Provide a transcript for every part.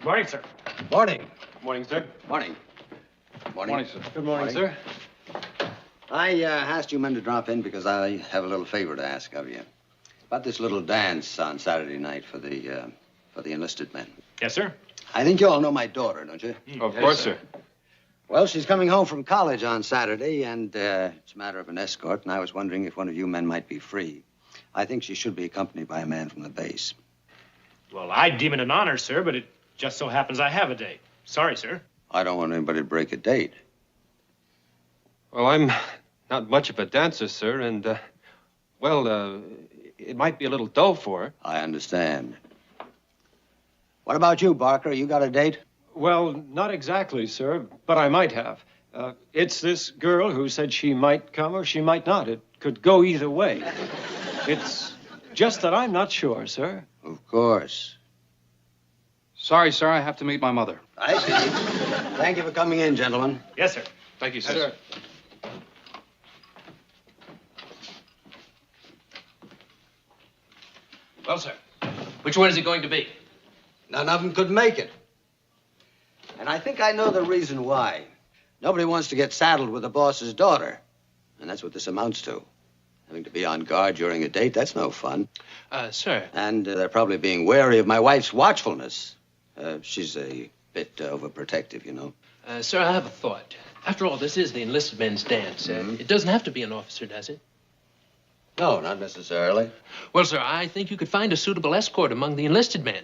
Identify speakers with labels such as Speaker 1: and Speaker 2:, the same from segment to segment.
Speaker 1: Morning, sir.
Speaker 2: Morning.
Speaker 1: Morning, sir.
Speaker 2: Morning.
Speaker 1: Morning, sir. Good morning, sir.
Speaker 2: I asked you men to drop in because I have a little favor to ask of you. About this little dance on Saturday night for the enlisted men.
Speaker 1: Yes, sir.
Speaker 2: I think you all know my daughter, don't you?
Speaker 1: Of course, sir.
Speaker 2: Well, she's coming home from college on Saturday, and it's a matter of an escort, and I was wondering if one of you men might be free. I think she should be accompanied by a man from the base.
Speaker 1: Well, I deem it an honor, sir, but it just so happens I have a date. Sorry, sir.
Speaker 2: I don't want anybody to break a date.
Speaker 3: Well, I'm not much of a dancer, sir, and, it might be a little dull for her.
Speaker 2: I understand. What about you, Barker? You got a date?
Speaker 3: Well, not exactly, sir, but I might have. It's this girl who said she might come or she might not. It could go either way. It's just that I'm not sure, sir.
Speaker 2: Of course.
Speaker 4: Sorry, sir, I have to meet my mother.
Speaker 2: I see. Thank you for coming in, gentlemen.
Speaker 1: Yes, sir.
Speaker 4: Thank you, sir.
Speaker 3: Sir.
Speaker 5: Well, sir, which one is it going to be?
Speaker 2: None of them could make it. And I think I know the reason why. Nobody wants to get saddled with the boss's daughter. And that's what this amounts to. Having to be on guard during a date, that's no fun.
Speaker 5: Sir.
Speaker 2: And they're probably being wary of my wife's watchfulness. She's a bit overprotective, you know.
Speaker 5: Sir, I have a thought. After all, this is the enlisted men's dance. It doesn't have to be an officer, does it?
Speaker 2: No, not necessarily.
Speaker 5: Well, sir, I think you could find a suitable escort among the enlisted men.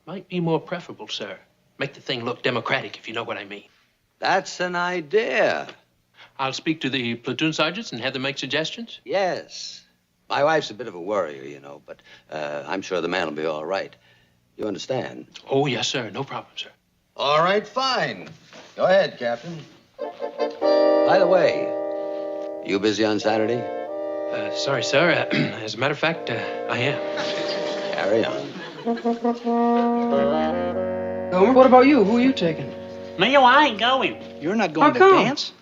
Speaker 5: Might be more preferable, sir. Make the thing look democratic, if you know what I mean.
Speaker 2: That's an idea.
Speaker 5: I'll speak to the platoon sergeants and have them make suggestions.
Speaker 2: Yes. My wife's a bit of a worrier, you know, but I'm sure the man will be all right. You understand?
Speaker 5: Oh, yes, sir. No problem, sir.
Speaker 2: All right, fine. Go ahead, Captain. By the way, you busy on Saturday?
Speaker 5: Sorry, sir. As a matter of fact, I am.
Speaker 2: Carry on.
Speaker 6: Gomer, what about you? Who are you taking?
Speaker 7: Me, I ain't going.
Speaker 6: You're not going to
Speaker 7: come?
Speaker 6: dance?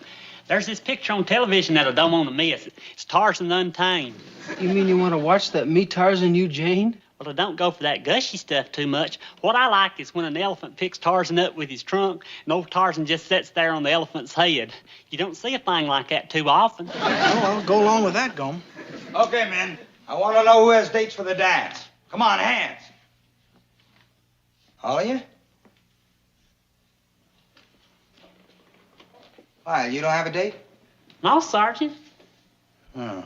Speaker 7: There's this picture on television that I don't want to miss. It's Tarzan Untamed.
Speaker 6: You mean you want to watch that Me, Tarzan, You, Jane?
Speaker 7: Well, I don't go for that gushy stuff too much. What I like is when an elephant picks Tarzan up with his trunk and old Tarzan just sits there on the elephant's head. You don't see a thing like that too often.
Speaker 6: Oh, I'll go along with that, Gomer.
Speaker 8: Okay, men. I want to know who has dates for the dance. Come on, hands. All of you? Why, you don't have a date?
Speaker 7: No, Sergeant.
Speaker 8: Oh.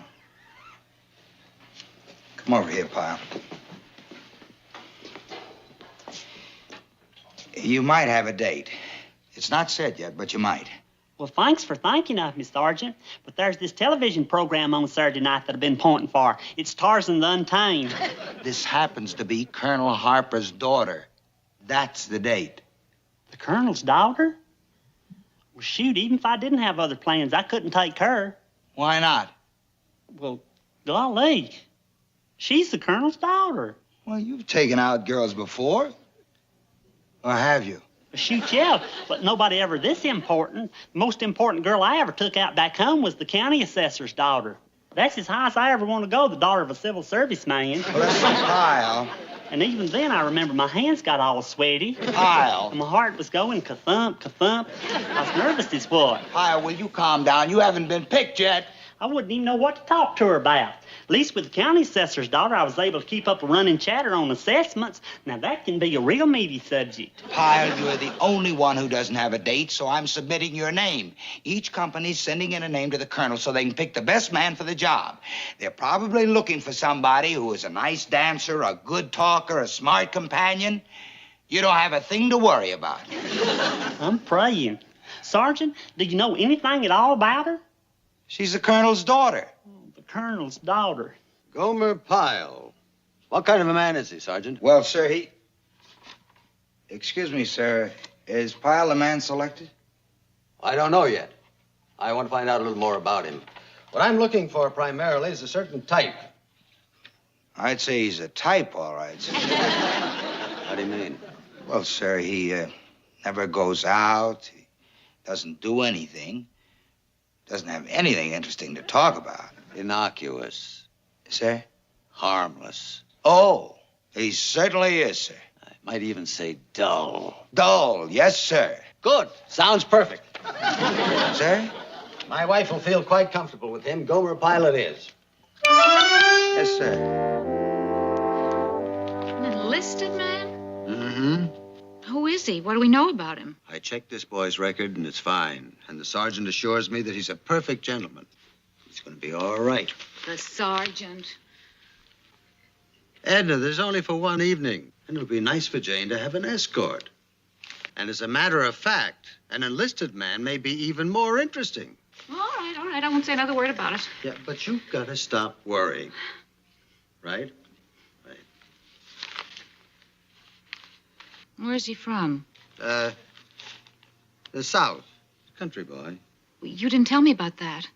Speaker 8: Come over here, Pyle. You might have a date. It's not said yet, but you might.
Speaker 7: Well, thanks for thinking of me, Sergeant. But there's this television program on Saturday night that I've been pointing for. It's Tarzan the Untamed.
Speaker 8: This happens to be Colonel Harper's daughter. That's the date.
Speaker 7: The Colonel's daughter? Well, shoot, even if I didn't have other plans, I couldn't take her.
Speaker 8: Why not?
Speaker 7: Well, golly, she's the Colonel's daughter.
Speaker 8: Well, you've taken out girls before. Or have you?
Speaker 7: Shoot, yeah, but nobody ever this important. The most important girl I ever took out back home was the county assessor's daughter. That's as high as I ever want to go, the daughter of a civil service man.
Speaker 8: Well, listen, Pyle.
Speaker 7: And even then, I remember my hands got all sweaty.
Speaker 8: Pyle.
Speaker 7: And my heart was going ka-thump, ka-thump. I was nervous as what.
Speaker 8: Pyle, will you calm down? You haven't been picked yet.
Speaker 7: I wouldn't even know what to talk to her about. At least with the county assessor's daughter, I was able to keep up a running chatter on assessments. Now, that can be a real meaty subject.
Speaker 8: Pyle, you're the only one who doesn't have a date, so I'm submitting your name. Each company's sending in a name to the colonel so they can pick the best man for the job. They're probably looking for somebody who is a nice dancer, a good talker, a smart companion. You don't have a thing to worry about.
Speaker 7: I'm praying. Sergeant, do you know anything at all about her?
Speaker 8: She's the colonel's daughter.
Speaker 7: The colonel's daughter.
Speaker 2: Gomer Pyle. What kind of a man is he, Sergeant?
Speaker 8: Well, sir, Excuse me, sir. Is Pyle the man selected?
Speaker 2: I don't know yet. I want to find out a little more about him. What I'm looking for primarily is a certain type.
Speaker 8: I'd say he's a type, all right, sir.
Speaker 2: How do you mean?
Speaker 8: Well, sir, he never goes out. He doesn't do anything. Doesn't have anything interesting to talk about.
Speaker 2: Innocuous.
Speaker 8: Sir?
Speaker 2: Harmless.
Speaker 8: Oh, he certainly is, sir.
Speaker 2: Might even say dull.
Speaker 8: Dull, yes, sir.
Speaker 2: Good. Sounds perfect.
Speaker 8: Sir?
Speaker 2: My wife will feel quite comfortable with him. Gomer Pyle it is.
Speaker 8: Yes, sir.
Speaker 9: An enlisted man?
Speaker 2: Mm-hmm.
Speaker 9: Who is he? What do we know about him?
Speaker 2: I checked this boy's record, and it's fine. And the sergeant assures me that he's a perfect gentleman. He's going to be all right.
Speaker 9: The sergeant.
Speaker 2: Edna, there's only for one evening. And it'll be nice for Jane to have an escort. And as a matter of fact, an enlisted man may be even more interesting.
Speaker 9: All right. I won't say another word about it.
Speaker 2: Yeah, but you've got to stop worrying. Right? Right.
Speaker 9: Where's he from?
Speaker 2: The South. Country boy.
Speaker 9: You didn't tell me about that.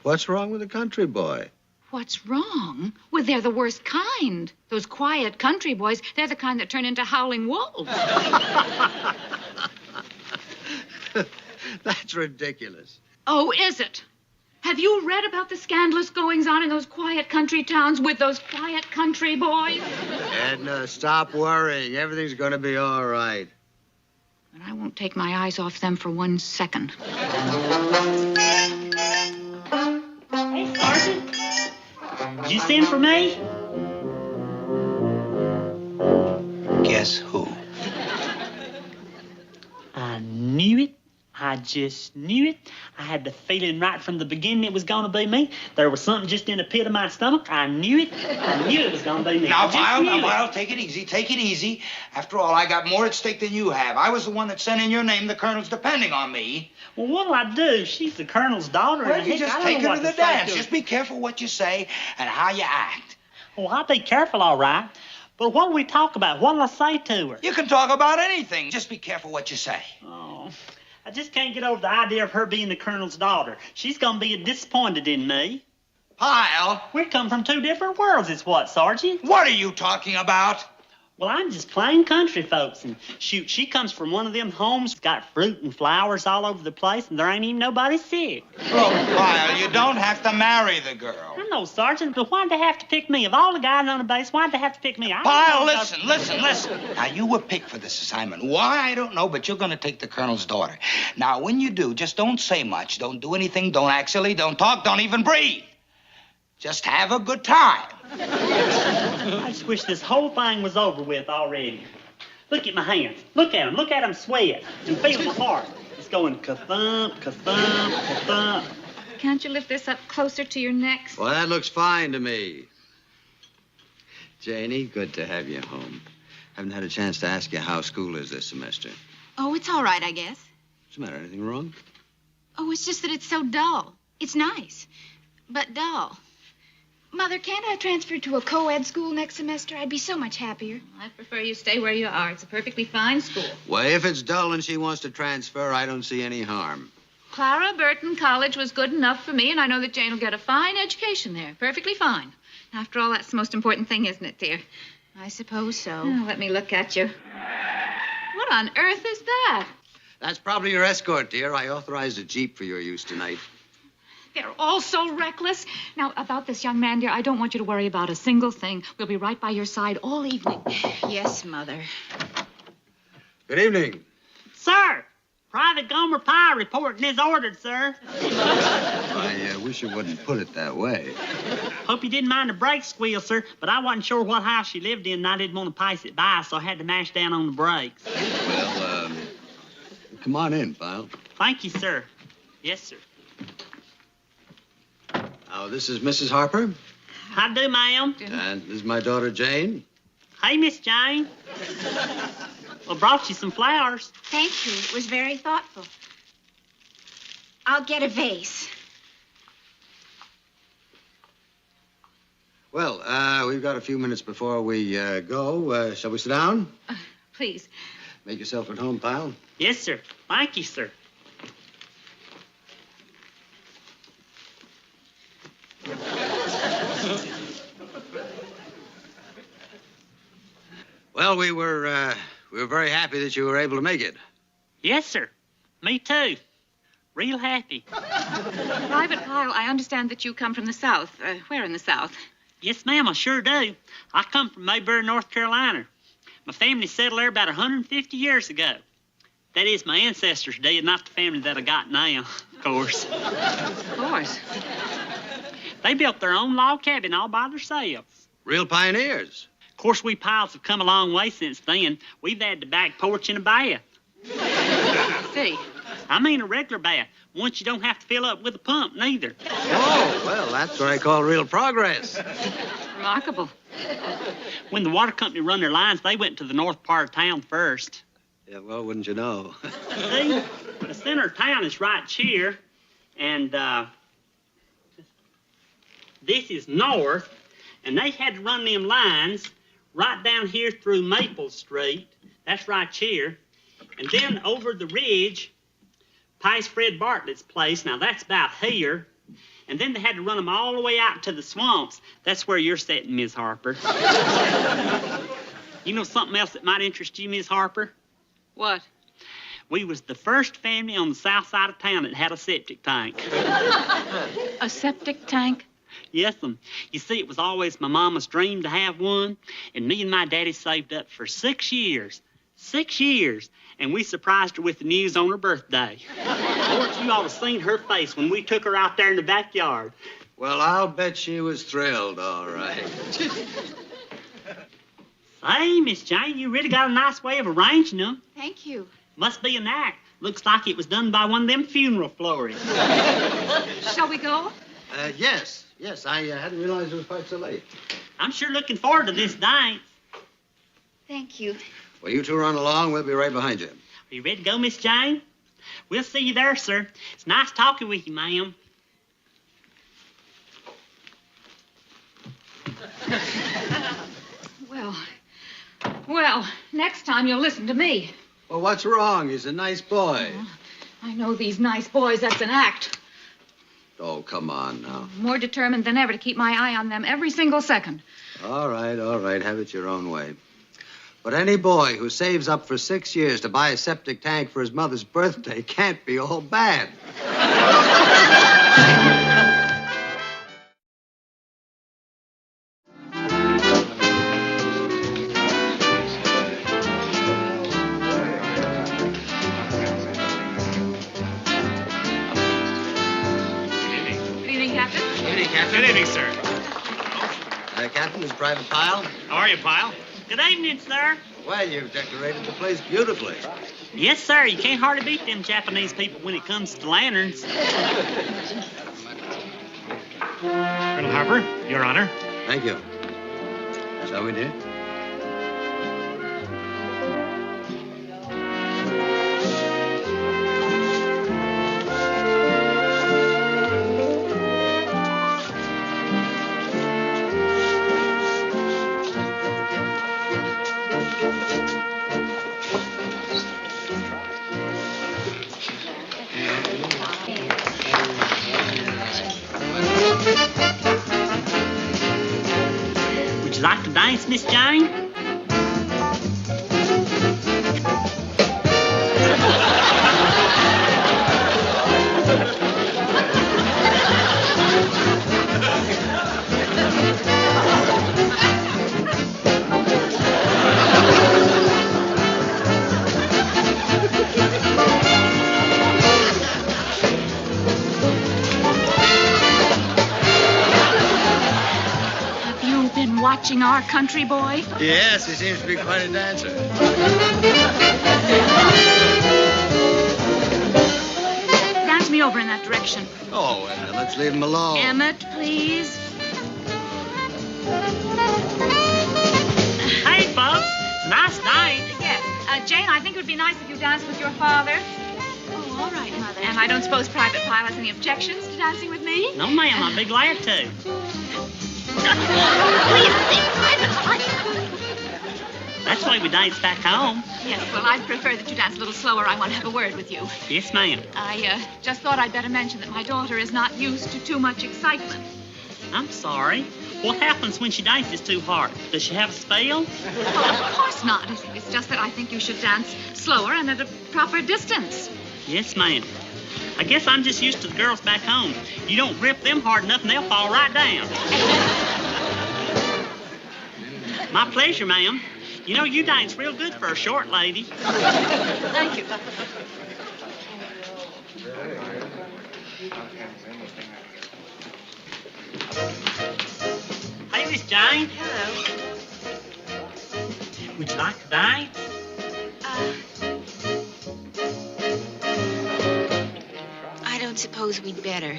Speaker 2: What's wrong with a country boy?
Speaker 9: What's wrong? Well, they're the worst kind. Those quiet country boys, they're the kind that turn into howling wolves.
Speaker 2: That's ridiculous.
Speaker 9: Oh, is it? Have you read about the scandalous goings-on in those quiet country towns with those quiet country boys?
Speaker 2: Edna, stop worrying. Everything's going to be all right.
Speaker 9: But I won't take my eyes off them for 1 second.
Speaker 7: Hey, Sergeant. Did you send for me?
Speaker 8: Guess who?
Speaker 7: I knew it. I just knew it. I had the feeling right from the beginning it was going to be me. There was something just in the pit of my stomach. I knew it. I knew it was going to be me.
Speaker 8: Now,
Speaker 7: I just knew it.
Speaker 8: Pyle, take it easy. Take it easy. After all, I got more at stake than you have. I was the one that sent in your name. The colonel's depending on me.
Speaker 7: Well, what'll I do? She's the colonel's daughter.
Speaker 8: Well,
Speaker 7: and
Speaker 8: you
Speaker 7: heck,
Speaker 8: just
Speaker 7: I don't
Speaker 8: take
Speaker 7: know
Speaker 8: her
Speaker 7: what
Speaker 8: to the
Speaker 7: say
Speaker 8: dance.
Speaker 7: her.
Speaker 8: Just be careful what you say and how you act.
Speaker 7: Well, I'll be careful, all right. But what'll we talk about? What'll I say to her?
Speaker 8: You can talk about anything. Just be careful what you say.
Speaker 7: Oh, I just can't get over the idea of her being the colonel's daughter. She's going to be disappointed in me.
Speaker 8: Pyle,
Speaker 7: We come from two different worlds, is what, Sergeant?
Speaker 8: what are you talking about?
Speaker 7: Well, I'm just plain country folks, and shoot, she comes from one of them homes that's got fruit and flowers all over the place, and there ain't even nobody sick.
Speaker 8: Look, Pyle, you don't have to marry the girl.
Speaker 7: I know, Sergeant, but why'd they have to pick me? Of all the guys on the base, why'd they have to pick me?
Speaker 8: Pyle, listen. Now, you were picked for this assignment. Why, I don't know, but you're going to take the colonel's daughter. Now, when you do, just don't say much. Don't do anything. Don't act silly. Don't talk. Don't even breathe. Just have a good time.
Speaker 7: I just wish this whole thing was over with already. Look at my hands. Look at them. Look at them sweat. And feel my heart. It's going ka-thump, ka-thump, ka-thump.
Speaker 9: Can't you lift this up closer to your neck?
Speaker 2: Well, that looks fine to me. Janie, good to have you home. Haven't had a chance to ask you how school is this semester.
Speaker 9: Oh, it's all right, I guess.
Speaker 2: What's the matter? Anything wrong?
Speaker 9: Oh, it's just that it's so dull. It's nice, but dull. Mother, can't I transfer to a co-ed school next semester? I'd be so much happier. I prefer you stay where you are. It's a perfectly fine school.
Speaker 2: Well, if it's dull and she wants to transfer, I don't see any harm.
Speaker 9: Clara Burton College was good enough for me, and I know that Jane will get a fine education there. Perfectly fine. After all, that's the most important thing, isn't it, dear? I suppose so. Oh, let me look at you. What on earth is that?
Speaker 2: That's probably your escort, dear. I authorized a Jeep for your use tonight.
Speaker 9: They're all so reckless. Now, about this young man, dear, I don't want you to worry about a single thing. We'll be right by your side all evening. Yes, Mother.
Speaker 2: Good evening.
Speaker 7: Sir, Private Gomer Pyle reporting is ordered, sir.
Speaker 2: I wish you wouldn't put it that way.
Speaker 7: Hope you didn't mind the brake squeal, sir, but I wasn't sure what house she lived in, and I didn't want to pass it by, so I had to mash down on the brakes.
Speaker 2: Well, come on in, Pyle.
Speaker 7: Thank you, sir. Yes, sir.
Speaker 2: Now, this is Mrs. Harper,
Speaker 7: How do, ma'am?
Speaker 2: and this is my daughter, Jane.
Speaker 7: Hey, Miss Jane. Well, brought you some flowers.
Speaker 9: Thank you. It was very thoughtful. I'll get a vase.
Speaker 2: Well, we've got a few minutes before we go. Shall we sit down?
Speaker 9: Please.
Speaker 2: Make yourself at home, Pyle.
Speaker 7: Yes, sir. Thank you, sir.
Speaker 2: Well, we were very happy that you were able to make it.
Speaker 7: Yes, sir. Me too. Real happy.
Speaker 9: Private Pyle, I understand that you come from the South. Where in the South?
Speaker 7: Yes, ma'am, I sure do. I come from Mayberry, North Carolina. My family settled there about 150 years ago. That is, my ancestors did, not the family that I got now, of course.
Speaker 9: Of course.
Speaker 7: They built their own log cabin all by themselves.
Speaker 2: Real pioneers.
Speaker 7: Of course, we Piles have come a long way since then. We've had the back porch and a bath.
Speaker 9: See.
Speaker 7: I mean a regular bath. Once you don't have to fill up with a pump, neither.
Speaker 2: Oh, well, that's what I call real progress.
Speaker 9: Remarkable.
Speaker 7: When the water company run their lines, they went to the north part of town first.
Speaker 2: Yeah, well, wouldn't you know?
Speaker 7: See, the center of town is right here, and this is north, and they had to run them lines right down here through Maple Street. That's right here. And then over the ridge, past Fred Bartlett's place. Now, that's about here. And then they had to run them all the way out to the swamps. That's where you're sitting, Miss Harper. You know something else that might interest you, Miss Harper?
Speaker 9: What?
Speaker 7: We was the first family on the south side of town that had a septic tank.
Speaker 9: A septic tank?
Speaker 7: Yes'm. You see, it was always my mama's dream to have one, and me and my daddy saved up for 6 years. 6 years. And we surprised her with the news on her birthday. Lord, you ought to seen her face when we took her out there in the backyard.
Speaker 2: Well, I'll bet she was thrilled, all right.
Speaker 7: Say, Miss Jane, you really got a nice way of arranging them.
Speaker 9: Thank you.
Speaker 7: Must be an act. Looks like it was done by one of them funeral florists.
Speaker 9: Shall we go?
Speaker 2: Yes. I hadn't realized it was quite so late.
Speaker 7: I'm sure looking forward to this dance.
Speaker 9: Thank you.
Speaker 2: Well, you two run along. We'll be right behind you.
Speaker 7: Are you ready to go, Miss Jane? We'll see you there, sir. It's nice talking with you, ma'am.
Speaker 9: Well, next time you'll listen to me.
Speaker 2: Well, what's wrong? He's a nice boy.
Speaker 9: I know these nice boys, that's an act.
Speaker 2: Oh, come on now.
Speaker 9: More determined than ever to keep my eye on them every single second.
Speaker 2: All right. Have it your own way. But any boy who saves up for 6 years to buy a septic tank for his mother's birthday can't be all bad.
Speaker 9: Good evening, Captain.
Speaker 2: Good evening, Captain.
Speaker 1: Good evening, sir.
Speaker 2: Captain, this is Private Pyle.
Speaker 1: How are you, Pyle?
Speaker 7: Good evening, sir.
Speaker 2: Well, you've decorated the place beautifully.
Speaker 7: Yes, sir. You can't hardly beat them Japanese people when it comes to lanterns.
Speaker 1: Colonel Harper, Your Honor.
Speaker 2: Thank you. Shall we, dear?
Speaker 7: Would you like to dance, Miss Jane?
Speaker 9: Watching our country boy?
Speaker 2: Yes, he seems to be quite a dancer.
Speaker 9: Dance me over in that direction.
Speaker 2: Oh, well, let's leave him alone.
Speaker 9: Emmett, please.
Speaker 7: Hey, folks. It's a nice night.
Speaker 9: Yes. Jane, I think it would be nice if you danced with your father. Oh, all right, Mother. And I don't suppose Private Pyle has any objections to dancing with me?
Speaker 7: No, ma'am. I'd be glad to. That's why we dance back home.
Speaker 9: Yes, well, I'd prefer that you dance a little slower. I want to have a word with you.
Speaker 7: Yes, ma'am.
Speaker 9: I just thought I'd better mention that my daughter is not used to too much excitement.
Speaker 7: I'm sorry. What happens when she dances too hard? Does she have a spell?
Speaker 9: Well, of course not. It's just that I think you should dance slower and at a proper distance.
Speaker 7: Yes, ma'am. I guess I'm just used to the girls back home. You don't grip them hard enough and they'll fall right down. My pleasure, ma'am. You know, you dance real good for a short lady.
Speaker 9: Thank you.
Speaker 7: Hey, Miss Jane.
Speaker 9: Hello.
Speaker 7: Would you like to dance?
Speaker 9: I don't suppose we'd better.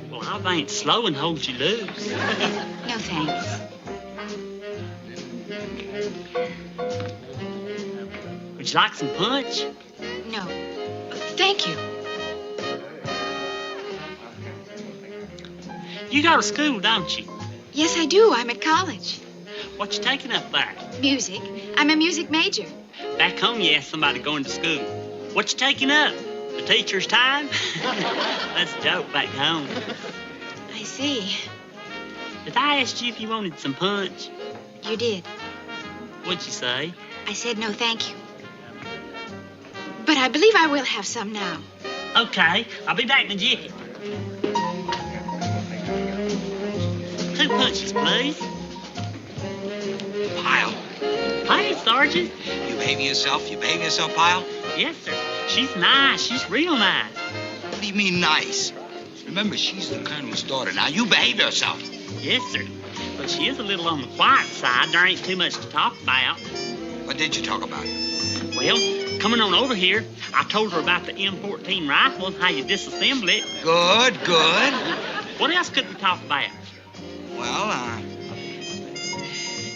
Speaker 7: Well, I'll dance slow and hold you loose.
Speaker 9: No, thanks.
Speaker 7: Would you like some punch?
Speaker 9: No. Thank you.
Speaker 7: You go to school, don't you?
Speaker 9: Yes, I do. I'm at college.
Speaker 7: What you taking up there?
Speaker 9: Music. I'm a music major.
Speaker 7: Back home, you ask somebody going to school. What you taking up? The teacher's time? That's a joke back home.
Speaker 9: I see.
Speaker 7: Did I ask you if you wanted some punch?
Speaker 9: You did.
Speaker 7: What'd you say?
Speaker 9: I said no, thank you. But I believe I will have some now.
Speaker 7: Okay, I'll be back in a jiffy. 2 punches, please.
Speaker 8: Pyle,
Speaker 7: Hey, Sergeant.
Speaker 8: you behaving yourself? You behaving yourself, Pyle?
Speaker 7: Yes, sir. She's nice. She's real nice.
Speaker 8: What do you mean nice? Remember, she's the colonel's daughter. Now, you behave yourself.
Speaker 7: Yes, sir. But she is a little on the quiet side. There ain't too much to talk about.
Speaker 8: What did you talk about?
Speaker 7: Well, coming on over here, I told her about the M14 rifle and how you disassemble it.
Speaker 8: Good, good.
Speaker 7: What else could we talk about?
Speaker 8: Well,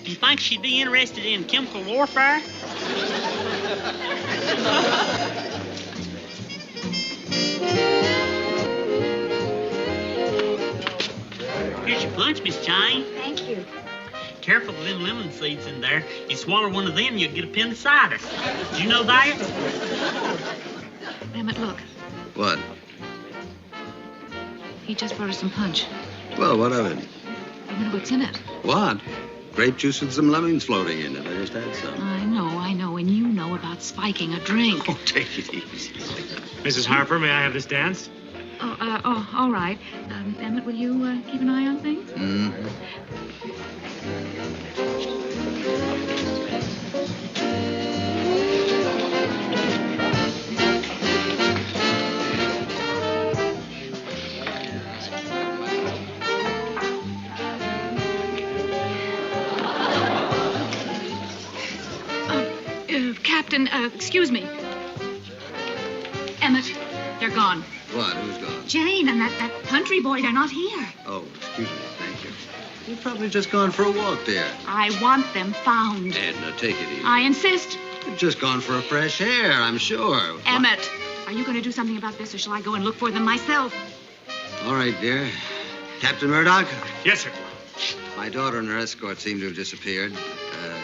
Speaker 7: Do you think she'd be interested in chemical warfare? Here's your punch, Miss Jane.
Speaker 9: Thank you.
Speaker 7: Careful of them lemon seeds in there. You swallow one of them, you'll get appendicitis. Did you know that?
Speaker 9: Emmett, look.
Speaker 2: What?
Speaker 9: He just brought us some punch.
Speaker 2: Well, what of it?
Speaker 9: I wonder what's in it.
Speaker 2: What? Grape juice with some lemons floating in it. I just had some.
Speaker 9: I know, and you know about spiking a drink.
Speaker 2: Oh, take it easy.
Speaker 1: Mrs. Harper, may I have this dance?
Speaker 9: All right. Emmett, will you keep an eye on things?
Speaker 2: Mm-hmm.
Speaker 9: Captain, excuse me. Emmett, they're gone.
Speaker 2: What? Who's gone?
Speaker 9: Jane and that country boy, they're not here.
Speaker 2: Oh, excuse me. Thank you. You've probably just gone for a walk, dear.
Speaker 9: I want them found.
Speaker 2: Edna, take it easy.
Speaker 9: I insist.
Speaker 2: You've just gone for a fresh air, I'm sure.
Speaker 9: Emmett, are you going to do something about this, or shall I go and look for them myself?
Speaker 2: All right, dear. Captain Murdoch?
Speaker 1: Yes, sir.
Speaker 2: My daughter and her escort seem to have disappeared.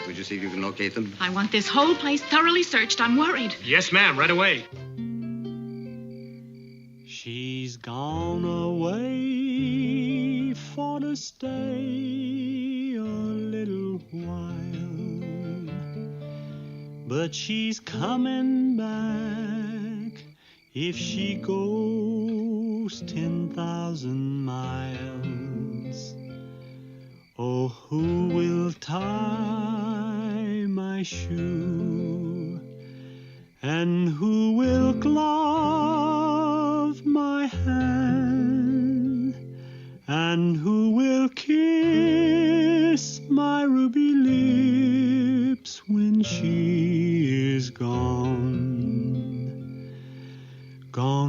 Speaker 2: Would you see if you can locate them?
Speaker 9: I want this whole place thoroughly searched. I'm worried.
Speaker 1: Yes, ma'am, right away.
Speaker 10: She's gone away for to stay a little while, but she's coming back if she goes 10,000 miles. Oh, who will tie my shoe, and who will glove my hand, and who will kiss my ruby lips when she is gone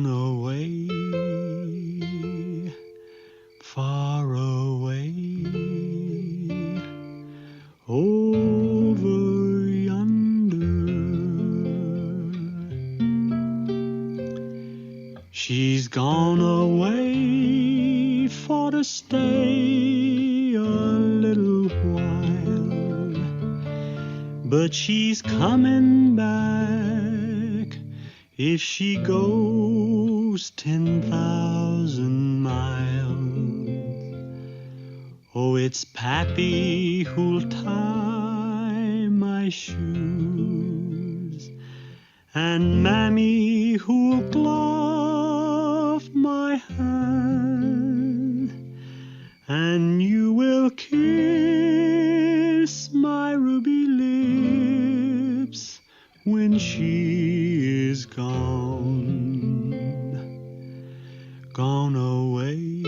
Speaker 10: away, far away, over yonder. She's gone away for to stay a little while, but she's coming back if she goes 10,000 miles. Oh, it's Pappy who'll tie my shoes, and Mammy who'll glove my hand, and you will kiss my ruby lips when she is gone, gone away,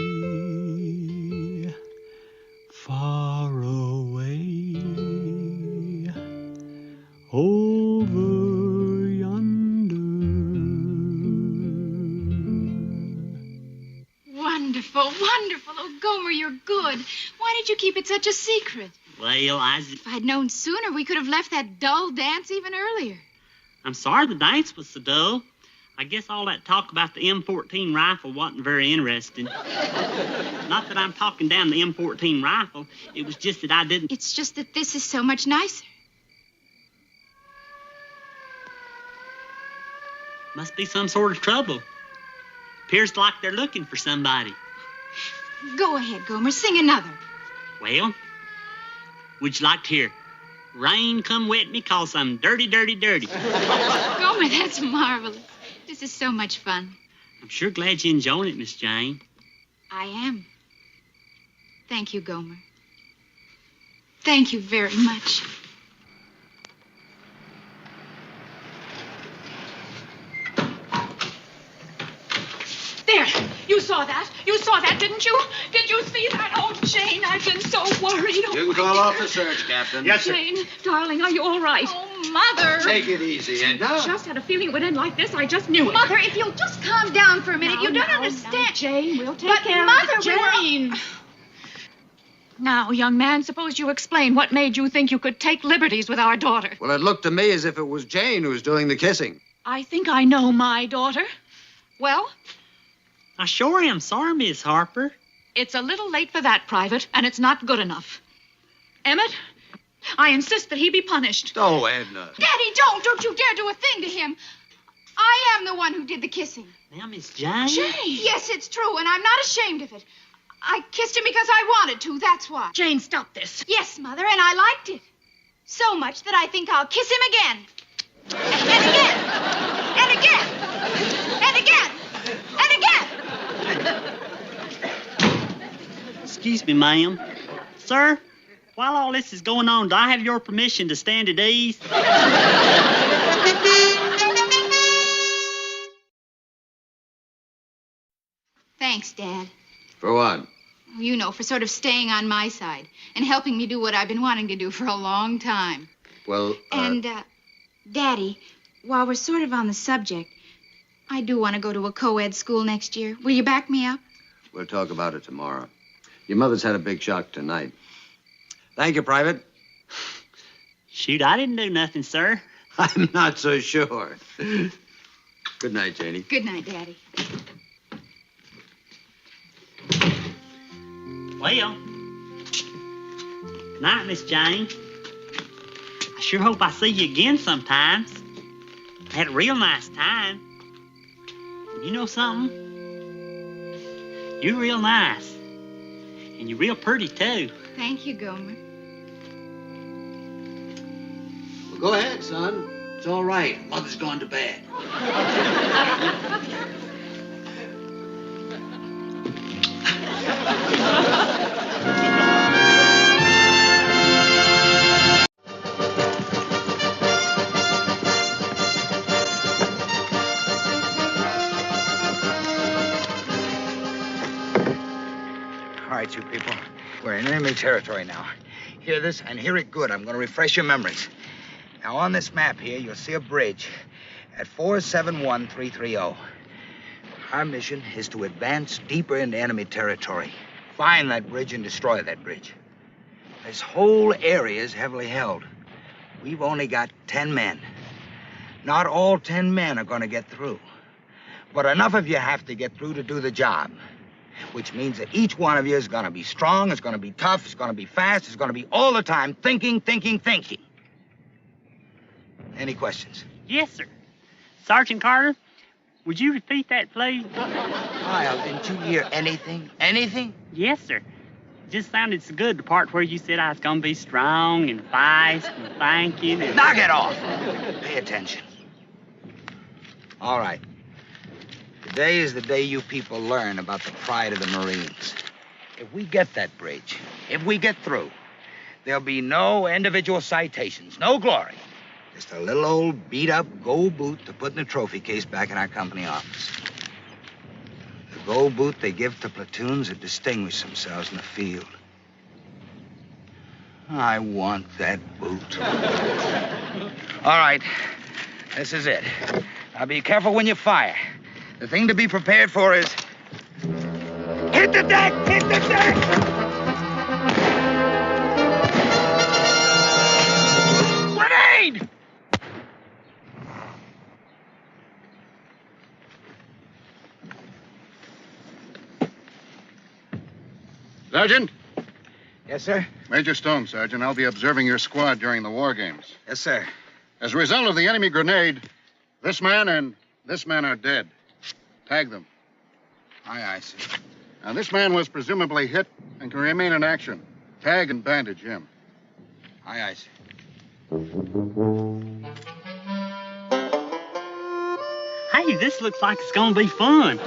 Speaker 10: far away, over yonder.
Speaker 9: Wonderful, wonderful. Oh, Gomer, you're good. Why did you keep it such a secret?
Speaker 7: Well,
Speaker 9: If I'd known sooner, we could have left that dull dance even earlier.
Speaker 7: I'm sorry the dance was so dull. I guess all that talk about the M14 rifle wasn't very interesting. Not that I'm talking down the M14 rifle. It was just that I didn't...
Speaker 9: It's just that this is so much nicer.
Speaker 7: Must be some sort of trouble. Appears like they're looking for somebody.
Speaker 9: Go ahead, Gomer. Sing another.
Speaker 7: Well, would you like to hear Rain Come Wet Me 'Cause I'm Dirty, Dirty, Dirty?
Speaker 9: Gomer, that's marvelous. This is so much fun.
Speaker 7: I'm sure glad you're enjoying it, Miss Jane.
Speaker 9: I am. Thank you, Gomer. Thank you very much.
Speaker 11: There, you saw that. You saw that, didn't you? Did you see that? Oh, Jane, I've been so worried.
Speaker 2: You can call off the search, Captain.
Speaker 1: Yes, sir.
Speaker 11: Jane, darling, are you all right?
Speaker 9: Oh, Mother.
Speaker 2: Take it easy, Edna.
Speaker 11: I just had a feeling it would end like this. I just knew it.
Speaker 9: Mother, if you'll just calm down for a minute. You don't understand.
Speaker 11: Now, Jane, we'll take
Speaker 9: But
Speaker 11: care
Speaker 9: Mother,
Speaker 11: of it. Jane. Now, young man, suppose you explain what made you think you could take liberties with our daughter.
Speaker 2: Well, it looked to me as if it was Jane who was doing the kissing.
Speaker 11: I think I know my daughter. Well,
Speaker 7: I sure am sorry, Miss Harper.
Speaker 11: it's a little late for that, Private, and it's not good enough. Emmett, I insist that he be punished.
Speaker 2: Oh, Edna.
Speaker 9: Daddy, don't. Don't you dare do a thing to him. I am the one who did the kissing.
Speaker 7: Now, Miss Jane.
Speaker 9: Jane. Yes, it's true, and I'm not ashamed of it. I kissed him because I wanted to, that's why.
Speaker 11: Jane, stop this.
Speaker 9: Yes, Mother, and I liked it. So much that I think I'll kiss him again. And again. And again. And again. And again.
Speaker 7: Excuse me, ma'am. Sir, while all this is going on, do I have your permission to stand at ease?
Speaker 9: Thanks, Dad.
Speaker 2: For what?
Speaker 9: You know, for sort of staying on my side and helping me do what I've been wanting to do for a long time.
Speaker 2: Well,
Speaker 9: And, Daddy, while we're sort of on the subject, I do want to go to a co-ed school next year. Will you back me up?
Speaker 2: we'll talk about it tomorrow. Your mother's had a big shock tonight. Thank you, Private.
Speaker 7: Shoot, I didn't do nothing, sir.
Speaker 2: I'm not so sure. Good night, Janie.
Speaker 9: Good night, Daddy.
Speaker 7: Well, good night, Miss Jane. I sure hope I see you again sometimes. I had a real nice time. And you know something? You're real nice. And you're real pretty, too.
Speaker 9: Thank you, Gomer.
Speaker 2: Well, go ahead, son. It's all right. Mother's gone to bed.
Speaker 8: All right, you people. We're in enemy territory now. Hear this and hear it good. I'm going to refresh your memories. Now, on this map here, you'll see a bridge at 471330. Our mission is to advance deeper into enemy territory. Find that bridge and destroy that bridge. This whole area is heavily held. We've only got 10 men. Not all 10 men are going to get through. But enough of you have to get through to do the job. Which means that each one of you is going to be strong, is going to be tough, is going to be fast, is going to be all the time thinking. Any questions?
Speaker 7: Yes, sir. Sergeant Carter, would you repeat that, please?
Speaker 8: Kyle, didn't you hear anything? Anything?
Speaker 7: Yes, sir. Just sounded so good, the part where you said I was going to be strong and fast and thinking and...
Speaker 8: Knock it off! Pay attention. All right. Today is the day you people learn about the pride of the Marines. If we get that bridge, if we get through, there'll be no individual citations, no glory. Just a little old beat-up gold boot to put in the trophy case back in our company office. The gold boot they give to platoons that distinguish themselves in the field. I want that boot. All right, this is it. Now be careful when you fire. The thing to be prepared for is... Hit the deck! Hit the deck! Grenade!
Speaker 12: Sergeant?
Speaker 8: Yes, sir?
Speaker 12: Major Stone, Sergeant. I'll be observing your squad during the war games.
Speaker 8: Yes, sir.
Speaker 12: As a result of the enemy grenade, this man and this man are dead. Tag them.
Speaker 8: Aye, sir.
Speaker 12: Now, this man was presumably hit and can remain in action. Tag and bandage him.
Speaker 8: Aye, sir.
Speaker 7: Hey, this looks like it's gonna be fun.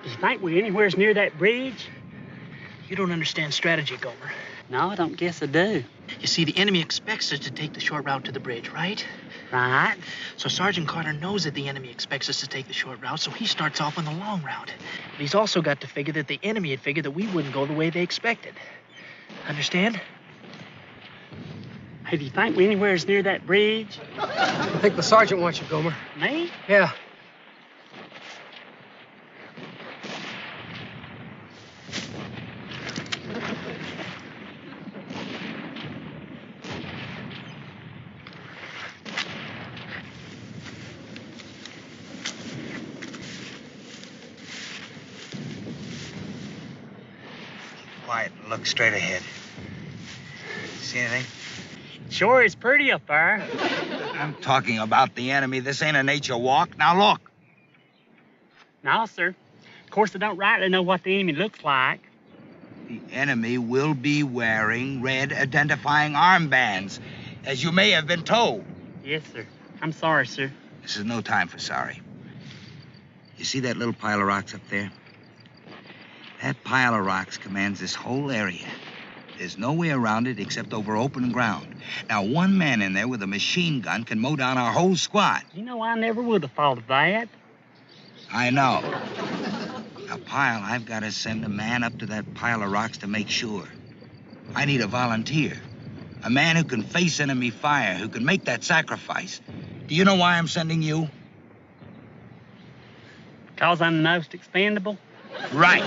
Speaker 7: You think we're anywhere near that bridge?
Speaker 6: You don't understand strategy, Gomer.
Speaker 7: No, I don't guess I do.
Speaker 6: You see, the enemy expects us to take the short route to the bridge, right?
Speaker 7: Right.
Speaker 6: So Sergeant Carter knows that the enemy expects us to take the short route, so he starts off on the long route. But he's also got to figure that the enemy had figured that we wouldn't go the way they expected. Understand?
Speaker 7: Hey, do you think we're anywhere near that bridge?
Speaker 6: I think the sergeant wants you, Gomer.
Speaker 7: Me?
Speaker 6: Yeah.
Speaker 8: Quiet and look straight ahead. See anything?
Speaker 7: Sure is pretty up there.
Speaker 8: I'm talking about the enemy. This ain't a nature walk. Now look.
Speaker 7: No, sir. Of course, I don't rightly know what the enemy looks like.
Speaker 8: The enemy will be wearing red identifying armbands, as you may have been told.
Speaker 7: Yes, sir. I'm sorry, sir.
Speaker 8: This is no time for sorry. You see that little pile of rocks up there? That pile of rocks commands this whole area. There's no way around it except over open ground. Now, one man in there with a machine gun can mow down our whole squad.
Speaker 7: You know, I never would have thought of that.
Speaker 8: I know. Now, Pyle, I've got to send a man up to that pile of rocks to make sure. I need a volunteer. A man who can face enemy fire, who can make that sacrifice. Do you know why I'm sending you?
Speaker 7: 'Cause I'm the most expendable?
Speaker 8: Right.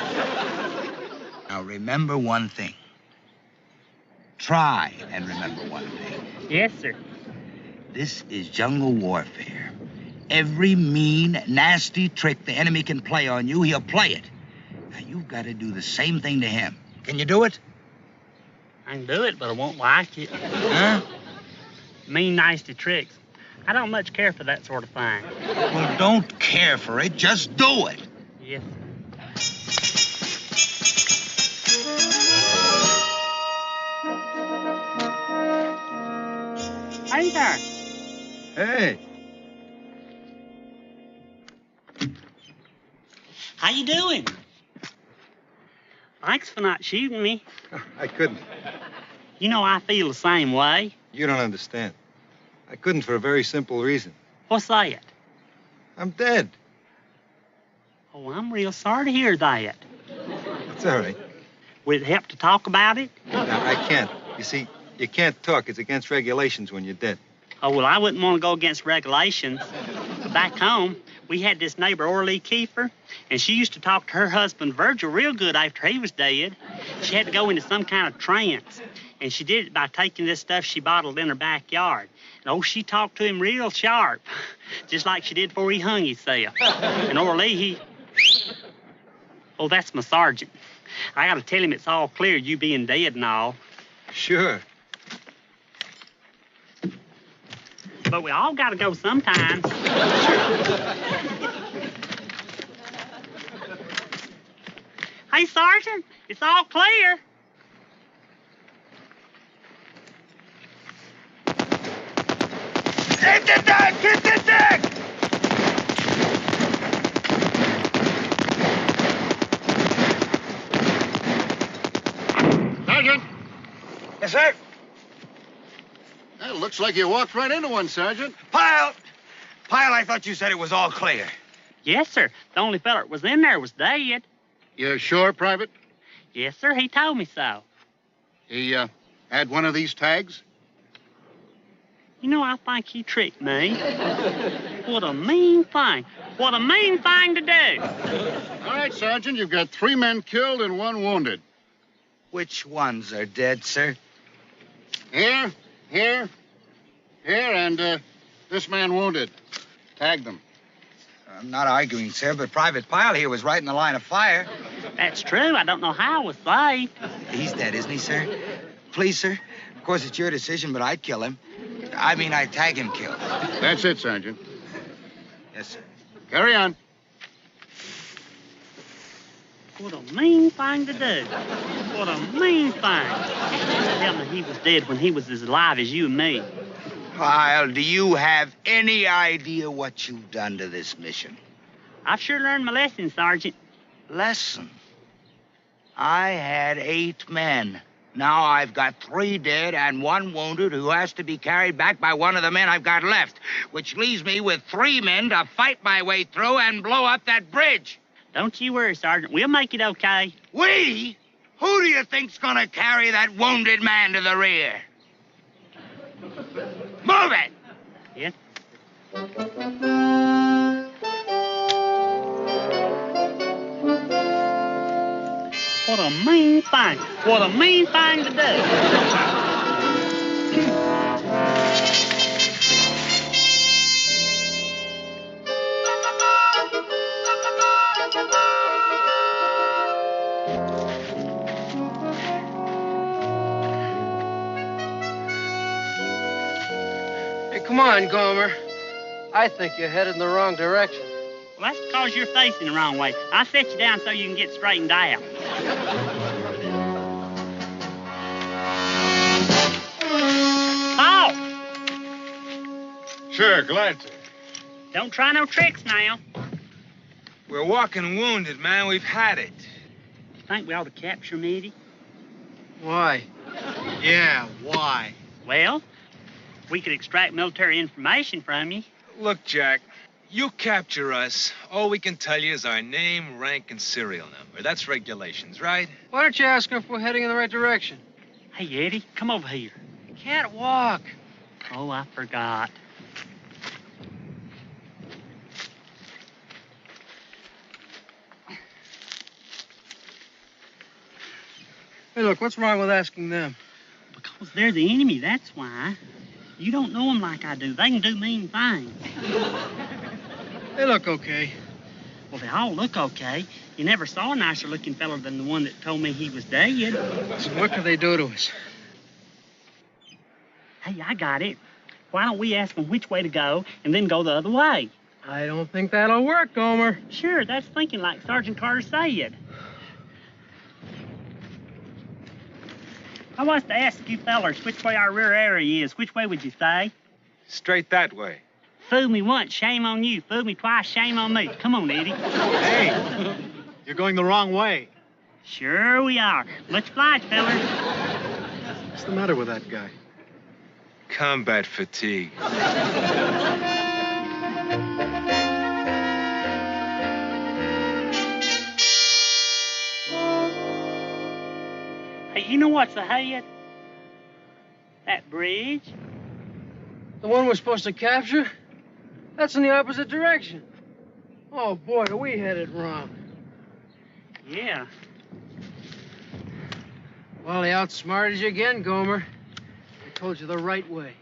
Speaker 8: Now, remember one thing. Try and remember one thing.
Speaker 7: Yes, sir.
Speaker 8: This is jungle warfare. Every mean, nasty trick the enemy can play on you, he'll play it. Now, you've got to do the same thing to him. Can you do it?
Speaker 7: I can do it, but I won't like it.
Speaker 8: Huh?
Speaker 7: Mean, nasty tricks. I don't much care for that sort of thing.
Speaker 8: Well, don't care for it. Just do it.
Speaker 7: Yes, sir. Hey there.
Speaker 3: Hey.
Speaker 7: How you doing? Thanks for not shooting me.
Speaker 3: I couldn't.
Speaker 7: You know I feel the same way.
Speaker 3: You don't understand. I couldn't for a very simple reason.
Speaker 7: What's that?
Speaker 3: I'm dead.
Speaker 7: Oh, I'm real sorry to hear that.
Speaker 3: It's all right.
Speaker 7: Would it help to talk about it?
Speaker 3: No, I can't. You see, you can't talk. It's against regulations when you're dead.
Speaker 7: Oh, well, I wouldn't want to go against regulations. But back home, we had this neighbor, Orly Kiefer, and she used to talk to her husband, Virgil, real good after he was dead. She had to go into some kind of trance, and she did it by taking this stuff she bottled in her backyard. And, oh, she talked to him real sharp, just like she did before he hung himself. And Orly, oh, that's my sergeant. I got to tell him it's all clear, you being dead and all.
Speaker 3: Sure.
Speaker 7: But we all got to go sometimes. Hey, Sergeant, it's all clear.
Speaker 8: Hit the deck! Hit the deck! Yes, sir.
Speaker 12: Well, looks like you walked right into one, Sergeant.
Speaker 8: Pyle! Pyle, I thought you said it was all clear.
Speaker 7: Yes, sir. The only feller that was in there was dead.
Speaker 12: You sure, Private?
Speaker 7: Yes, sir. He told me so.
Speaker 12: He, had one of these tags?
Speaker 7: You know, I think he tricked me. What a mean thing. What a mean thing to do.
Speaker 12: All right, Sergeant, you've got 3 men killed and 1 wounded.
Speaker 8: Which ones are dead, sir?
Speaker 12: Here, and this man wounded. Tag them.
Speaker 8: I'm not arguing, sir, but Private Pyle here was right in the line of fire.
Speaker 7: That's true. I don't know how I was saved.
Speaker 8: He's dead, isn't he, sir? Please, sir. Of course, it's your decision, but I'd kill him. I mean, I'd tag him killed.
Speaker 12: That's it, Sergeant.
Speaker 8: Yes, sir.
Speaker 12: Carry on.
Speaker 7: What a mean thing to do. What a mean thing. Tell me he was dead when he was as alive as you and me.
Speaker 8: Pyle, do you have any idea what you've done to this mission?
Speaker 7: I've sure learned my lesson, Sergeant.
Speaker 8: Lesson? I had 8 men. Now I've got 3 dead and 1 wounded who has to be carried back by one of the men I've got left, which leaves me with 3 men to fight my way through and blow up that bridge.
Speaker 7: Don't you worry, Sergeant. We'll make it okay.
Speaker 8: We? Who do you think's gonna carry that wounded man to the rear? Move it!
Speaker 7: Yes. What a mean thing. What a mean thing to do.
Speaker 3: Hey, come on, Gomer. I think you're headed in the wrong direction.
Speaker 7: Well, that's because you're facing the wrong way. I set you down so you can get straightened out. Oh!
Speaker 13: Sure, glad to.
Speaker 7: Don't try no tricks now.
Speaker 13: We're walking wounded, man. We've had it.
Speaker 7: Think we ought to capture him, Eddie?
Speaker 3: Why?
Speaker 13: Yeah, why?
Speaker 7: Well, we could extract military information from you.
Speaker 13: Look, Jack, you capture us, all we can tell you is our name, rank, and serial number. That's regulations, right?
Speaker 3: Why don't you ask him if we're heading in the right direction?
Speaker 7: Hey, Eddie, come over here.
Speaker 3: Can't walk.
Speaker 7: Oh, I forgot.
Speaker 3: Hey, look, what's wrong with asking them?
Speaker 7: Because they're the enemy, that's why. You don't know them like I do. They can do mean things.
Speaker 3: They look okay.
Speaker 7: Well, they all look okay. You never saw a nicer-looking fella than the one that told me he was dead.
Speaker 3: So what could they do to us?
Speaker 7: Hey, I got it. Why don't we ask them which way to go and then go the other way?
Speaker 3: I don't think that'll work, Gomer.
Speaker 7: Sure, that's thinking like Sergeant Carter said. I was to ask you fellers which way our rear area is. Which way would you say?
Speaker 13: Straight that way.
Speaker 7: Fool me once, shame on you. Fool me twice, shame on me. Come on, Eddie.
Speaker 1: Hey, you're going the wrong way.
Speaker 7: Sure we are. Much obliged, fellers.
Speaker 1: What's the matter with that guy?
Speaker 13: Combat fatigue.
Speaker 7: Hey, you know what's ahead? That bridge.
Speaker 3: The one we're supposed to capture? That's in the opposite direction. Oh, boy, are we headed wrong.
Speaker 7: Yeah.
Speaker 3: Well, they outsmarted you again, Gomer. I told you the right way.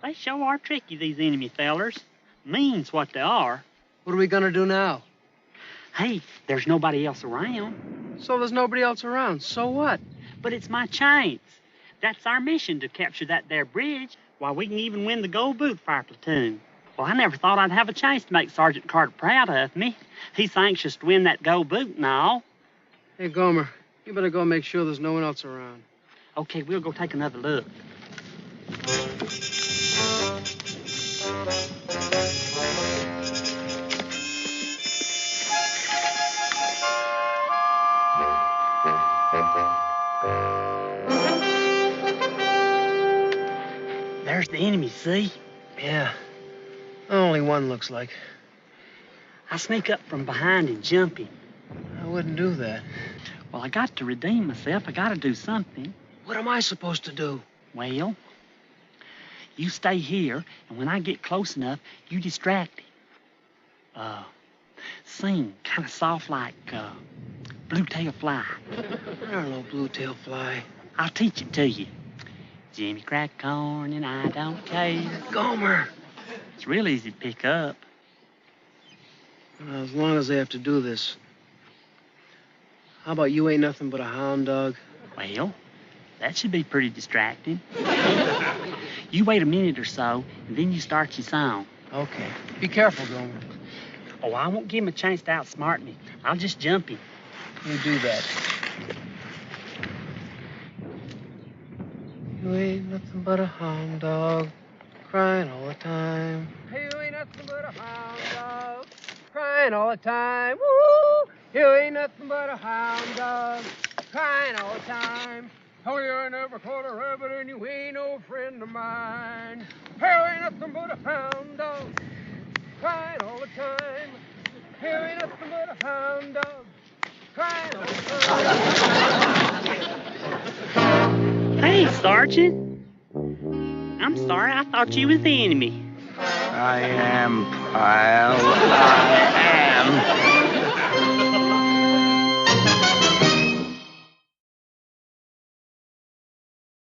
Speaker 7: They sure are tricky, these enemy fellers. Mean's what they are.
Speaker 3: What are we gonna do now?
Speaker 7: Hey, there's nobody else around.
Speaker 3: So there's nobody else around. So what?
Speaker 7: But it's my chance. That's our mission, to capture that there bridge. Why, we can even win the gold boot for our platoon. Well, I never thought I'd have a chance to make Sergeant Carter proud of me. He's anxious to win that gold boot and all.
Speaker 3: Hey, Gomer, you better go make sure there's no one else around.
Speaker 7: Okay, we'll go take another look.
Speaker 14: the enemy, see?
Speaker 6: Yeah. Only one looks like.
Speaker 14: I sneak up from behind and jump him.
Speaker 6: I wouldn't do that.
Speaker 14: Well, I got to redeem myself. I got to do something.
Speaker 6: What am I supposed to do?
Speaker 14: Well, you stay here, and when I get close enough, you distract him. Sing kind of soft like blue-tail fly.
Speaker 6: I don't know blue-tail fly.
Speaker 14: I'll teach it to you. Jimmy crack corn and I don't care.
Speaker 6: Gomer!
Speaker 14: It's real easy to pick up.
Speaker 6: Well, as long as they have to do this. How about you ain't nothing but a hound dog?
Speaker 14: Well, that should be pretty distracting. You wait a minute or so, and then you start your song.
Speaker 6: Okay. Be careful, Gomer.
Speaker 14: Oh, I won't give him a chance to outsmart me. I'll just jump him.
Speaker 6: You do that. You ain't nothing but a hound dog, crying all the time. You ain't nothing but a hound dog, crying all the time. Woo! You ain't nothing but a hound dog, crying all the time. Oh, you ain't never caught a rabbit and you ain't no friend of mine. You ain't nothing but a hound dog, crying all the time. You ain't nothing but a hound dog, crying all the time.
Speaker 14: Hey, Sergeant. I'm sorry, I thought you was the enemy.
Speaker 8: I am, Pyle. I am.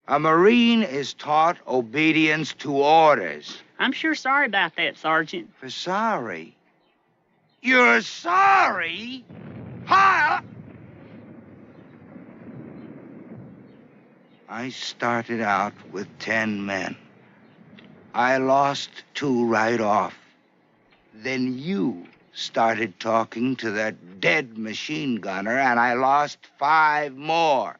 Speaker 8: A Marine is taught obedience to orders.
Speaker 14: I'm sure sorry about that, Sergeant.
Speaker 8: For sorry? You're sorry? Pyle! I started out with 10 men. I lost 2 right off. Then you started talking to that dead machine gunner, and I lost 5 more.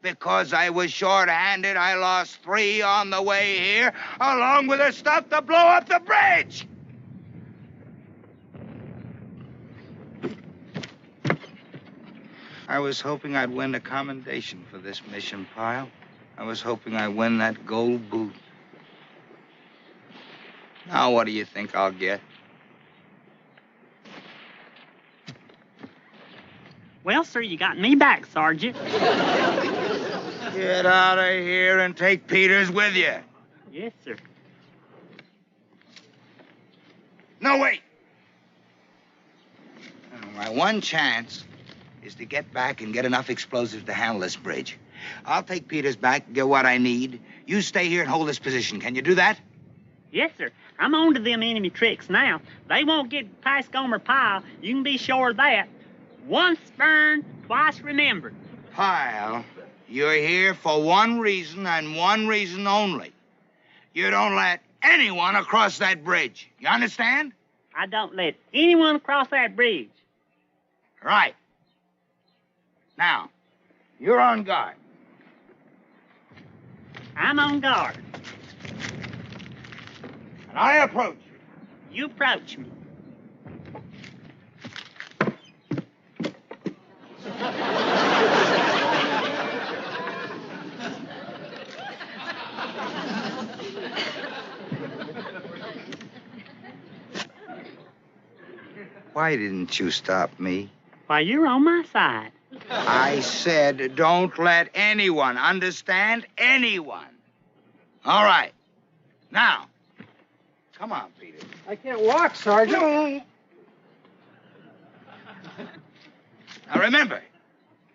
Speaker 8: Because I was short-handed, I lost 3 on the way here, along with the stuff to blow up the bridge. I was hoping I'd win a commendation for this mission, Pyle. I was hoping I'd win that gold boot. Now, what do you think I'll get?
Speaker 14: Well, sir, you got me back, Sergeant.
Speaker 8: Get out of here and take Peters with you.
Speaker 14: Yes, sir.
Speaker 8: No, wait. My one chance is to get back and get enough explosives to handle this bridge. I'll take Peters back and get what I need. You stay here and hold this position. Can you do that?
Speaker 14: Yes, sir. I'm on to them enemy tricks now. They won't get past Gomer Pyle. You can be sure of that. Once burned, twice remembered.
Speaker 8: Pyle, you're here for one reason and one reason only. You don't let anyone across that bridge. You understand?
Speaker 14: I don't let anyone across that bridge.
Speaker 8: Right. Now, you're on guard.
Speaker 14: I'm on guard.
Speaker 8: And I approach you.
Speaker 14: You approach me.
Speaker 8: Why didn't you stop me?
Speaker 14: Why, you're on my side.
Speaker 8: I said don't let anyone, understand? Anyone. All right. Now, come on, Peter.
Speaker 6: I can't walk, Sergeant.
Speaker 8: Now, remember,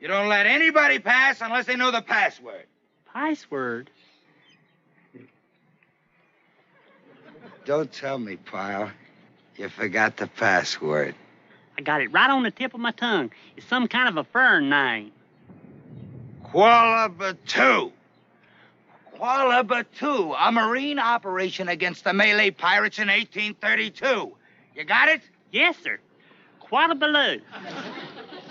Speaker 8: you don't let anybody pass unless they know the password.
Speaker 14: Password?
Speaker 8: Don't tell me, Pyle. You forgot the password.
Speaker 14: I got it right on the tip of my tongue. It's some kind of a fern name.
Speaker 8: Kuala Batu. Kuala Batu, a Marine operation against the Malay pirates in 1832. You got it?
Speaker 14: Yes, sir. Kuala Baloo.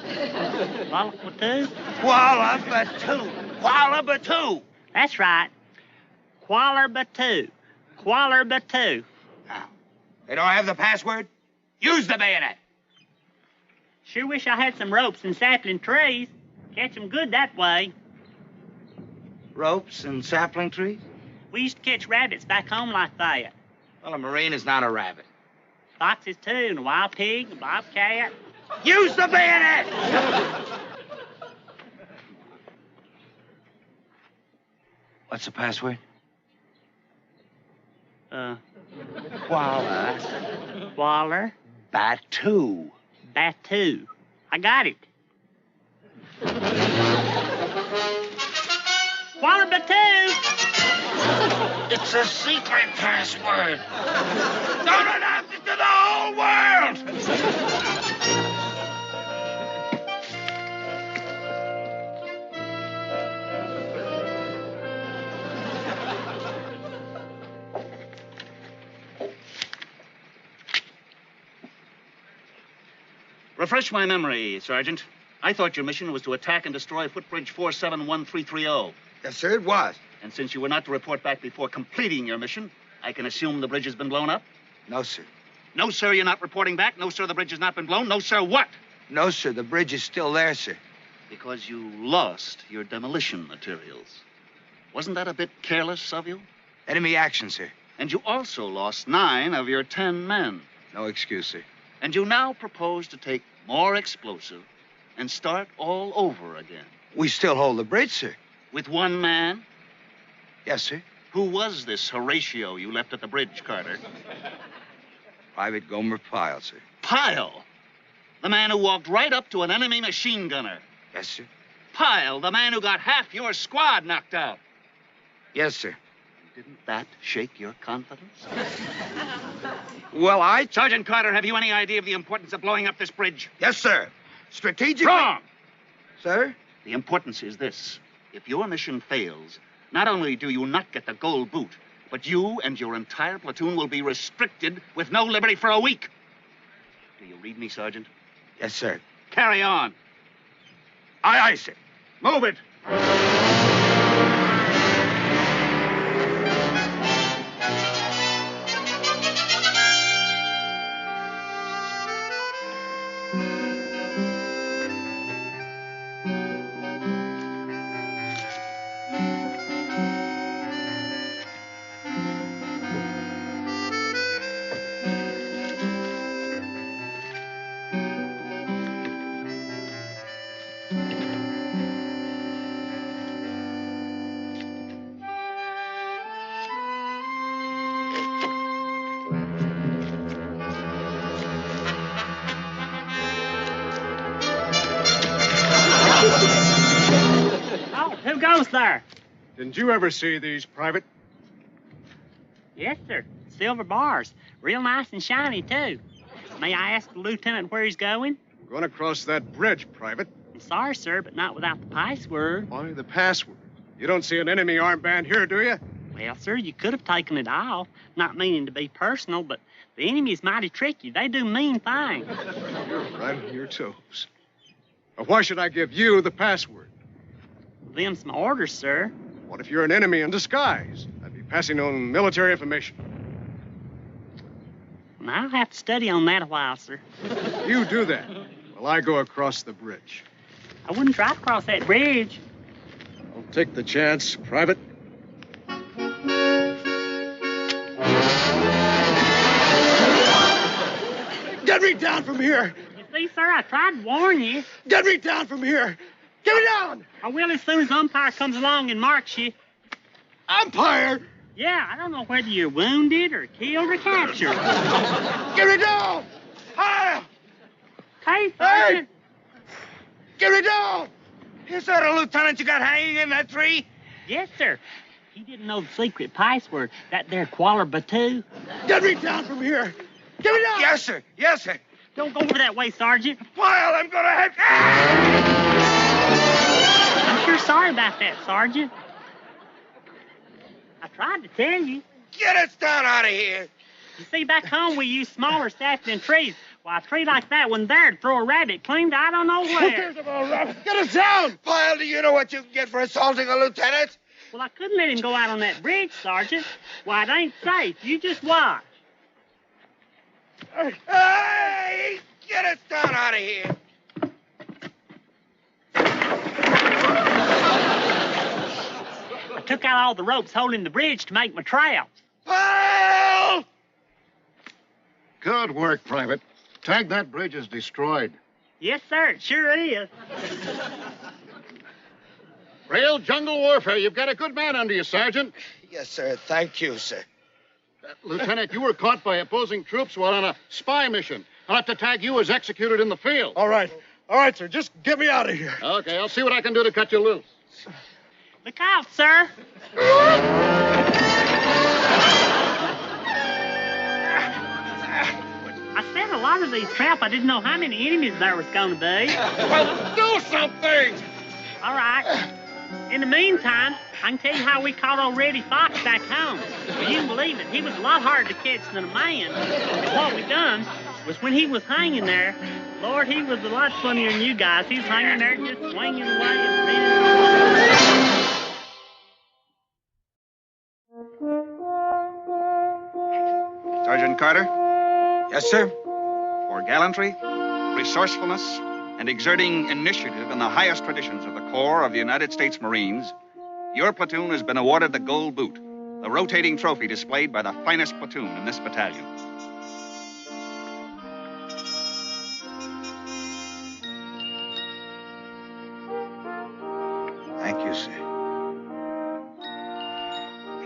Speaker 14: Kuala Batu?
Speaker 8: Kuala Batu. Kuala Batu.
Speaker 14: That's right. Kuala Batu. Kuala Batu.
Speaker 8: Now, they don't have the password? Use the bayonet.
Speaker 14: Sure wish I had some ropes and sapling trees. Catch them good that way.
Speaker 8: Ropes and sapling trees?
Speaker 14: We used to catch rabbits back home like that.
Speaker 8: Well, a Marine is not a rabbit.
Speaker 14: Foxes, too, and a wild pig, and a bobcat.
Speaker 8: Use the bayonet! What's the password?
Speaker 14: Waller.
Speaker 8: Batu.
Speaker 14: Batu. I got it. Waller Batu!
Speaker 8: It's a secret password. Don't announce it to the whole world!
Speaker 15: Refresh my memory, Sergeant. I thought your mission was to attack and destroy footbridge 471330.
Speaker 8: Yes, sir, it was.
Speaker 15: And since you were not to report back before completing your mission, I can assume the bridge has been blown up?
Speaker 8: No, sir.
Speaker 15: No, sir, you're not reporting back. No, sir, the bridge has not been blown. No, sir, what?
Speaker 8: No, sir, the bridge is still there, sir.
Speaker 15: Because you lost your demolition materials. Wasn't that a bit careless of you?
Speaker 8: Enemy action, sir.
Speaker 15: And you also lost 9 of your 10 men.
Speaker 8: No excuse, sir.
Speaker 15: And you now propose to take more explosive and start all over again.
Speaker 8: We still hold the bridge, sir.
Speaker 15: With 1 man?
Speaker 8: Yes, sir.
Speaker 15: Who was this Horatio you left at the bridge, Carter?
Speaker 8: Private Gomer Pyle, sir.
Speaker 15: Pyle? The man who walked right up to an enemy machine gunner.
Speaker 8: Yes, sir.
Speaker 15: Pyle, the man who got half your squad knocked out.
Speaker 8: Yes, sir.
Speaker 15: Didn't that shake your confidence?
Speaker 8: Well,
Speaker 15: Sergeant Carter, have you any idea of the importance of blowing up this bridge?
Speaker 8: Yes, sir. Strategically...
Speaker 15: Wrong!
Speaker 8: Sir?
Speaker 15: The importance is this. If your mission fails, not only do you not get the gold boot, but you and your entire platoon will be restricted with no liberty for a week. Do you read me, Sergeant?
Speaker 8: Yes, sir.
Speaker 15: Carry on.
Speaker 8: Aye, aye, sir.
Speaker 15: Move it.
Speaker 14: Oh, who goes there?
Speaker 3: Didn't you ever see these, Private?
Speaker 14: Yes, sir. Silver bars. Real nice and shiny, too. May I ask the lieutenant where he's going?
Speaker 3: I'm going across that bridge, Private.
Speaker 14: I'm sorry, sir, but not without the password.
Speaker 3: Why the password? You don't see an enemy armband here, do you?
Speaker 14: Well, sir, you could have taken it off. Not meaning to be personal, but the enemy's mighty tricky. They do mean things.
Speaker 3: You're right on your toes. Now, why should I give you the password?
Speaker 14: Them's my orders, sir.
Speaker 3: What if you're an enemy in disguise? I'd be passing on military information.
Speaker 14: I'll have to study on that a while, sir.
Speaker 3: You do that while I go across the bridge.
Speaker 14: I wouldn't try to cross that bridge.
Speaker 3: I'll take the chance, Private. Get me down from here!
Speaker 14: You see, sir, I tried to warn you.
Speaker 3: Get me down from here! Get me down!
Speaker 14: I will as soon as the umpire comes along and marks you.
Speaker 3: Umpire!
Speaker 14: Yeah, I don't know whether you're wounded or killed or captured.
Speaker 3: Get me down! Hi!
Speaker 14: Hey, Sergeant.
Speaker 8: Hey! Get me down! Is that a lieutenant you got hanging in that tree?
Speaker 14: Yes, sir. He didn't know the secret password. That there Qualler Batu.
Speaker 3: Get me down from here! Get me down!
Speaker 8: Yes, sir. Yes, sir.
Speaker 14: Don't go over that way, Sergeant.
Speaker 8: While I'm gonna have...
Speaker 14: I'm sure sorry about that, Sergeant. I tried to tell you.
Speaker 8: Get us down out of here.
Speaker 14: You see, back home we use smaller sapling trees. Well, a tree like that one there to throw a rabbit clean to I don't know where.
Speaker 3: Get us down!
Speaker 8: Pyle, do you know what you can get for assaulting a lieutenant?
Speaker 14: Well, I couldn't let him go out on that bridge, Sergeant. Why, it ain't safe. You just watch.
Speaker 8: Hey! Get us down out of here.
Speaker 14: I took took out all the ropes holding the bridge to make my trap.
Speaker 12: Pyle! Good work, Private. Tag, that bridge is destroyed.
Speaker 14: Yes, sir, it sure is.
Speaker 12: Real jungle warfare. You've got a good man under you, Sergeant.
Speaker 8: Yes, sir. Thank you, sir.
Speaker 12: Lieutenant, you were caught by opposing troops while on a spy mission. I'll have to tag you as executed in the field.
Speaker 16: All right, sir. Just get me out of here.
Speaker 12: Okay, I'll see what I can do to cut you loose.
Speaker 14: Look out, sir. I set a lot of these traps. I didn't know how many enemies there was going to be.
Speaker 16: Well, do something!
Speaker 14: All right. In the meantime, I can tell you how we caught old Reddy Fox back home. Well, you can believe it. He was a lot harder to catch than a man. And what we done was when he was hanging there, Lord, he was a lot funnier than you guys. He was hanging there just swinging away and
Speaker 15: Sergeant Carter,
Speaker 8: Yes, sir.
Speaker 15: for gallantry, resourcefulness, and exerting initiative in the highest traditions of the Corps of the United States Marines, your platoon has been awarded the Gold Boot, the rotating trophy displayed by the finest platoon in this battalion.
Speaker 8: Thank you, sir.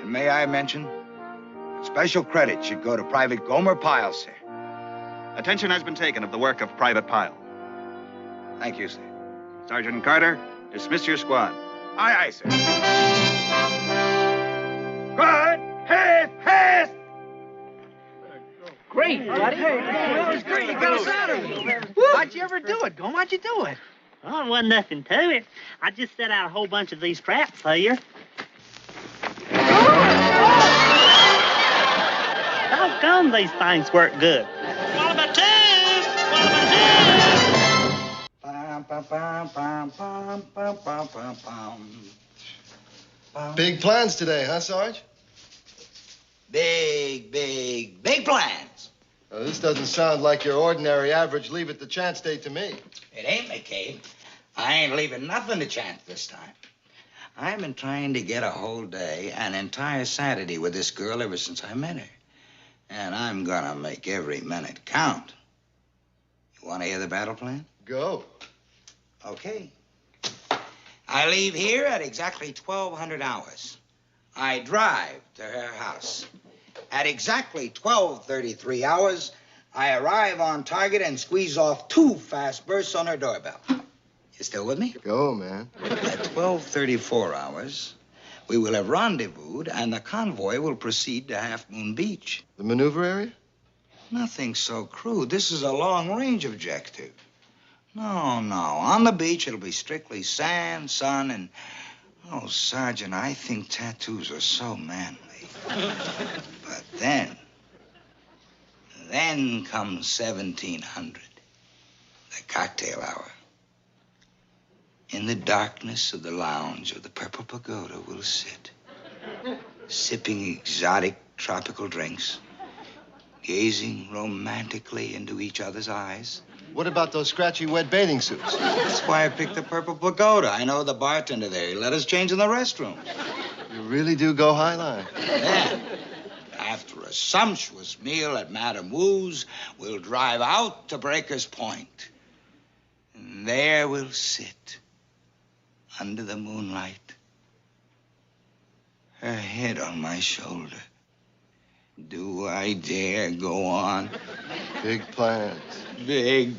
Speaker 8: And may I mention, special credit should go to Private Gomer Pyle, sir.
Speaker 15: Attention has been taken of the work of Private Pyle.
Speaker 8: Thank you, sir.
Speaker 15: Sergeant Carter, dismiss your squad.
Speaker 8: Aye, aye, sir.
Speaker 16: Right, haste!
Speaker 6: Great, buddy.
Speaker 14: That
Speaker 6: was great. You got us out of here. How'd you ever do it, Gomer? How'd you do it?
Speaker 14: Well, it wasn't nothing to it. I just set out a whole bunch of these traps here. Doggone, these things work good. What about two?
Speaker 16: Big plans today, huh, Sarge?
Speaker 8: Big plans.
Speaker 16: Well, this doesn't sound like your ordinary average leave it to chance day to me.
Speaker 8: It ain't, McCabe. I ain't leaving nothing to chance this time. I've been trying to get a whole day, an entire Saturday with this girl ever since I met her. And I'm gonna make every minute count. You wanna hear the battle plan?
Speaker 16: Go.
Speaker 8: Okay. I leave here at exactly 1200 hours. I drive to her house. At exactly 12:33 hours, I arrive on target and squeeze off 2 fast bursts on her doorbell. You still with me?
Speaker 16: Go, man.
Speaker 8: At 12:34 hours, we will have rendezvoused, and the convoy will proceed to Half Moon Beach.
Speaker 16: The maneuver area?
Speaker 8: Nothing so crude. This is a long-range objective. No. On the beach, it'll be strictly sand, sun, and... Oh, Sergeant, I think tattoos are so manly. But then comes 1700, the cocktail hour. In the darkness of the lounge of the Purple Pagoda, we'll sit, sipping exotic tropical drinks, gazing romantically into each other's eyes.
Speaker 16: What about those scratchy wet bathing suits?
Speaker 8: That's why I picked the Purple Pagoda. I know the bartender there. He let us change in the restroom.
Speaker 16: You really do go high line.
Speaker 8: Then, after a sumptuous meal at Madame Wu's, we'll drive out to Breaker's Point. And there we'll sit, under the moonlight, her head on my shoulder. Do I dare go on?
Speaker 16: Big plans.
Speaker 8: Big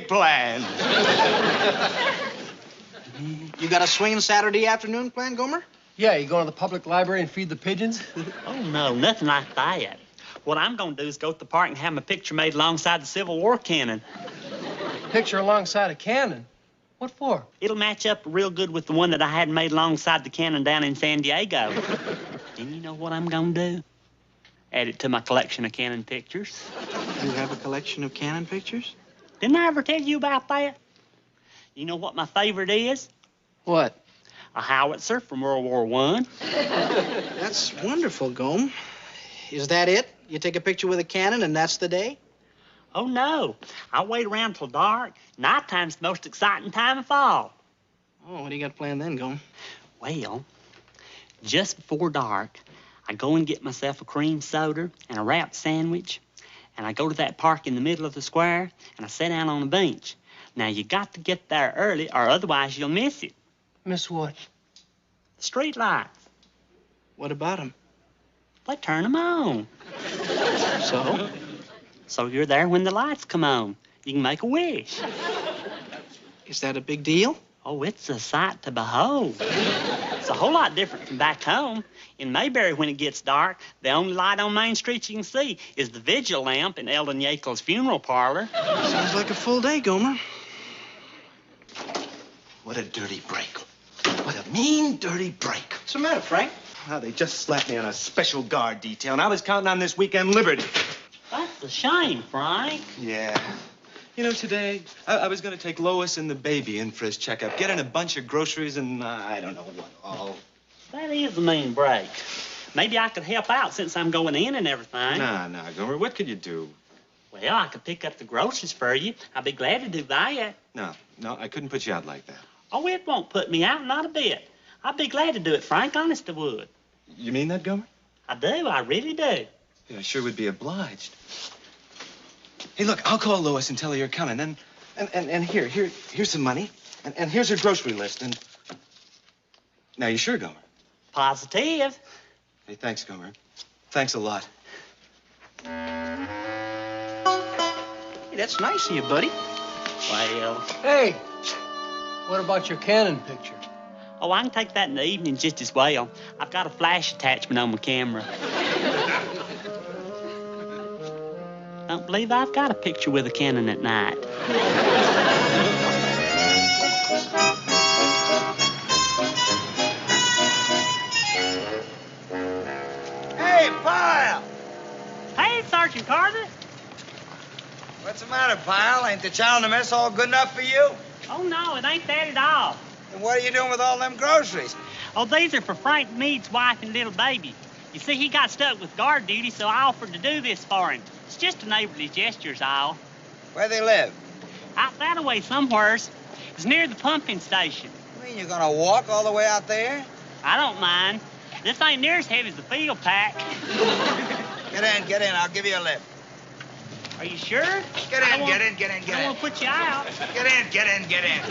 Speaker 8: plans.
Speaker 6: You got a swinging Saturday afternoon plan, Gomer?
Speaker 17: Yeah, you going to the public library and feed the pigeons?
Speaker 14: Oh, no, nothing like that. What I'm going to do is go to the park and have my picture made alongside the Civil War cannon.
Speaker 17: Picture alongside a cannon? What for?
Speaker 14: It'll match up real good with the one that I had made alongside the cannon down in San Diego. And you know what I'm going to do? Add it to my collection of cannon pictures.
Speaker 6: You have a collection of cannon pictures?
Speaker 14: Didn't I ever tell you about that? You know what my favorite is?
Speaker 6: What?
Speaker 14: A howitzer from World War I.
Speaker 6: That's wonderful, Gome. Is that it? You take a picture with a cannon and that's the day?
Speaker 14: Oh, no. I wait around till dark. Nighttime's the most exciting time of all.
Speaker 6: Oh, what do you got planned then, Gome?
Speaker 18: Well, just before dark, I go and get myself a cream soda and a wrapped sandwich, and I go to that park in the middle of the square, and I sit down on a bench. Now, you got to get there early, or otherwise you'll miss it.
Speaker 17: Miss what?
Speaker 18: The street lights.
Speaker 17: What about them?
Speaker 18: They turn them on.
Speaker 17: So?
Speaker 18: So you're there when the lights come on. You can make a wish.
Speaker 17: Is that a big deal?
Speaker 18: Oh, it's a sight to behold. It's a whole lot different from back home. In Mayberry, when it gets dark, the only light on Main Street you can see is the vigil lamp in Eldon Yekel's funeral parlor.
Speaker 17: Sounds like a full day, Gomer.
Speaker 19: What a dirty break. What a mean, dirty break.
Speaker 17: What's the matter, Frank?
Speaker 19: Well, they just slapped me on a special guard detail, and I was counting on this weekend liberty.
Speaker 18: That's a shame, Frank.
Speaker 19: Yeah. You know, today, I was going to take Lois and the baby in for his checkup, get in a bunch of groceries, and I don't know what all.
Speaker 18: That is a mean break. Maybe I could help out since I'm going in and everything.
Speaker 19: Nah, Gomer, what could you do?
Speaker 18: Well, I could pick up the groceries for you. I'd be glad to do that.
Speaker 19: No, I couldn't put you out like that.
Speaker 18: Oh, it won't put me out, not a bit. I'd be glad to do it, Frank. Honest, I would.
Speaker 19: You mean that, Gomer?
Speaker 18: I do. I really do.
Speaker 19: Yeah, I sure would be obliged. Hey, look, I'll call Lois and tell her you're coming. And here's some money. And here's her grocery list. And now, you sure, Gomer?
Speaker 18: Positive.
Speaker 19: Hey, thanks, Gomer. Thanks a lot.
Speaker 17: Hey, that's nice of you, buddy.
Speaker 18: Well.
Speaker 17: Hey, what about your Canon picture?
Speaker 18: Oh, I can take that in the evening just as well. I've got a flash attachment on my camera. Don't believe I've got a picture with a Canon at night.
Speaker 8: Hey, Pyle!
Speaker 18: Hey, Sergeant Carter.
Speaker 8: What's the matter, Pyle? Ain't the chow in the mess all good enough for you?
Speaker 18: Oh, no, it ain't that at all.
Speaker 8: And what are you doing with all them groceries?
Speaker 18: Oh, these are for Frank Meade's wife and little baby. You see, he got stuck with guard duty, so I offered to do this for him. It's just a neighborly gesture, all.
Speaker 8: Where they live?
Speaker 18: Out that way somewheres. It's near the pumping station.
Speaker 8: You mean you're gonna walk all the way out there?
Speaker 18: I don't mind. This ain't near as heavy as the field pack.
Speaker 8: Get in. I'll give you a lift.
Speaker 18: Are you sure?
Speaker 8: Get in.
Speaker 18: I won't put you out.
Speaker 8: Get in.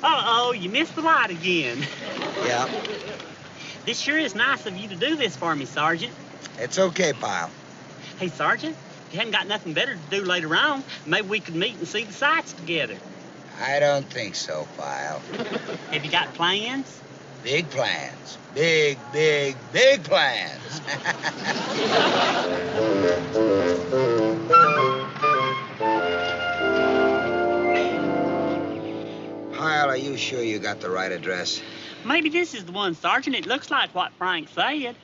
Speaker 18: Uh-oh, you missed the light again.
Speaker 8: Yeah.
Speaker 18: This sure is nice of you to do this for me, Sergeant.
Speaker 8: It's okay, Pyle.
Speaker 18: Hey, Sergeant, if you hadn't got nothing better to do later on, maybe we could meet and see the sights together.
Speaker 8: I don't think so, Pyle.
Speaker 18: Have you got plans?
Speaker 8: Big plans. Big plans. Pyle, are you sure you got the right address?
Speaker 18: Maybe this is the one, Sergeant. It looks like what Frank said.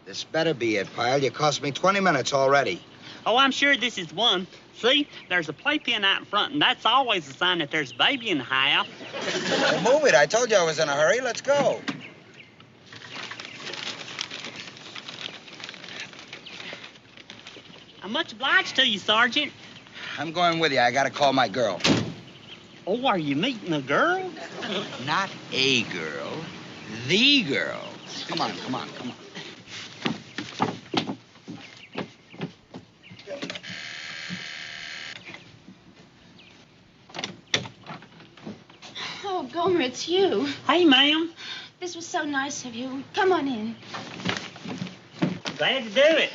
Speaker 8: This better be it, Pyle. You cost me 20 minutes already.
Speaker 18: Oh, I'm sure this is the one. See, there's a playpen out in front, and that's always a sign that there's a baby in the house.
Speaker 8: Well, move it. I told you I was in a hurry. Let's go.
Speaker 18: I'm much obliged to you, Sergeant.
Speaker 8: I'm going with you. I gotta call my girl.
Speaker 18: Oh, are you meeting a girl?
Speaker 8: Not a girl. The girl. Come on.
Speaker 9: Oh, Gomer, it's you.
Speaker 18: Hey, ma'am.
Speaker 9: This was so nice of you. Come on in.
Speaker 18: Glad to do it.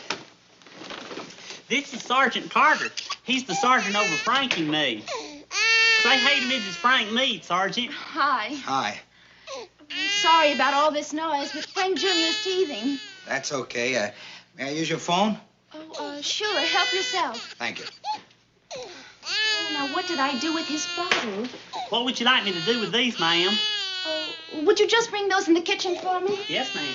Speaker 18: This is Sergeant Carter. He's the sergeant over Frank and me. Say hey to Mrs. Frank Meade, Sergeant.
Speaker 9: Hi.
Speaker 8: Hi.
Speaker 9: I'm sorry about all this noise, but Frank Jr.'s teething.
Speaker 8: That's okay. May I use your phone?
Speaker 9: Oh, sure. Help yourself.
Speaker 8: Thank you.
Speaker 9: Oh, now, what did I do with his bottle?
Speaker 18: What would you like me to do with these, ma'am?
Speaker 9: Oh, would you just bring those in the kitchen for me?
Speaker 18: Yes, ma'am.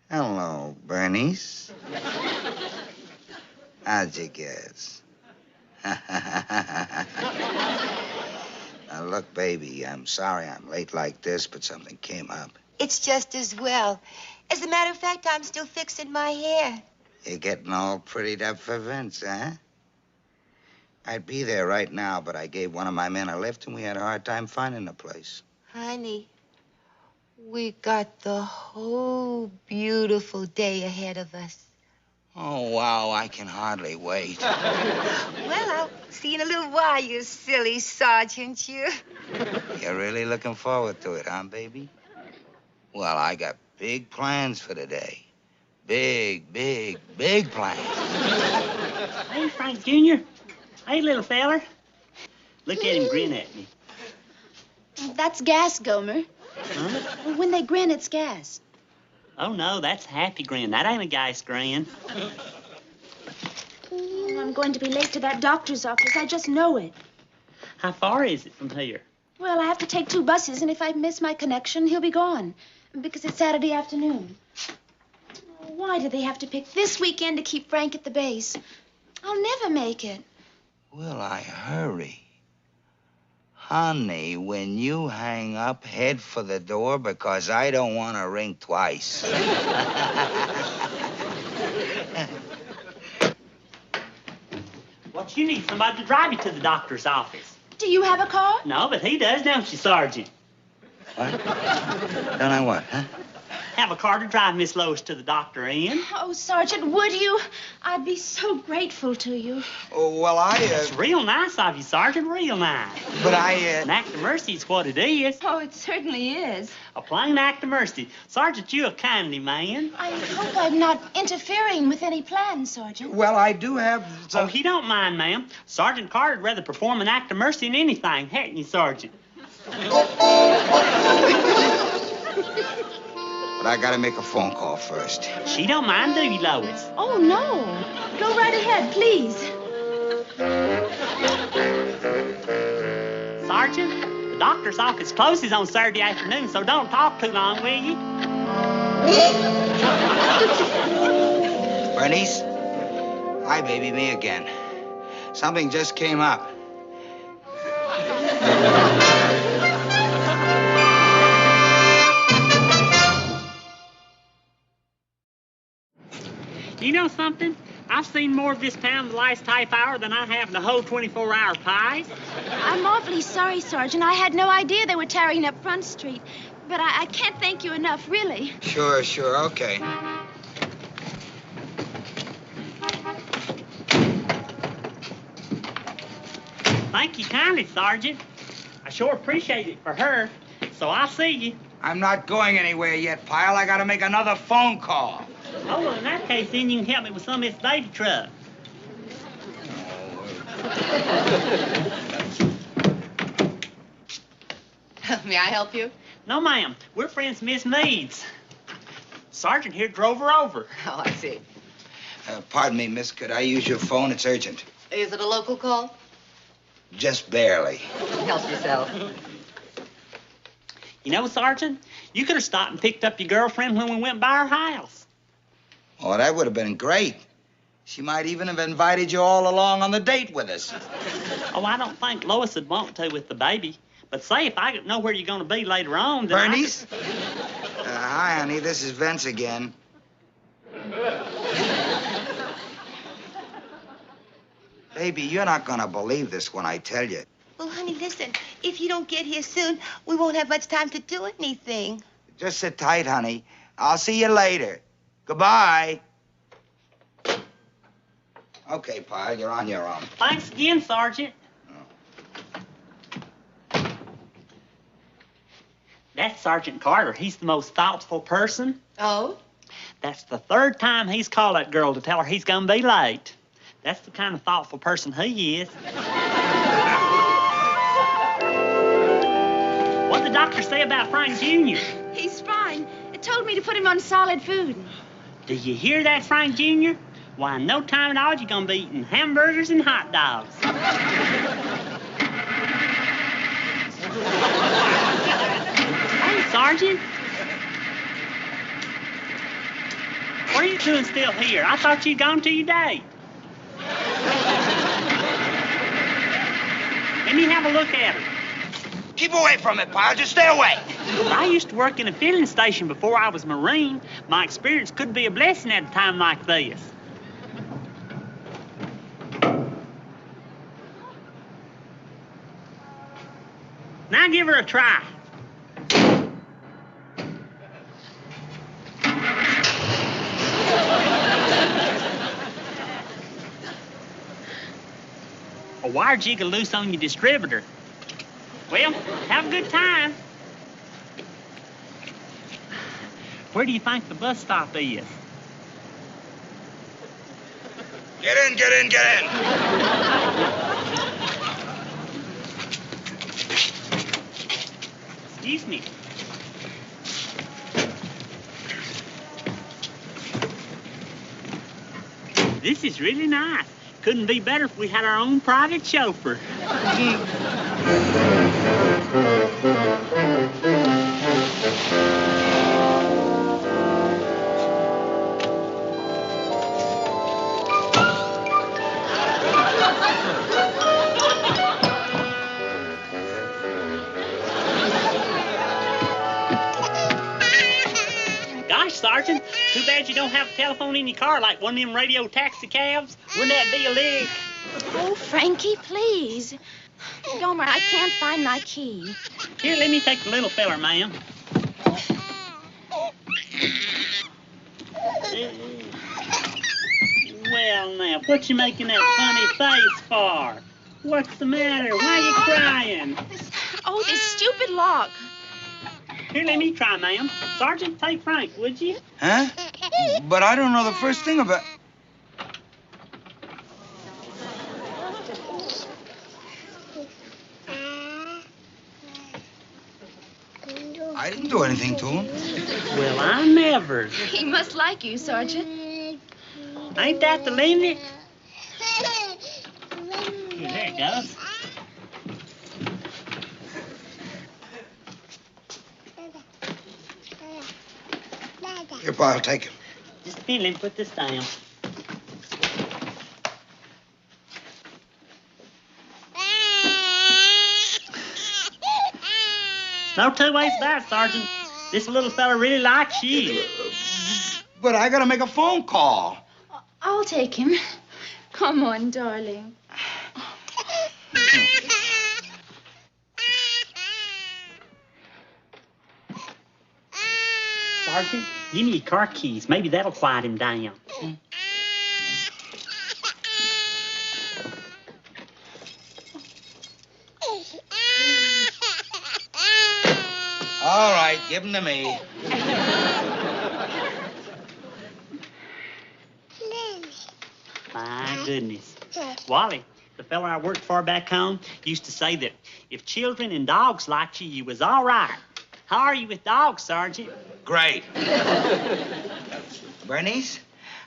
Speaker 8: Hello, Bernice. How'd you guess? Now, look, baby, I'm sorry I'm late like this, but something came up.
Speaker 20: It's just as well. As a matter of fact, I'm still fixing my hair.
Speaker 8: You're getting all prettied up for Vince, huh? I'd be there right now, but I gave one of my men a lift, and we had a hard time finding the place.
Speaker 20: Honey, we got the whole beautiful day ahead of us.
Speaker 8: Oh, wow, I can hardly wait.
Speaker 20: Well, I'll see you in a little while, you silly sergeant, you.
Speaker 8: You're really looking forward to it, huh, baby? Well, I got big plans for today. Big, big, big plans.
Speaker 7: Hey, Frank Jr. Hey, little feller. Look at him grin at me.
Speaker 21: That's gas, Gomer.
Speaker 7: Huh?
Speaker 21: When they grin, it's gas.
Speaker 18: Oh, no, that's a happy grin. That ain't a gas grin.
Speaker 21: Oh, I'm going to be late to that doctor's office. I just know it.
Speaker 18: How far is it from here?
Speaker 21: Well, I have to take 2 buses, and if I miss my connection, he'll be gone. Because it's Saturday afternoon. Why do they have to pick this weekend to keep Frank at the base? I'll never make it.
Speaker 8: Will I hurry? Honey, when you hang up, head for the door because I don't want to ring twice.
Speaker 18: What you need? Somebody to drive you to the doctor's office.
Speaker 21: Do you have a car?
Speaker 18: No, but he does, don't you, Sergeant?
Speaker 8: What? Don't I what, huh?
Speaker 18: Have a car to drive Miss Lois to the doctor in.
Speaker 21: Oh, Sergeant, would you? I'd be so grateful to you.
Speaker 8: Oh, well,
Speaker 18: It's real nice of you, Sergeant, real nice.
Speaker 8: But
Speaker 18: An act of mercy is what it is.
Speaker 21: Oh, it certainly is.
Speaker 18: A plain act of mercy. Sergeant, you're a kindly man.
Speaker 21: I hope I'm not interfering with any plans, Sergeant.
Speaker 8: Well, I do have
Speaker 18: Oh, he don't mind, ma'am. Sergeant Carter'd rather perform an act of mercy than anything, hadn't you, Sergeant?
Speaker 8: But I gotta make a phone call first.
Speaker 18: She don't mind, do you, Lois?
Speaker 21: Oh, no. Go right ahead, please.
Speaker 18: Sergeant, the doctor's office closes on Saturday afternoon, so don't talk too long, will you?
Speaker 8: Bernice? Hi, baby, me again. Something just came up.
Speaker 7: You know something? I've seen more of this town in the last half hour than I have in the whole 24-hour pies.
Speaker 21: I'm awfully sorry, Sergeant. I had no idea they were tearing up Front Street. But I can't thank you enough, really.
Speaker 8: Sure, okay.
Speaker 7: Thank you kindly, Sergeant. I sure appreciate it for her. So I'll see you.
Speaker 8: I'm not going anywhere yet, Pyle. I gotta make another phone call.
Speaker 7: Oh, well, in that case, then you can help me with some of this baby truck.
Speaker 22: May I help you?
Speaker 18: No, ma'am. We're friends, Miss Meads. Sergeant here drove her over.
Speaker 22: Oh, I see.
Speaker 8: Pardon me, miss. Could I use your phone? It's urgent.
Speaker 22: Is it a local call?
Speaker 8: Just barely.
Speaker 22: Help yourself.
Speaker 18: You know, Sergeant, you could have stopped and picked up your girlfriend when we went by her house.
Speaker 8: Oh, that would have been great. She might even have invited you all along on the date with us.
Speaker 18: Oh, I don't think Lois would want to with the baby. But say, if I know where you're going to be later on, then
Speaker 8: Bernice? Hi, honey. This is Vince again. Baby, you're not going to believe this when I tell you.
Speaker 20: Well, honey, listen. If you don't get here soon, we won't have much time to do anything.
Speaker 8: Just sit tight, honey. I'll see you later. Goodbye. Okay, Pyle, you're on your own.
Speaker 18: Thanks again, Sergeant. That's Sergeant Carter. He's the most thoughtful person.
Speaker 22: Oh?
Speaker 18: That's the 3rd time he's called that girl to tell her he's going to be late. That's the kind of thoughtful person he is. What'd the doctor say about Frank Jr.?
Speaker 21: He's fine. It told me to put him on solid food.
Speaker 18: Do you hear that, Frank Jr.? Why, in no time at all, you're going to be eating hamburgers and hot dogs. Hey, Sergeant. What are you doing still here? I thought you'd gone to your date. Let me have a look at her.
Speaker 8: Keep away from it, Pyle. Just stay away.
Speaker 7: I used to work in a filling station before I was Marine. My experience could be a blessing at a time like this. Now give her a try. A wire jiggle loose on your distributor. Well, have a good time. Where do you think the bus stop is?
Speaker 8: Get in, get in, get in.
Speaker 7: Excuse me. This is really nice. Couldn't be better if we had our own private chauffeur. Gosh, Sergeant, too bad you don't have a telephone in your car like one of them radio taxi cabs. Wouldn't that be a lick?
Speaker 21: Oh, Frankie, please. Gomer, I can't find my key.
Speaker 7: Here, let me take the little feller, ma'am. Well, now, what you making that funny face for? What's the matter? Why are you crying?
Speaker 21: Oh, this stupid lock.
Speaker 7: Here, let me try, ma'am. Sergeant, take Frank, would you?
Speaker 8: Huh? But I don't know the first thing about... I didn't do anything to him.
Speaker 7: Well, I never.
Speaker 21: He must like you, Sergeant.
Speaker 7: Ain't that the limit? Here, there it goes.
Speaker 8: Here, Pyle, take him.
Speaker 7: Just a minute, let me put this down. No two ways about it, Sergeant. This little fella really likes you.
Speaker 8: But I gotta make a phone call.
Speaker 21: I'll take him. Come on, darling.
Speaker 7: Sergeant, give me your car keys. Maybe that'll quiet him down.
Speaker 8: All right, give him to me.
Speaker 7: My goodness. Wally, the fella I worked for back home, used to say that if children and dogs liked you, you was all right. How are you with dogs, Sergeant?
Speaker 8: Great. Bernice?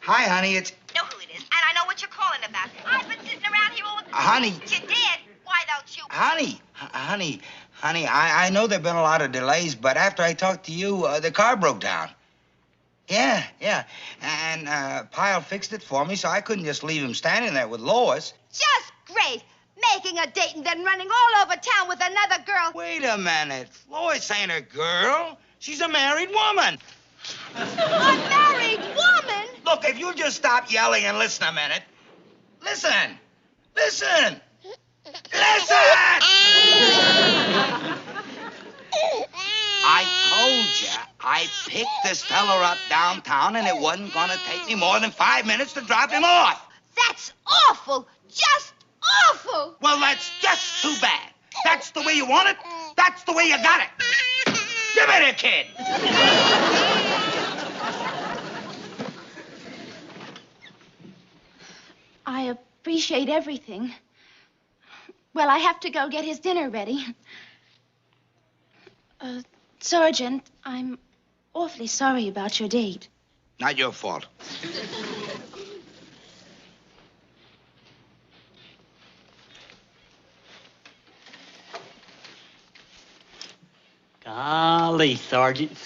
Speaker 8: Hi, honey, it's...
Speaker 4: Know who it is, and I know what you're calling about. I've been sitting around here all the time.
Speaker 8: Honey.
Speaker 4: You did? Why don't you?
Speaker 8: Honey, I know there've been a lot of delays, but after I talked to you, the car broke down. Yeah. And Pyle fixed it for me, so I couldn't just leave him standing there with Lois.
Speaker 4: Just great. Making a date and then running all over town with another girl.
Speaker 8: Wait a minute. Lois ain't a girl. She's a married woman.
Speaker 4: A married woman?
Speaker 8: Look, if you'll just stop yelling and listen a minute. Listen. I told you I picked this fella up downtown, and it wasn't gonna take me more than 5 minutes to drop him off.
Speaker 4: That's awful. Just awful.
Speaker 8: Well, that's just too bad. That's the way you want it. That's the way you got it. Give it a kid.
Speaker 21: I appreciate everything. Well, I have to go get his dinner ready. Sergeant, I'm awfully sorry about your date.
Speaker 8: Not your fault.
Speaker 7: Golly, Sergeant.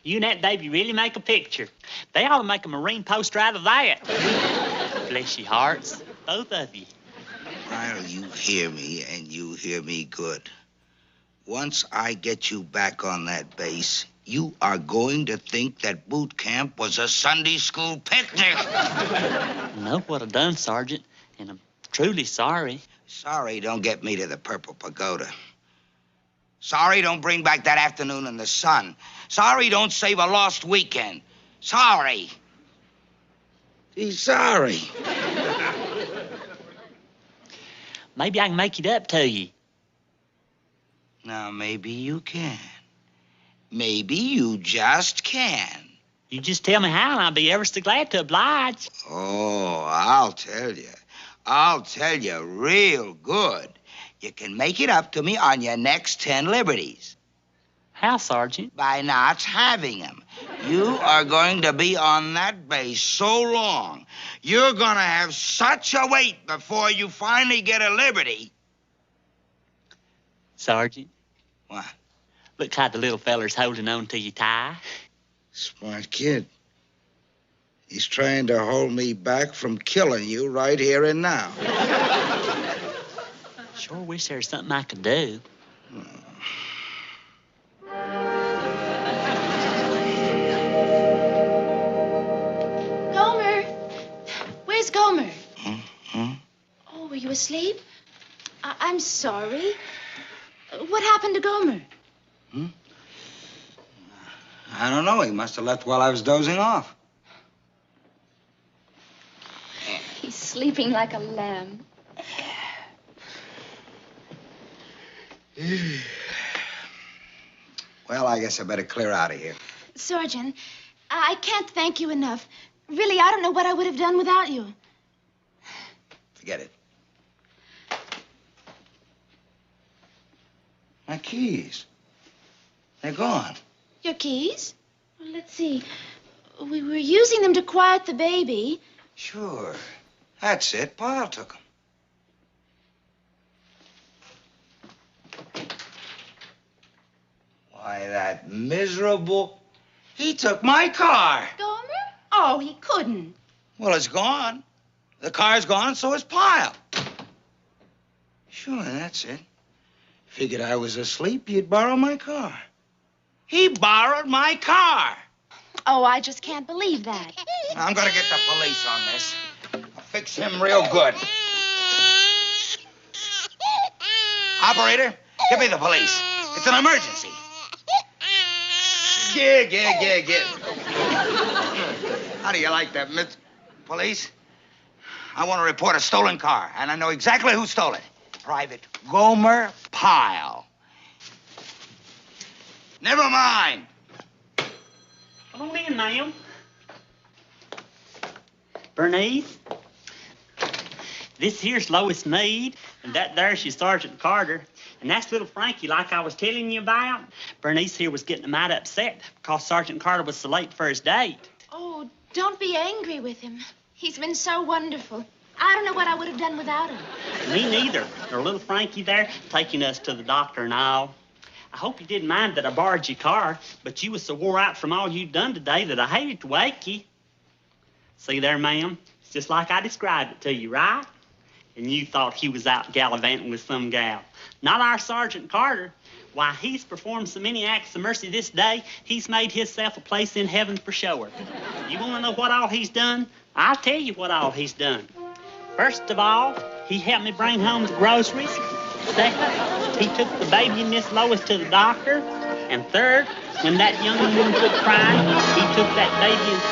Speaker 7: You and that baby really make a picture. They ought to make a Marine poster out of that. Bless your hearts, both of you.
Speaker 8: Well, you hear me, and you hear me good. Once I get you back on that base, you are going to think that boot camp was a Sunday school picnic.
Speaker 18: I know what I've done, Sergeant, and I'm truly sorry.
Speaker 8: Sorry don't get me to the Purple Pagoda. Sorry don't bring back that afternoon in the sun. Sorry don't save a lost weekend. Sorry. He's sorry.
Speaker 18: Maybe I can make it up to you.
Speaker 8: Now, maybe you can. Maybe you just can.
Speaker 18: You just tell me how, and I'll be ever so glad to oblige.
Speaker 8: Oh, I'll tell you. I'll tell you real good. You can make it up to me on your next 10 liberties.
Speaker 18: How, Sergeant?
Speaker 8: By not having them. You are going to be on that base so long, you're going to have such a wait before you finally get a liberty.
Speaker 18: Sergeant?
Speaker 8: What?
Speaker 18: Looks like the little feller's holding on to your tie.
Speaker 8: Smart kid. He's trying to hold me back from killing you right here and now.
Speaker 18: Sure wish there was something I could do.
Speaker 21: Gomer! Where's Gomer? Oh, were you asleep? I'm sorry. What happened to Gomer?
Speaker 8: I don't know. He must have left while I was dozing off.
Speaker 21: He's sleeping like a lamb.
Speaker 8: Well, I guess I better clear out of here.
Speaker 21: Sergeant, I can't thank you enough. Really, I don't know what I would have done without you.
Speaker 8: Forget it. My keys. They're gone.
Speaker 21: Your keys? Well, let's see. We were using them to quiet the baby.
Speaker 8: Sure. That's it. Pyle took them. Why, that miserable... He took my car.
Speaker 21: Gomer? Oh, he couldn't.
Speaker 8: Well, it's gone. The car's gone, so is Pyle. Sure, that's it. Figured I was asleep, you'd borrow my car. He borrowed my car.
Speaker 21: Oh, I just can't believe that.
Speaker 8: I'm gonna get the police on this. I'll fix him real good. Operator, give me the police. It's an emergency. Get. How do you like that, Miss Police? I want to report a stolen car, and I know exactly who stole it. Private Gomer Pyle. Never mind.
Speaker 7: Come on in, ma'am.
Speaker 18: Bernice? This here's Lois Meade, and that there's your Sergeant Carter. And that's little Frankie, like I was telling you about. Bernice here was getting mighty upset because Sergeant Carter was so late for his date.
Speaker 21: Oh, don't be angry with him. He's been so wonderful. I don't know what I would have done without him.
Speaker 18: Me neither. Or little Frankie there taking us to the doctor and all. I hope you didn't mind that I borrowed your car, but you was so wore out from all you'd done today that I hated to wake you. See there, ma'am? It's just like I described it to you, right? And you thought he was out gallivanting with some gal. Not our Sergeant Carter. Why, he's performed so many acts of mercy this day, he's made himself a place in heaven for sure. You want to know what all he's done? I'll tell you what all he's done. First of all, he helped me bring home the groceries. Second, he took the baby and Miss Lois to the doctor. And third, when that young woman quit crying, he took that baby and...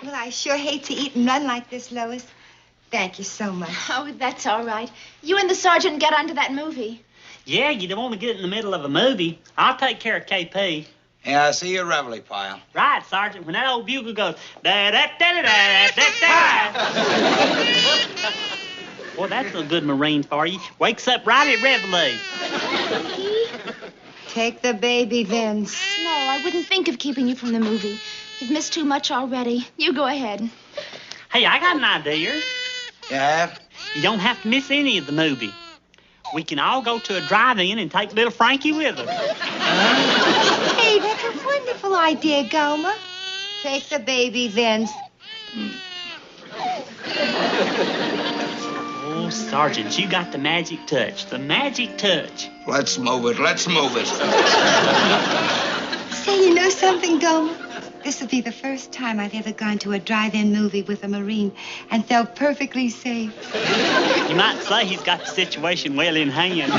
Speaker 20: Well, I sure hate to eat and run like this, Lois. Thank you so much.
Speaker 21: Oh, that's all right. You and the sergeant get onto that movie.
Speaker 18: Yeah, you don't want to get in the middle of a movie. I'll take care of KP.
Speaker 8: Yeah, I see your reveille, Pyle.
Speaker 18: Right, Sergeant. When that old bugle goes, da-da-da-da-da-da-da. Boy, that's a good Marine for you. Wakes up right at reveille.
Speaker 20: Take the baby, Vince.
Speaker 21: No, I wouldn't think of keeping you from the movie. You've missed too much already. You go ahead.
Speaker 18: Hey, I got an idea.
Speaker 8: Yeah?
Speaker 18: You don't have to miss any of the movie. We can all go to a drive-in and take little Frankie with us.
Speaker 20: Hey, that's a wonderful idea, Gomer. Take the baby, Vince.
Speaker 18: Oh, Sergeant, you got the magic touch. The magic touch.
Speaker 8: Let's move it. Let's move it.
Speaker 20: Say, you know something, Gomer? This will be the first time I've ever gone to a drive-in movie with a Marine and felt perfectly safe.
Speaker 18: You might say he's got the situation well in hand.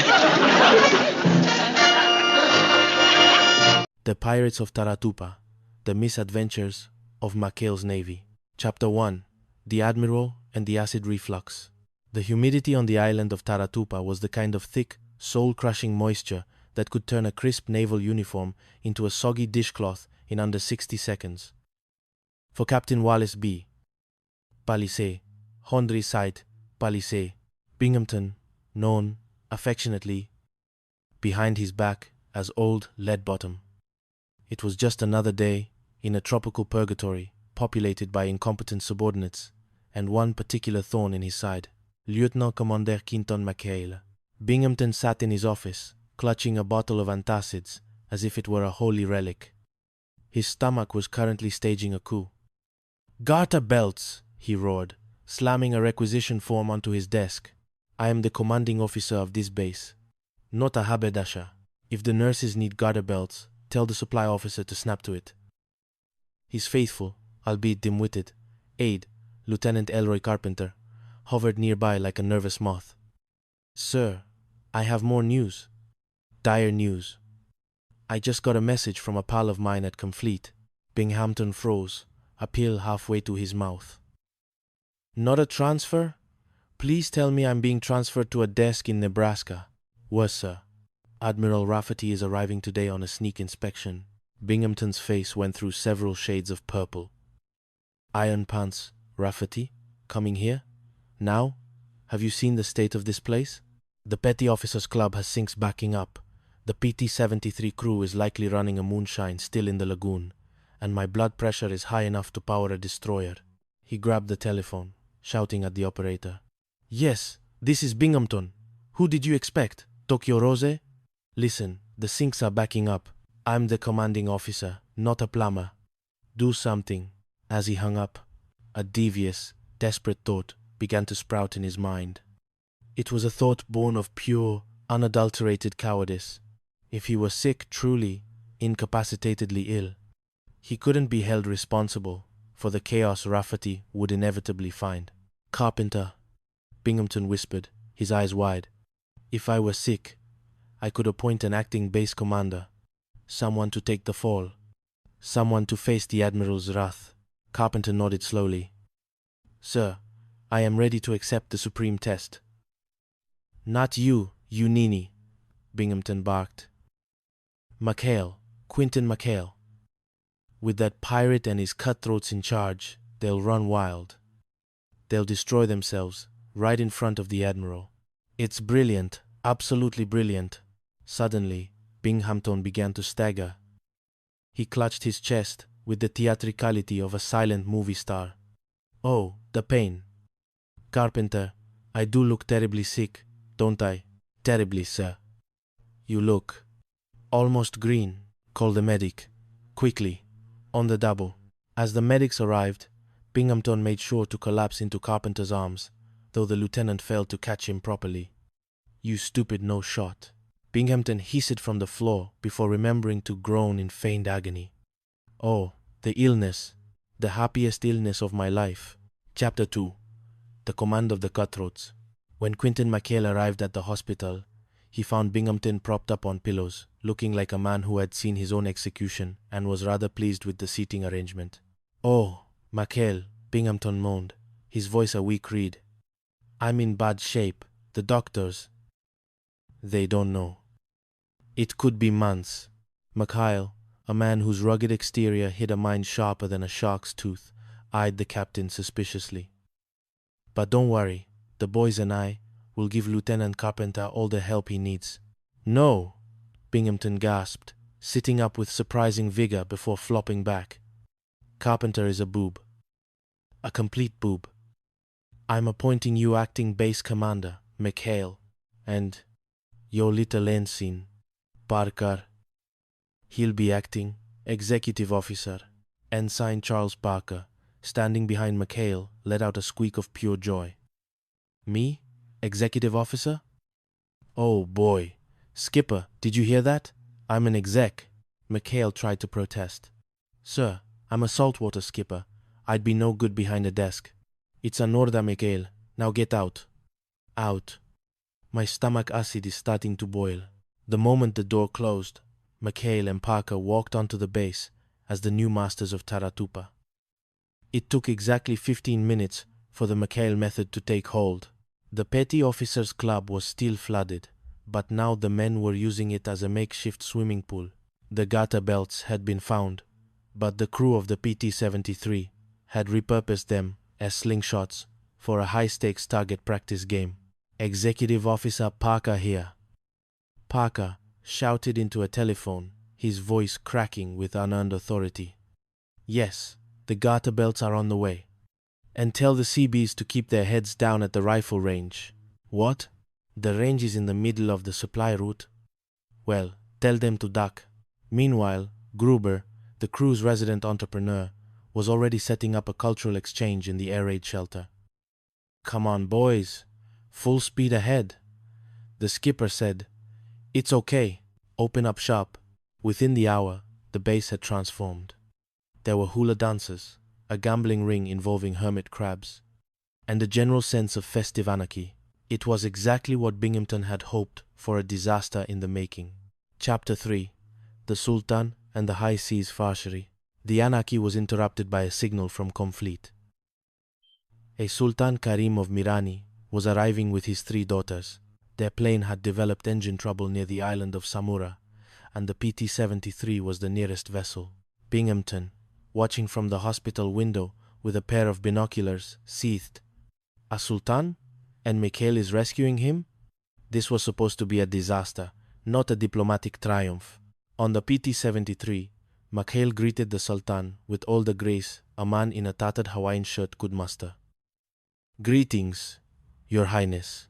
Speaker 5: The Pirates of Taratupa, The Misadventures of McHale's Navy. Chapter 1, The Admiral and the Acid Reflux. The humidity on the island of Taratupa was the kind of thick, soul-crushing moisture that could turn a crisp naval uniform into a soggy dishcloth in under 60 seconds. For Captain Wallace B. Palisade, Hondry Site, Palisade, Binghamton, known, affectionately, behind his back as Old Leadbottom. It was just another day in a tropical purgatory populated by incompetent subordinates and one particular thorn in his side, Lieutenant Commander Quinton McHale. Binghamton sat in his office, clutching a bottle of antacids as if it were a holy relic. His stomach was currently staging a coup. "Garter belts!" he roared, slamming a requisition form onto his desk. "I am the commanding officer of this base, not a haberdasher. If the nurses need garter belts, tell the supply officer to snap to it." His faithful, albeit dim-witted, aide, Lieutenant Elroy Carpenter, hovered nearby like a nervous moth. "Sir, I have more news. Dire news. I just got a message from a pal of mine at Confleet." Binghamton froze, a pill halfway to his mouth. "Not a transfer? Please tell me I'm being transferred to a desk in Nebraska." "Was, sir. Admiral Rafferty is arriving today on a sneak inspection." Binghamton's face went through several shades of purple. "Iron Pants, Rafferty? Coming here? Now? Have you seen the state of this place? The Petty Officers Club has sinks backing up. The PT-73 crew is likely running a moonshine still in the lagoon, and my blood pressure is high enough to power a destroyer." He grabbed the telephone, shouting at the operator. "Yes, this is Binghamton. Who did you expect? Tokyo Rose? Listen, the sinks are backing up. I'm the commanding officer, not a plumber. Do something." As he hung up, a devious, desperate thought began to sprout in his mind. It was a thought born of pure, unadulterated cowardice. If he were sick, truly, incapacitatedly ill, he couldn't be held responsible for the chaos Rafferty would inevitably find. "Carpenter," Binghamton whispered, his eyes wide. "If I were sick, I could appoint an acting base commander, someone to take the fall, someone to face the Admiral's wrath." Carpenter nodded slowly. "Sir, I am ready to accept the supreme test." "Not you, you ninny," Binghamton barked. "McHale, Quinton McHale. With that pirate and his cutthroats in charge, they'll run wild. They'll destroy themselves right in front of the Admiral. It's brilliant, absolutely brilliant." Suddenly, Binghamton began to stagger. He clutched his chest with the theatricality of a silent movie star. "Oh, the pain. Carpenter, I do look terribly sick, don't I?" "Terribly, sir." "You look almost green. Call the medic. Quickly. On the double." As the medics arrived, Binghamton made sure to collapse into Carpenter's arms, though the lieutenant failed to catch him properly. "You stupid no-shot." Binghamton hissed from the floor before remembering to groan in feigned agony. "Oh, the illness. The happiest illness of my life." Chapter 2, The Command of the Cutthroats. When Quinton McHale arrived at the hospital, he found Binghamton propped up on pillows, looking like a man who had seen his own execution and was rather pleased with the seating arrangement. "Oh, McHale," Binghamton moaned, his voice a weak reed. "I'm in bad shape. The doctors, they don't know. It could be months." McHale, a man whose rugged exterior hid a mind sharper than a shark's tooth, eyed the captain suspiciously. "But don't worry, the boys and I will give Lieutenant Carpenter all the help he needs." "No!" Binghamton gasped, sitting up with surprising vigor before flopping back. "Carpenter is a boob. A complete boob. I'm appointing you acting base commander, McHale, and your little ensign, Parker. He'll be acting executive officer." Ensign Charles Parker, standing behind McHale, let out a squeak of pure joy. "Me? Executive officer? Oh, boy. Skipper, did you hear that? I'm an exec. McHale tried to protest. Sir, I'm a saltwater skipper. I'd be no good behind a desk. It's an order, McHale. Now get out. Out. My stomach acid is starting to boil. The moment the door closed, McHale and Parker walked onto the base as the new masters of Taratupa. It took exactly 15 minutes for the McHale method to take hold. The Petty Officers Club was still flooded, but now the men were using it as a makeshift swimming pool. The garter belts had been found, but the crew of the PT-73 had repurposed them as slingshots for a high-stakes target practice game. Executive Officer Parker here. Parker shouted into a telephone, his voice cracking with unearned authority. Yes, the garter belts are on the way. And tell the CBs to keep their heads down at the rifle range. What? The range is in the middle of the supply route? Well, tell them to duck. Meanwhile, Gruber, the crew's resident entrepreneur, was already setting up a cultural exchange in the air raid shelter. Come on, boys. Full speed ahead. The skipper said, "It's okay. Open up shop." Within the hour, the base had transformed. There were hula dancers, a gambling ring involving hermit crabs, and a general sense of festive anarchy. It was exactly what Binghamton had hoped for, a disaster in the making. Chapter 3. The Sultan and the High Seas Farcery. The anarchy was interrupted by a signal from Comfleet. A Sultan Karim of Mirani was arriving with his 3 daughters. Their plane had developed engine trouble near the island of Samura, and the PT-73 was the nearest vessel. Binghamton, watching from the hospital window with a pair of binoculars, seethed. A Sultan? And McHale is rescuing him? This was supposed to be a disaster, not a diplomatic triumph. On the PT-73, McHale greeted the Sultan with all the grace a man in a tattered Hawaiian shirt could muster. Greetings, Your Highness.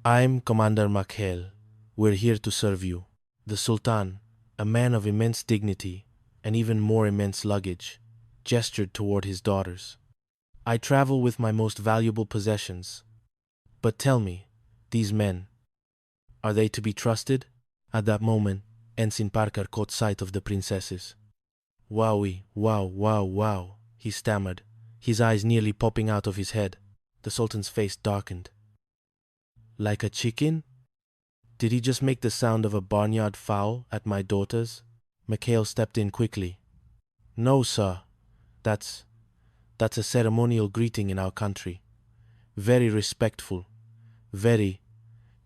Speaker 5: I'm Commander McHale. We're here to serve you. The Sultan, a man of immense dignity and even more immense luggage, gestured toward his daughters. I travel with my most valuable possessions. But tell me, these men, are they to be trusted? At that moment, Ensign Parker caught sight of the princesses. Wowie, wow, wow, wow, he stammered, his eyes nearly popping out of his head. The Sultan's face darkened. Like a chicken? Did he just make the sound of a barnyard fowl at my daughters? McHale stepped in quickly. No, sir. That's a ceremonial greeting in our country. Very respectful. Very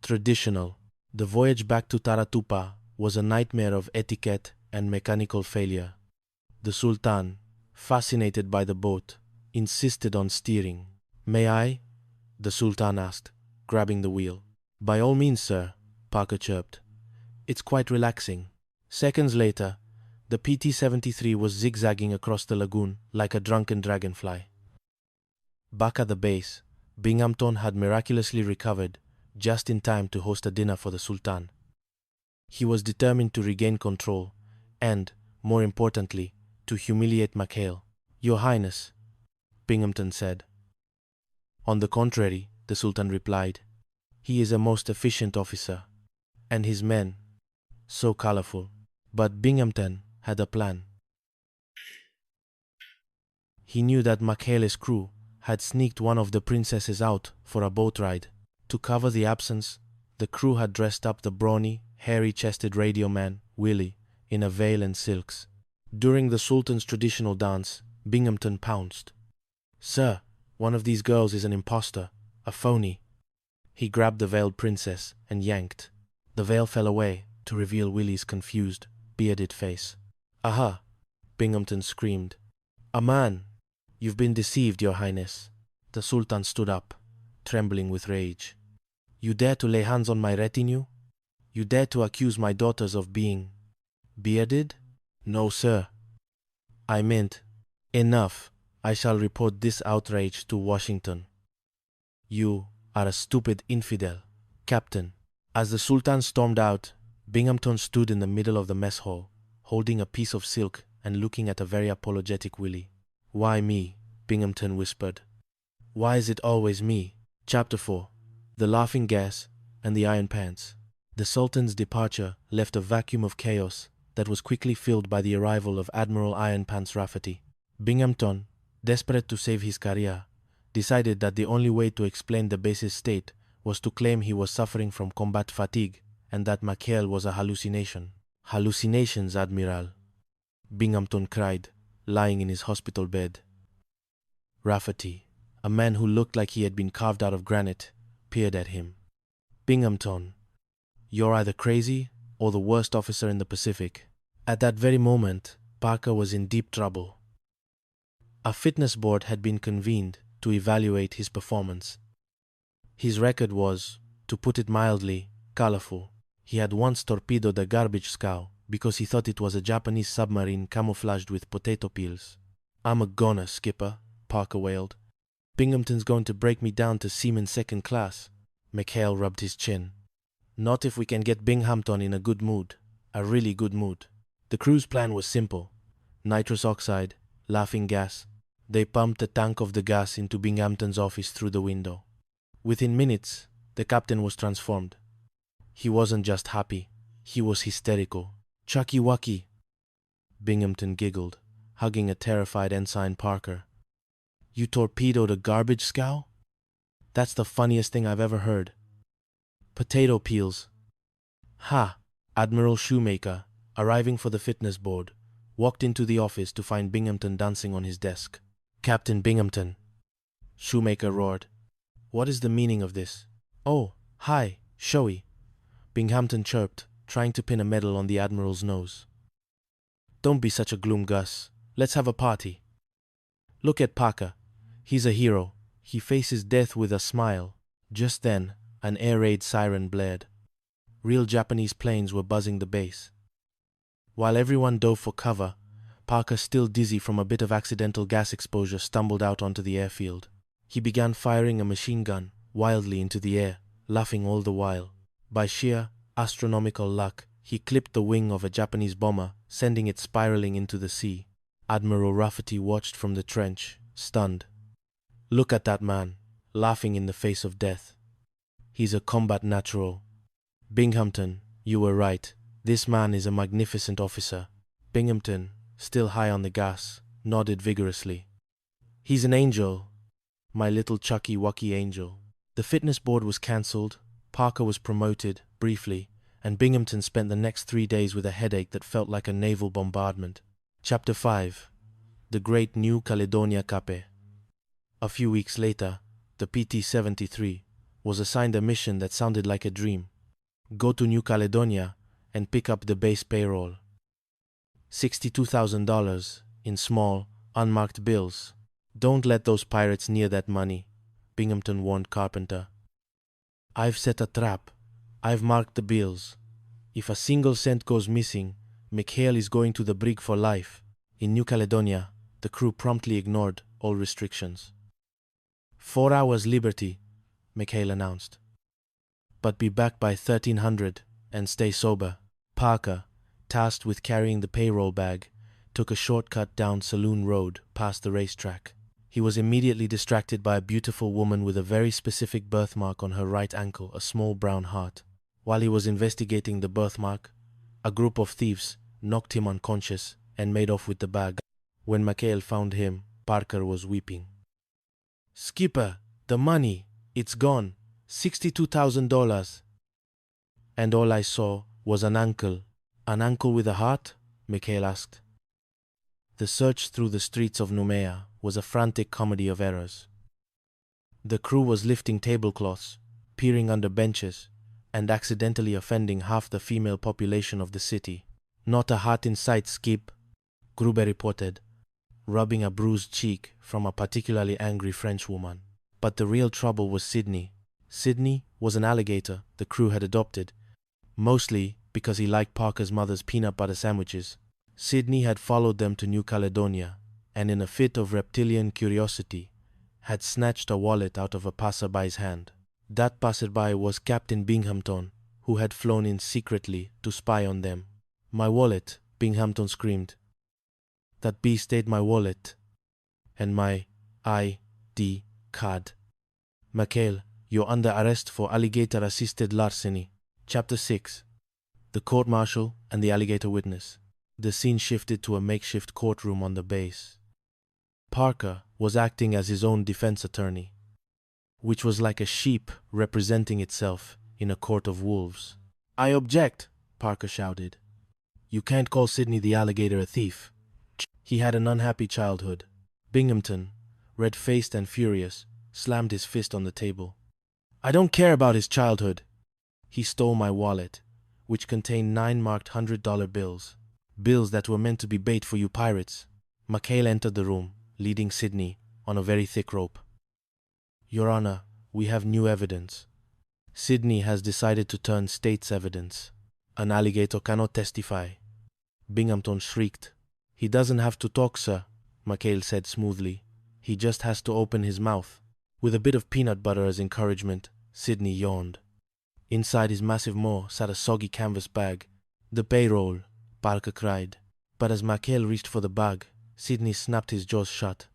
Speaker 5: traditional. The voyage back to Taratupa was a nightmare of etiquette and mechanical failure. The Sultan, fascinated by the boat, insisted on steering. May I? The Sultan asked, grabbing the wheel. By all means, sir, Parker chirped. It's quite relaxing. Seconds later, the PT-73 was zigzagging across the lagoon like a drunken dragonfly. Back at the base, Binghamton had miraculously recovered just in time to host a dinner for the Sultan. He was determined to regain control and, more importantly, to humiliate McHale. Your Highness, Binghamton said. On the contrary, the Sultan replied, he is a most efficient officer, and his men, so colorful. But Binghamton had a plan. He knew that McHale's crew had sneaked one of the princesses out for a boat ride. To cover the absence, the crew had dressed up the brawny, hairy-chested radio man, Willie, in a veil and silks. During the Sultan's traditional dance, Binghamton pounced. Sir, one of these girls is an impostor, a phony. He grabbed the veiled princess and yanked. The veil fell away to reveal Willie's confused, bearded face. Aha! Binghamton screamed. A man! You've been deceived, Your Highness. The Sultan stood up, trembling with rage. You dare to lay hands on my retinue? You dare to accuse my daughters of being bearded? No, sir. I meant, enough. I shall report this outrage to Washington. You are a stupid infidel, Captain. As the Sultan stormed out, Binghamton stood in the middle of the mess hall, holding a piece of silk and looking at a very apologetic Willie. Why me? Binghamton whispered. Why is it always me? Chapter 4. the laughing gas, and the iron pants. The Sultan's departure left a vacuum of chaos that was quickly filled by the arrival of Admiral Iron Pants Rafferty. Binghamton, desperate to save his career, decided that the only way to explain the base's state was to claim he was suffering from combat fatigue and that McHale was a hallucination. Hallucinations, Admiral, Binghamton cried, lying in his hospital bed. Rafferty, a man who looked like he had been carved out of granite, peered at him. Binghamton, you're either crazy or the worst officer in the Pacific. At that very moment, Parker was in deep trouble. A fitness board had been convened to evaluate his performance. His record was, to put it mildly, colorful. He had once torpedoed a garbage scow because he thought it was a Japanese submarine camouflaged with potato peels. "I'm a goner, Skipper," Parker wailed. "Binghamton's going to break me down to seaman second class." McHale rubbed his chin. "Not if we can get Binghamton in a good mood, a really good mood." The crew's plan was simple. Nitrous oxide, laughing gas. They pumped a tank of the gas into Binghamton's office through the window. Within minutes, the captain was transformed. He wasn't just happy, he was hysterical. "Chucky Wucky," Binghamton giggled, hugging a terrified Ensign Parker. "You torpedoed a garbage scow? That's the funniest thing I've ever heard. Potato peels." "Ha!" Admiral Shoemaker, arriving for the fitness board, walked into the office to find Binghamton dancing on his desk. "Captain Binghamton," Shoemaker roared. "What is the meaning of this?" "Oh, hi, Shoey," Binghamton chirped, trying to pin a medal on the Admiral's nose. "Don't be such a gloom, Gus. Let's have a party. Look at Parker. He's a hero. He faces death with a smile." Just then, an air raid siren blared. Real Japanese planes were buzzing the base. While everyone dove for cover, Parker, still dizzy from a bit of accidental gas exposure, stumbled out onto the airfield. He began firing a machine gun wildly into the air, laughing all the while. By sheer astronomical luck, he clipped the wing of a Japanese bomber, sending it spiraling into the sea. Admiral Rafferty watched from the trench, stunned. "Look at that man, laughing in the face of death. He's a combat natural." "Binghamton, you were right. This man is a magnificent officer." Binghamton, still high on the gas, nodded vigorously. "He's an angel, my little Chucky Wucky angel." The fitness board was cancelled, Parker was promoted, briefly, and Binghamton spent the next 3 days with a headache that felt like a naval bombardment. Chapter 5. The Great New Caledonia Cape. A few weeks later, the PT-73 was assigned a mission that sounded like a dream. Go to New Caledonia and pick up the base payroll. $62,000 in small, unmarked bills. "Don't let those pirates near that money," Binghamton warned Carpenter. "I've set a trap. I've marked the bills. If a single cent goes missing, McHale is going to the brig for life." In New Caledonia, the crew promptly ignored all restrictions. 4 hours liberty, McHale announced. "But be back by 1300 and stay sober." Parker, tasked with carrying the payroll bag, took a shortcut down Saloon Road past the racetrack. He was immediately distracted by a beautiful woman with a very specific birthmark on her right ankle, a small brown heart. While he was investigating the birthmark, a group of thieves knocked him unconscious and made off with the bag. When McHale found him, Parker was weeping. "Skipper, the money, it's gone. $62,000. "And all I saw was an ankle." "An ankle with a heart?" McHale asked. The search through the streets of Noumea was a frantic comedy of errors. The crew was lifting tablecloths, peering under benches, and accidentally offending half the female population of the city. "Not a heart in sight, Skip," Gruber reported, rubbing a bruised cheek from a particularly angry Frenchwoman. But the real trouble was Sydney. Sydney was an alligator the crew had adopted, mostly because he liked Parker's mother's peanut butter sandwiches. Sydney had followed them to New Caledonia, and in a fit of reptilian curiosity, had snatched a wallet out of a passerby's hand. That passerby was Captain Binghamton, who had flown in secretly to spy on them. "My wallet," Binghamton screamed. "That beast ate my wallet. And my ID card." McHale, You're under arrest for alligator-assisted larceny. Chapter 6. The court-martial and the alligator witness. The scene shifted to a makeshift courtroom on the base. Parker was acting as his own defense attorney, which was like a sheep representing itself in a court of wolves. "I object," Parker shouted. "You can't call Sidney the alligator a thief. He had an unhappy childhood." Binghamton, red-faced and furious, slammed his fist on the table. "I don't care about his childhood. He stole my wallet, which contained 9 marked $100 bills. Bills that were meant to be bait for you pirates." McHale entered the room, leading Sidney on a very thick rope. "Your Honor, we have new evidence. Sidney has decided to turn state's evidence. An alligator cannot testify." Binghamton shrieked. "He doesn't have to talk, sir," McHale said smoothly. "He just has to open his mouth." With a bit of peanut butter as encouragement, Sidney yawned. Inside his massive maw sat a soggy canvas bag. "The payroll," Parker cried. But as McHale reached for the bag, Sidney snapped his jaws shut.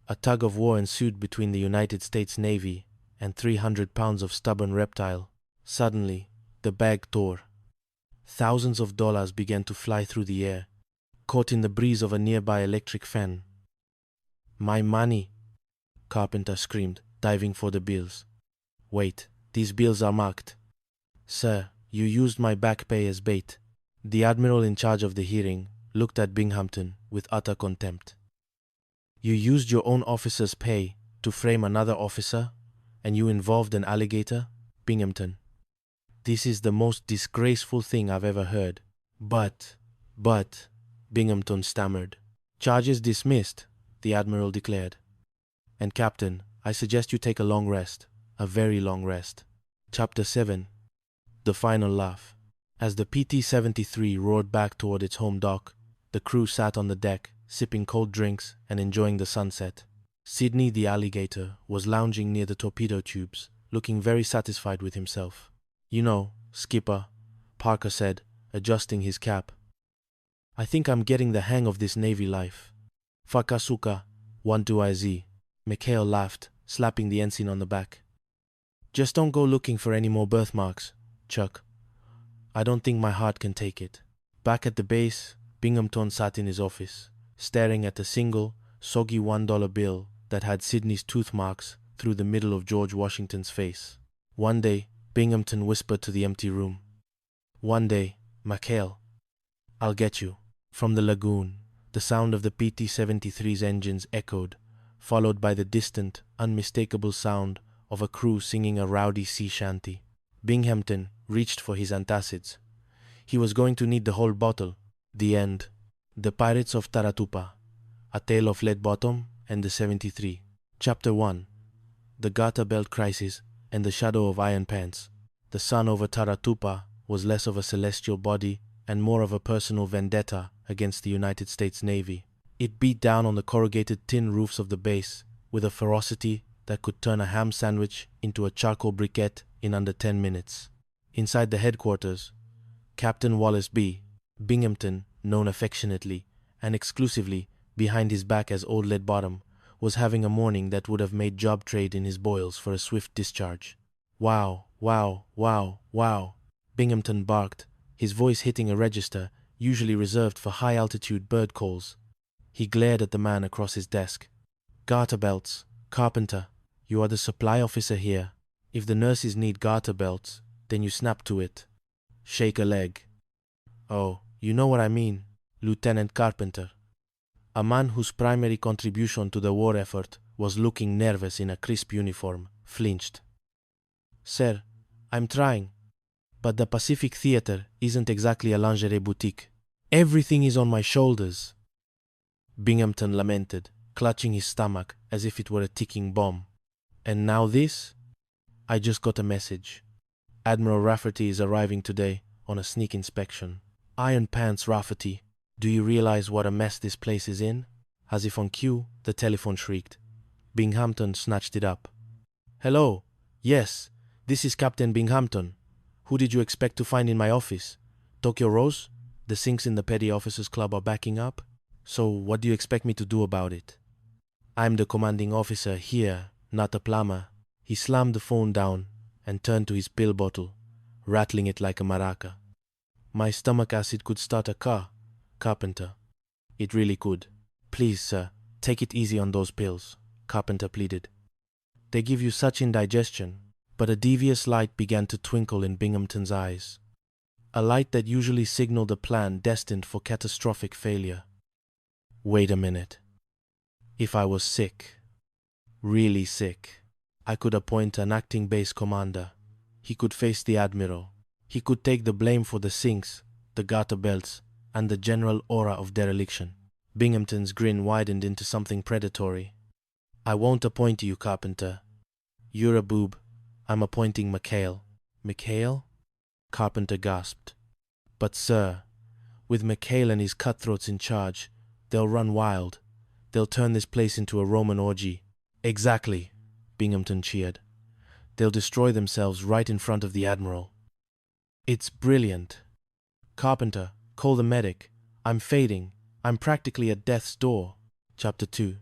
Speaker 5: A tug of war ensued between the United States Navy and 300 pounds of stubborn reptile. Suddenly, the bag tore. Thousands of dollars began to fly through the air, caught in the breeze of a nearby electric fan. "My money!" Carpenter screamed, diving for the bills. "Wait, these bills are marked." "Sir, you used my back pay as bait." The admiral in charge of the hearing looked at Binghamton with utter contempt. "You used your own officer's pay to frame another officer, and you involved an alligator, Binghamton. This is the most disgraceful thing I've ever heard." But, Binghamton stammered. "Charges dismissed," the admiral declared. "And Captain, I suggest you take a long rest, a very long rest." Chapter 7. The final laugh. As the PT-73 roared back toward its home dock, the crew sat on the deck, sipping cold drinks and enjoying the sunset. Sidney the alligator was lounging near the torpedo tubes, looking very satisfied with himself. "You know, Skipper," Parker said, adjusting his cap, "I think I'm getting the hang of this Navy life. Fakasuka, 1-2-IZ. McHale laughed, slapping the ensign on the back. "Just don't go looking for any more birthmarks, Chuck. I don't think my heart can take it." Back at the base, Binghamton sat in his office, staring at a single, soggy $1 bill that had Sidney's tooth marks through the middle of George Washington's face. One day, Binghamton whispered to the empty room. "One day, McHale, I'll get you." From the lagoon, the sound of the PT-73's engines echoed, followed by the distant, unmistakable sound of a crew singing a rowdy sea shanty. Binghamton reached for his antacids. He was going to need the whole bottle. The end. The Pirates of Taratupa. A Tale of Lead Bottom and the 73. Chapter 1. The Garter Belt Crisis and the Shadow of Iron Pants. The sun over Taratupa was less of a celestial body and more of a personal vendetta against the United States Navy. It beat down on the corrugated tin roofs of the base with a ferocity that could turn a ham sandwich into a charcoal briquette in under 10 minutes. Inside the headquarters, Captain Wallace B. Binghamton, known affectionately and exclusively behind his back as Old Lead Bottom, was having a morning that would have made job trade in his boils for a swift discharge. "Wow, wow, wow, wow," Binghamton barked, his voice hitting a register usually reserved for high-altitude bird calls. He glared at the man across his desk. "Garter belts. Carpenter, you are the supply officer here. If the nurses need garter belts, then you snap to it. Shake a leg." "Oh, you know what I mean, Lieutenant Carpenter." A man whose primary contribution to the war effort was looking nervous in a crisp uniform flinched. "Sir, I'm trying, but the Pacific Theater isn't exactly a lingerie boutique. Everything is on my shoulders." Binghamton lamented, clutching his stomach as if it were a ticking bomb. "And now this? I just got a message. Admiral Rafferty is arriving today on a sneak inspection. Iron Pants Rafferty, do you realize what a mess this place is in?" As if on cue, the telephone shrieked. Binghamton snatched it up. "Hello. Yes, this is Captain Binghamton. Who did you expect to find in my office? Tokyo Rose? The sinks in the Petty Officers Club are backing up? So what do you expect me to do about it?" "I'm the commanding officer here, not a plumber," He slammed the phone down and turned to his pill bottle, rattling it like a maraca. My stomach acid could start a car, Carpenter. It really could. Please, sir, take it easy on those pills, Carpenter pleaded. They give you such indigestion. But a devious light began to twinkle in Binghamton's eyes. A light that usually signaled a plan destined for catastrophic failure. Wait a minute. If I was sick, really sick, I could appoint an acting base commander. He could face the admiral. He could take the blame for the sinks, the garter belts, and the general aura of dereliction. Binghamton's grin widened into something predatory. I won't appoint you, Carpenter. You're a boob. I'm appointing McHale. McHale? Carpenter gasped. But, sir, with McHale and his cutthroats in charge, they'll run wild. They'll turn this place into a Roman orgy. Exactly, Binghamton cheered. They'll destroy themselves right in front of the Admiral. It's brilliant. Carpenter, call the medic. I'm fading. I'm practically at death's door. Chapter 2.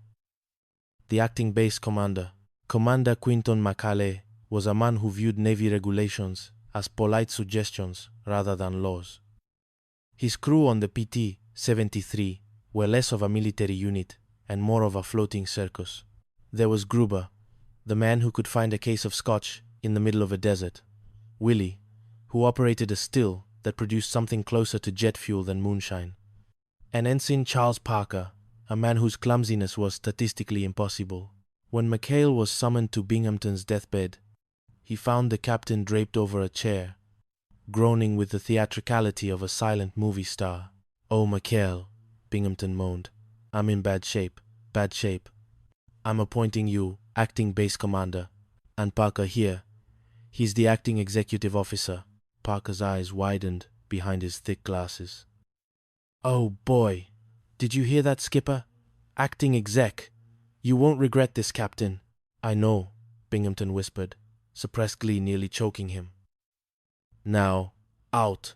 Speaker 5: The acting base commander, Commander Quinton Macale, was a man who viewed Navy regulations as polite suggestions rather than laws. His crew on the PT-73 were less of a military unit and more of a floating circus. There was Gruber, the man who could find a case of scotch in the middle of a desert. Willie, who operated a still that produced something closer to jet fuel than moonshine. And Ensign Charles Parker, a man whose clumsiness was statistically impossible. When McHale was summoned to Binghamton's deathbed, he found the captain draped over a chair, groaning with the theatricality of a silent movie star. Oh, McHale, Binghamton moaned. I'm in bad shape, bad shape. I'm appointing you acting base commander. And Parker here. He's the acting executive officer. Parker's eyes widened behind his thick glasses. Oh, boy. Did you hear that, Skipper? Acting exec. You won't regret this, Captain. I know, Binghamton whispered, suppressed glee nearly choking him. Now, out.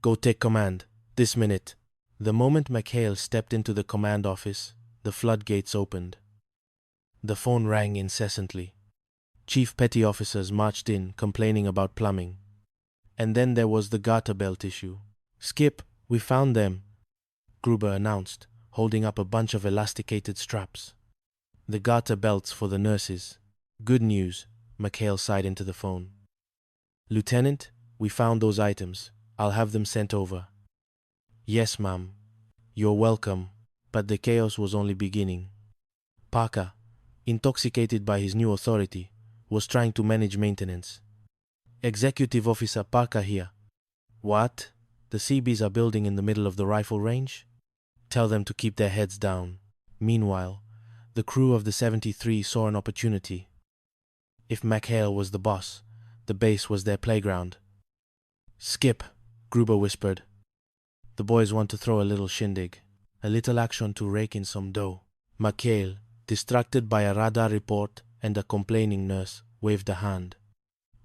Speaker 5: Go take command. This minute. The moment McHale stepped into the command office, the floodgates opened. The phone rang incessantly. Chief petty officers marched in, complaining about plumbing. And then there was the garter belt issue. Skip, we found them, Gruber announced, holding up a bunch of elasticated straps. The garter belts for the nurses. Good news, McHale sighed into the phone. Lieutenant, we found those items. I'll have them sent over. Yes, ma'am. You're welcome. But the chaos was only beginning. Parker, intoxicated by his new authority, was trying to manage maintenance. Executive Officer Parker here. What? The Seabees are building in the middle of the rifle range? Tell them to keep their heads down. Meanwhile, the crew of the 73 saw an opportunity. If McHale was the boss, the base was their playground. Skip, Gruber whispered. The boys want to throw a little shindig, a little action to rake in some dough. McHale, distracted by a radar report and a complaining nurse, waved a hand.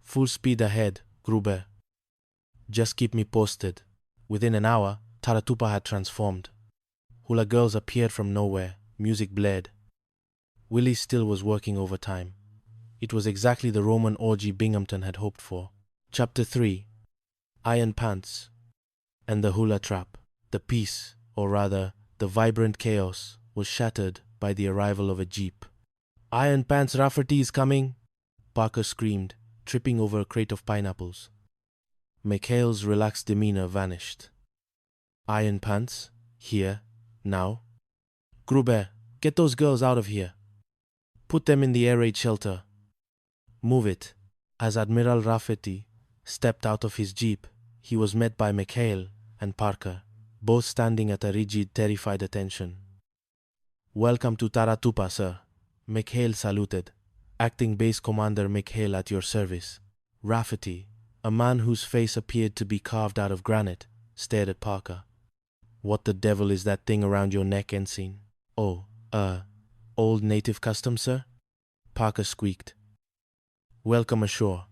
Speaker 5: Full speed ahead, Gruber. Just keep me posted. Within an hour, Taratupa had transformed. Hula girls appeared from nowhere, music blared. Willie still was working overtime. It was exactly the Roman orgy Binghamton had hoped for. Chapter 3. Iron Pants and the Hula Trap. The peace, or rather, the vibrant chaos, was shattered by the arrival of a jeep. Iron Pants Rafferty's coming, Parker screamed, tripping over a crate of pineapples. McHale's relaxed demeanor vanished. Iron Pants? Here? Now? Gruber, get those girls out of here. Put them in the air raid shelter. Move it. As Admiral Rafferty stepped out of his jeep, he was met by McHale and Parker, both standing at a rigid, terrified attention. Welcome to Taratupa, sir. McHale saluted. Acting Base Commander McHale at your service. Rafferty, a man whose face appeared to be carved out of granite, stared at Parker. What the devil is that thing around your neck, Ensign? Oh, old native custom, sir? Parker squeaked. Welcome ashore.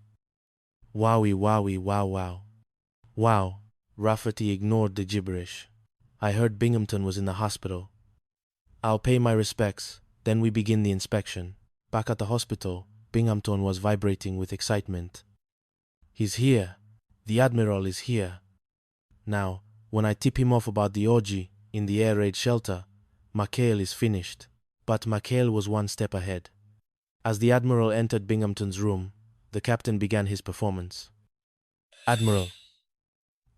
Speaker 5: Wowie, wowie, wow, wow. Wow, Rafferty ignored the gibberish. I heard Binghamton was in the hospital. I'll pay my respects, then we begin the inspection. Back at the hospital, Binghamton was vibrating with excitement. He's here. The Admiral is here. Now, when I tip him off about the orgy in the air raid shelter, McHale is finished. But McHale was one step ahead. As the Admiral entered Binghamton's room, the captain began his performance. Admiral,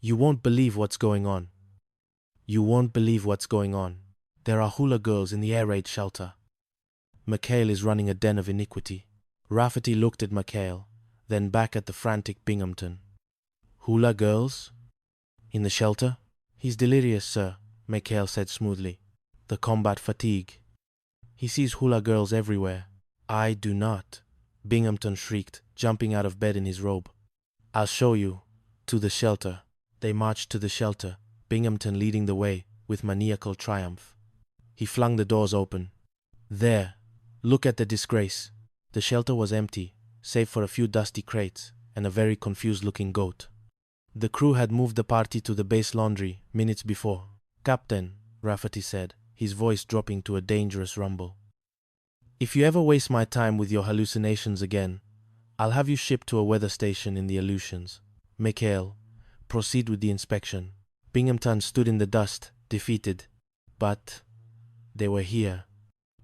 Speaker 5: you won't believe what's going on. You won't believe what's going on. There are hula girls in the air raid shelter. McHale is running a den of iniquity. Rafferty looked at McHale, then back at the frantic Binghamton. Hula girls? In the shelter? He's delirious, sir, McHale said smoothly. The combat fatigue. He sees hula girls everywhere. I do not, Binghamton shrieked, jumping out of bed in his robe. I'll show you. To the shelter. They marched to the shelter, Binghamton leading the way with maniacal triumph. He flung the doors open. There, look at the disgrace. The shelter was empty, save for a few dusty crates and a very confused-looking goat. The crew had moved the party to the base laundry minutes before. Captain, Rafferty said, his voice dropping to a dangerous rumble. If you ever waste my time with your hallucinations again, I'll have you shipped to a weather station in the Aleutians. McHale, proceed with the inspection. Binghamton stood in the dust, defeated. But they were here.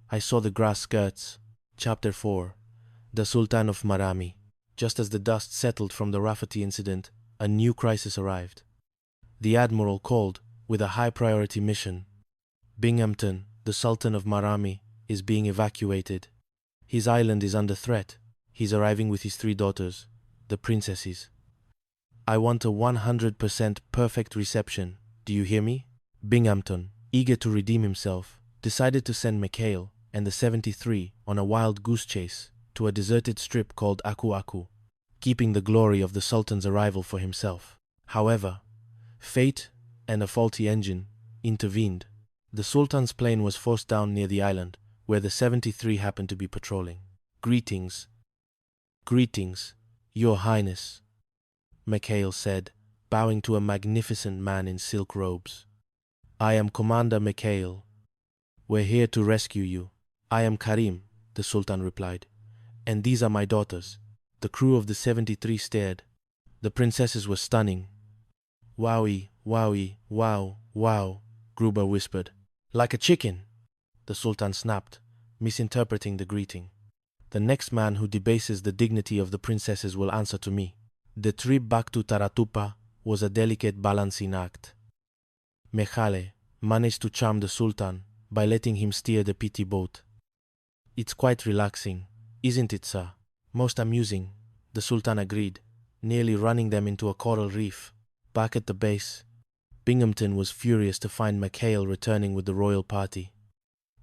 Speaker 5: I saw the grass skirts. Chapter 4. The Sultan of Marami. Just as the dust settled from the Rafferty incident, a new crisis arrived. The Admiral called with a high-priority mission. Binghamton, the Sultan of Marami, is being evacuated. His island is under threat. He's arriving with his 3 daughters, the princesses. I want a 100% perfect reception. Do you hear me? Binghamton, eager to redeem himself, decided to send McHale and the 73 on a wild goose chase to a deserted strip called Aku Aku, keeping the glory of the Sultan's arrival for himself. However, fate and a faulty engine intervened. The Sultan's plane was forced down near the island, where the 73 happened to be patrolling. Greetings. Greetings, Your Highness, McHale said, bowing to a magnificent man in silk robes. I am Commander McHale. We're here to rescue you. I am Karim, the Sultan replied, and these are my daughters. The crew of the 73 stared. The princesses were stunning. Wowie, wowie, wow, wow, Gruber whispered. Like a chicken, the Sultan snapped, misinterpreting the greeting. The next man who debases the dignity of the princesses will answer to me. The trip back to Taratupa was a delicate balancing act. McHale managed to charm the Sultan by letting him steer the pity boat. It's quite relaxing, isn't it, sir? Most amusing, the Sultan agreed, nearly running them into a coral reef. Back at the base, Binghamton was furious to find McHale returning with the royal party.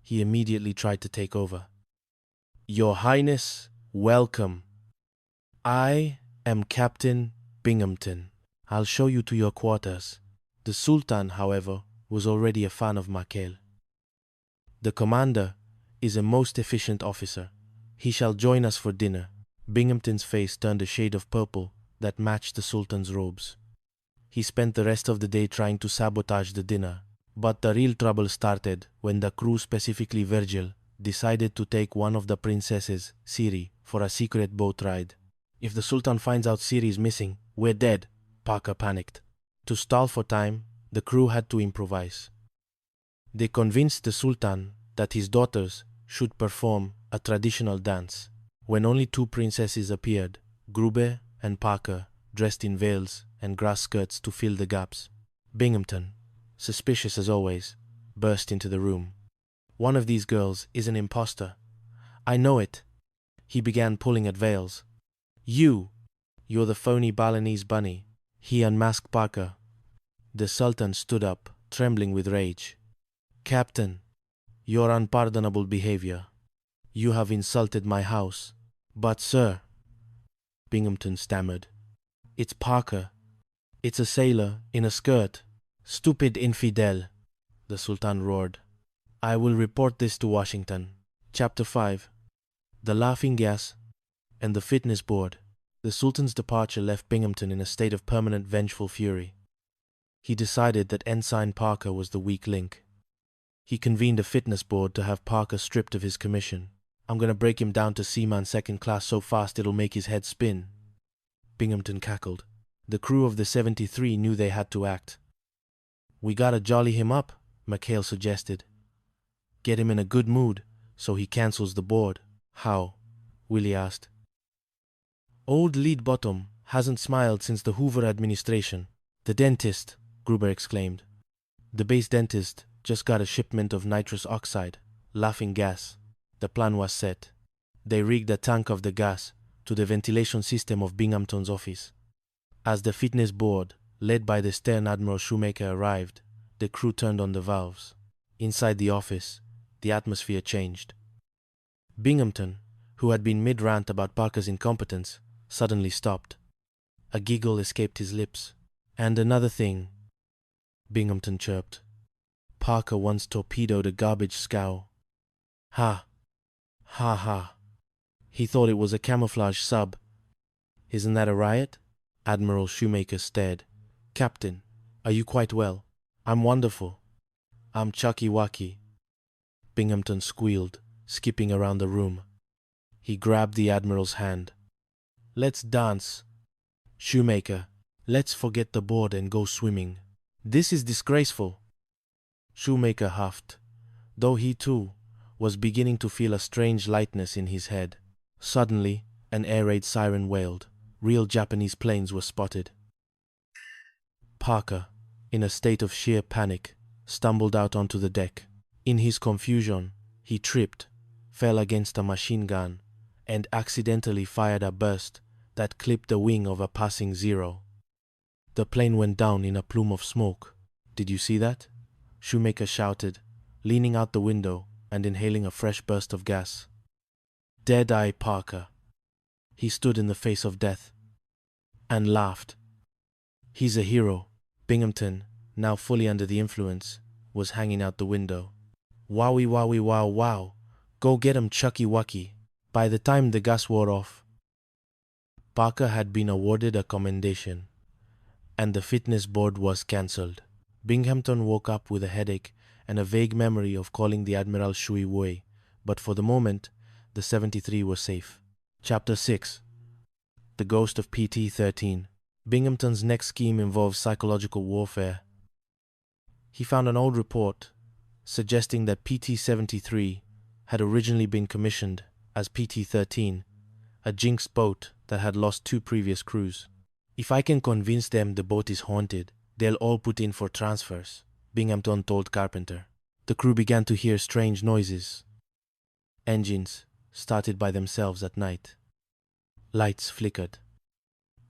Speaker 5: He immediately tried to take over. Your Highness, welcome. I am Captain Binghamton. I'll show you to your quarters. The Sultan, however, was already a fan of McHale. The commander is a most efficient officer. He shall join us for dinner. Binghamton's face turned a shade of purple that matched the Sultan's robes. He spent the rest of the day trying to sabotage the dinner, but the real trouble started when the crew, specifically Virgil, decided to take one of the princesses, Siri, for a secret boat ride. If the Sultan finds out Siri is missing, we're dead, Parker panicked. To stall for time, the crew had to improvise. They convinced the Sultan that his daughters should perform a traditional dance. When only 2 princesses appeared, Gruber and Parker, dressed in veils and grass skirts to fill the gaps, Binghamton, suspicious as always, burst into the room. One of these girls is an imposter. I know it. He began pulling at veils. You're the phony Balinese bunny. He unmasked Parker. The Sultan stood up, trembling with rage. Captain, your unpardonable behavior. You have insulted my house. But, sir, Binghamton stammered. It's Parker. It's a sailor in a skirt. Stupid infidel, the Sultan roared. I will report this to Washington. Chapter 5. The Laughing Gas and the Fitness Board. The Sultan's departure left Binghamton in a state of permanent vengeful fury. He decided that Ensign Parker was the weak link. He convened a fitness board to have Parker stripped of his commission. I'm gonna break him down to seaman second class so fast it'll make his head spin. Binghamton cackled. The crew of the 73 knew they had to act. We gotta jolly him up, McHale suggested. Get him in a good mood so he cancels the board. How? Willie asked. Old Lead Bottom hasn't smiled since the Hoover administration. The dentist, Gruber exclaimed. The base dentist just got a shipment of nitrous oxide, laughing gas. The plan was set. They rigged a tank of the gas to the ventilation system of Binghamton's office. As the fitness board, led by the stern Admiral Shoemaker, arrived, the crew turned on the valves. Inside the office, the atmosphere changed. Binghamton, who had been mid-rant about Parker's incompetence, suddenly stopped. A giggle escaped his lips. And another thing, Binghamton chirped. Parker once torpedoed a garbage scow. Ha. Ha ha. He thought it was a camouflage sub. Isn't that a riot? Admiral Shoemaker stared. Captain, are you quite well? I'm wonderful. I'm Chucky Wacky. Binghamton squealed, skipping around the room. He grabbed the Admiral's hand. Let's dance. Shoemaker, let's forget the board and go swimming. This is disgraceful. Shoemaker huffed, though he too was beginning to feel a strange lightness in his head. Suddenly, an air raid siren wailed. Real Japanese planes were spotted. Parker, in a state of sheer panic, stumbled out onto the deck. In his confusion, he tripped, fell against a machine gun, and accidentally fired a burst that clipped the wing of a passing Zero. The plane went down in a plume of smoke. Did you see that? Shoemaker shouted, leaning out the window and inhaling a fresh burst of gas. Dead-eye Parker. He stood in the face of death and laughed. He's a hero. Binghamton, now fully under the influence, was hanging out the window. Wowie wowie wow wow. Go get him, Chucky Wucky. By the time the gas wore off, Parker had been awarded a commendation, and the fitness board was cancelled. Binghamton woke up with a headache and a vague memory of calling the Admiral Shui Wei, but for the moment, the 73 was safe. Chapter 6. The Ghost of PT-13. Binghamton's next scheme involved psychological warfare. He found an old report suggesting that PT-73 had originally been commissioned as PT-13, a jinxed boat that had lost 2 previous crews. If I can convince them the boat is haunted, they'll all put in for transfers, Binghamton told Carpenter. The crew began to hear strange noises. Engines started by themselves at night. Lights flickered.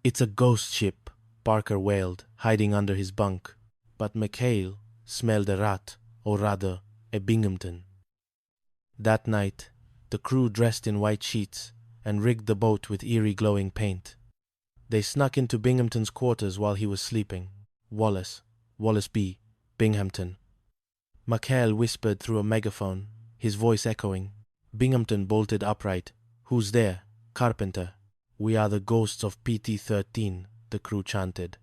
Speaker 5: It's a ghost ship, Parker wailed, hiding under his bunk. But McHale smelled a rat, or rather, a Binghamton. That night, the crew dressed in white sheets and rigged the boat with eerie glowing paint. They snuck into Binghamton's quarters while he was sleeping. Wallace B. Binghamton. McHale whispered through a megaphone, his voice echoing. Binghamton bolted upright. Who's there? Carpenter. We are the ghosts of PT-13, the crew chanted.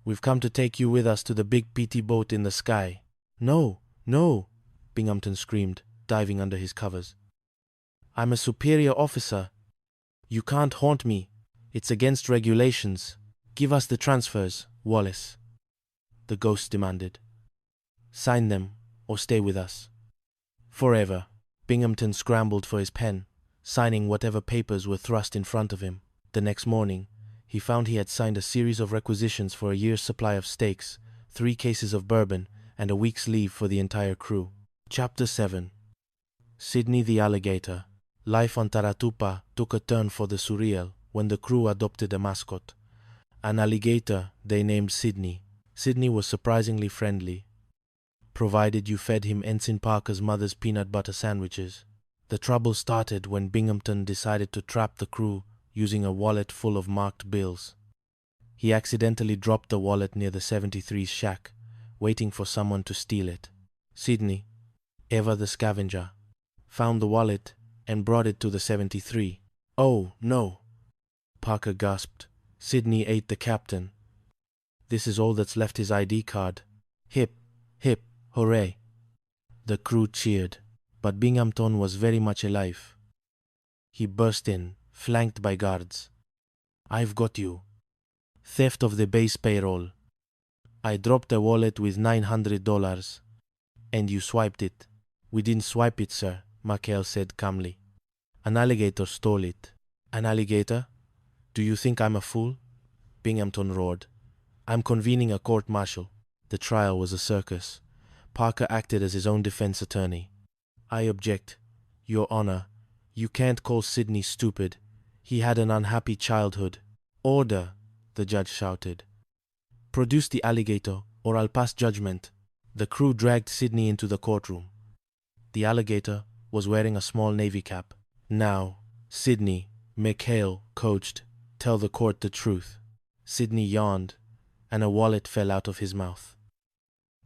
Speaker 5: We've come to take you with us to the big PT boat in the sky. No, no, Binghamton screamed, diving under his covers. I'm a superior officer. You can't haunt me. It's against regulations. Give us the transfers, Wallace. The ghost demanded. Sign them, or stay with us. Forever. Binghamton scrambled for his pen, signing whatever papers were thrust in front of him. The next morning, he found he had signed a series of requisitions for a year's supply of steaks, 3 cases of bourbon, and a week's leave for the entire crew. Chapter 7. Sydney the Alligator. Life on Taratupa took a turn for the surreal when the crew adopted a mascot, an alligator they named Sydney. Sydney was surprisingly friendly, provided you fed him Ensign Parker's mother's peanut butter sandwiches. The trouble started when Binghamton decided to trap the crew using a wallet full of marked bills. He accidentally dropped the wallet near the 73's shack, waiting for someone to steal it. Sydney, ever the scavenger, found the wallet and brought it to the 73. Oh, no, Parker gasped. Sydney ate the captain. This is all that's left his ID card. Hip, hip, hooray. The crew cheered, but Binghamton was very much alive. He burst in, flanked by guards. I've got you. Theft of the base payroll. I dropped a wallet with $900, and you swiped it. We didn't swipe it, sir, McHale said calmly. An alligator stole it. An alligator? Do you think I'm a fool? Binghamton roared. I'm convening a court-martial. The trial was a circus. Parker acted as his own defense attorney. I object. Your Honor, you can't call Sidney stupid. He had an unhappy childhood. Order, the judge shouted. Produce the alligator, or I'll pass judgment. The crew dragged Sidney into the courtroom. The alligator was wearing a small navy cap. Now, Sidney, McHale coached, tell the court the truth. Sidney yawned, and a wallet fell out of his mouth.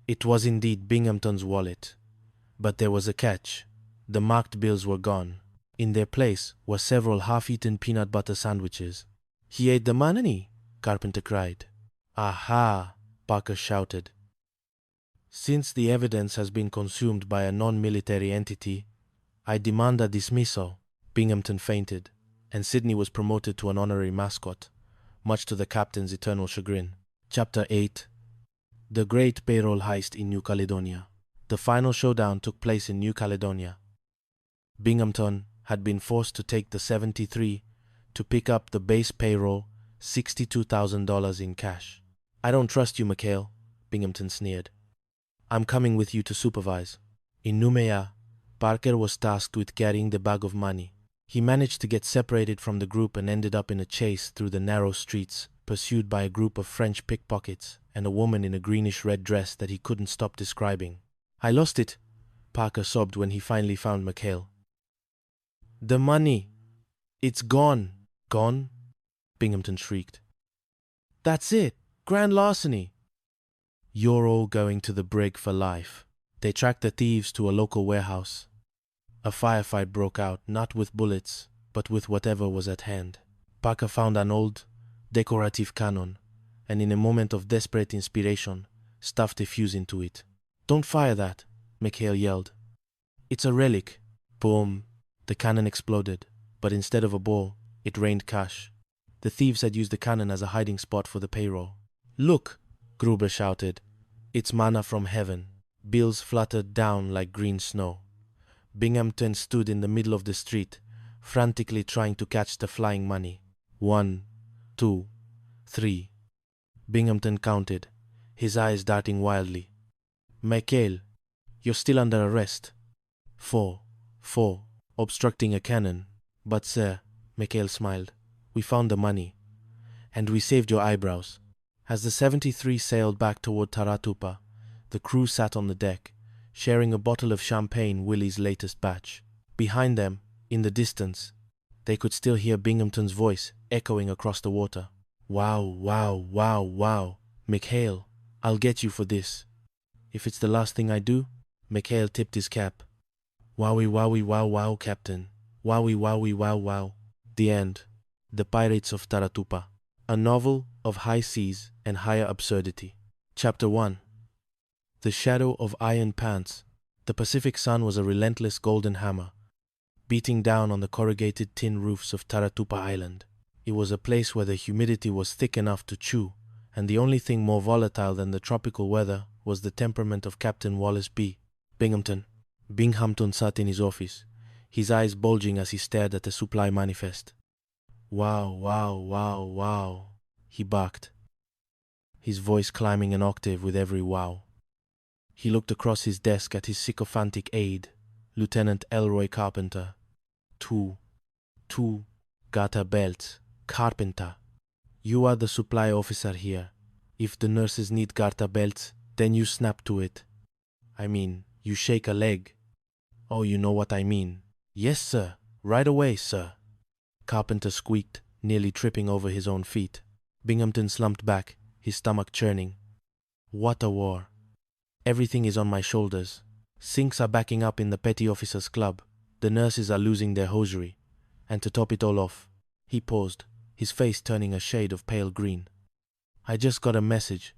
Speaker 5: It was indeed Binghamton's wallet. But there was a catch. The marked bills were gone. In their place were several half-eaten peanut butter sandwiches. He ate the money, Carpenter cried. Aha, Parker shouted. Since the evidence has been consumed by a non-military entity, I demand a dismissal. Binghamton fainted, and Sidney was promoted to an honorary mascot, much to the captain's eternal chagrin. Chapter 8. The Great Payroll Heist in New Caledonia. The final showdown took place in New Caledonia. Binghamton had been forced to take the 73 to pick up the base payroll, $62,000 in cash. I don't trust you, McHale, Binghamton sneered. I'm coming with you to supervise. In Noumea, Parker was tasked with carrying the bag of money. He managed to get separated from the group and ended up in a chase through the narrow streets, pursued by a group of French pickpockets and a woman in a greenish-red dress that he couldn't stop describing. I lost it, Parker sobbed when he finally found McHale. The money! It's gone! Gone? Binghamton shrieked. That's it! Grand larceny! You're all going to the brig for life. They tracked the thieves to a local warehouse. A firefight broke out, not with bullets, but with whatever was at hand. Parker found an old, decorative cannon, and in a moment of desperate inspiration, stuffed a fuse into it. Don't fire that, McHale yelled. It's a relic. Boom. The cannon exploded, but instead of a ball, it rained cash. The thieves had used the cannon as a hiding spot for the payroll. Look, Gruber shouted. It's manna from heaven. Bills fluttered down like green snow. Binghamton stood in the middle of the street, frantically trying to catch the flying money. 1, 2, 3. Binghamton counted, his eyes darting wildly. McHale, you're still under arrest. 4, obstructing a cannon. But, sir, McHale smiled, we found the money. And we saved your eyebrows. As the 73 sailed back toward Taratupa, the crew sat on the deck, sharing a bottle of champagne, Willie's latest batch. Behind them, in the distance, they could still hear Binghamton's voice echoing across the water. Wow, wow, wow, wow. McHale, I'll get you for this. If it's the last thing I do, McHale tipped his cap. Wowie, wowie, wow, wow, Captain. Wowie, wowie, wow, wow. The end. The Pirates of Taratupa. A novel of high seas and higher absurdity. Chapter 1. The Shadow of Iron Pants. The Pacific sun was a relentless golden hammer, beating down on the corrugated tin roofs of Taratupa Island. It was a place where the humidity was thick enough to chew, and the only thing more volatile than the tropical weather was the temperament of Captain Wallace B. Binghamton. Binghamton sat in his office, his eyes bulging as he stared at the supply manifest. Wow, wow, wow, wow, he barked, his voice climbing an octave with every wow. He looked across his desk at his sycophantic aide, Lieutenant Elroy Carpenter. Two garter belts. Carpenter, you are the supply officer here. If the nurses need garter belts, then you snap to it. I mean, you shake a leg. Oh, you know what I mean. Yes, sir. Right away, sir. Carpenter squeaked, nearly tripping over his own feet. Binghamton slumped back, his stomach churning. What a war. Everything is on my shoulders. Sinks are backing up in the Petty Officers Club. The nurses are losing their hosiery. And to top it all off, he paused, his face turning a shade of pale green. I just got a message.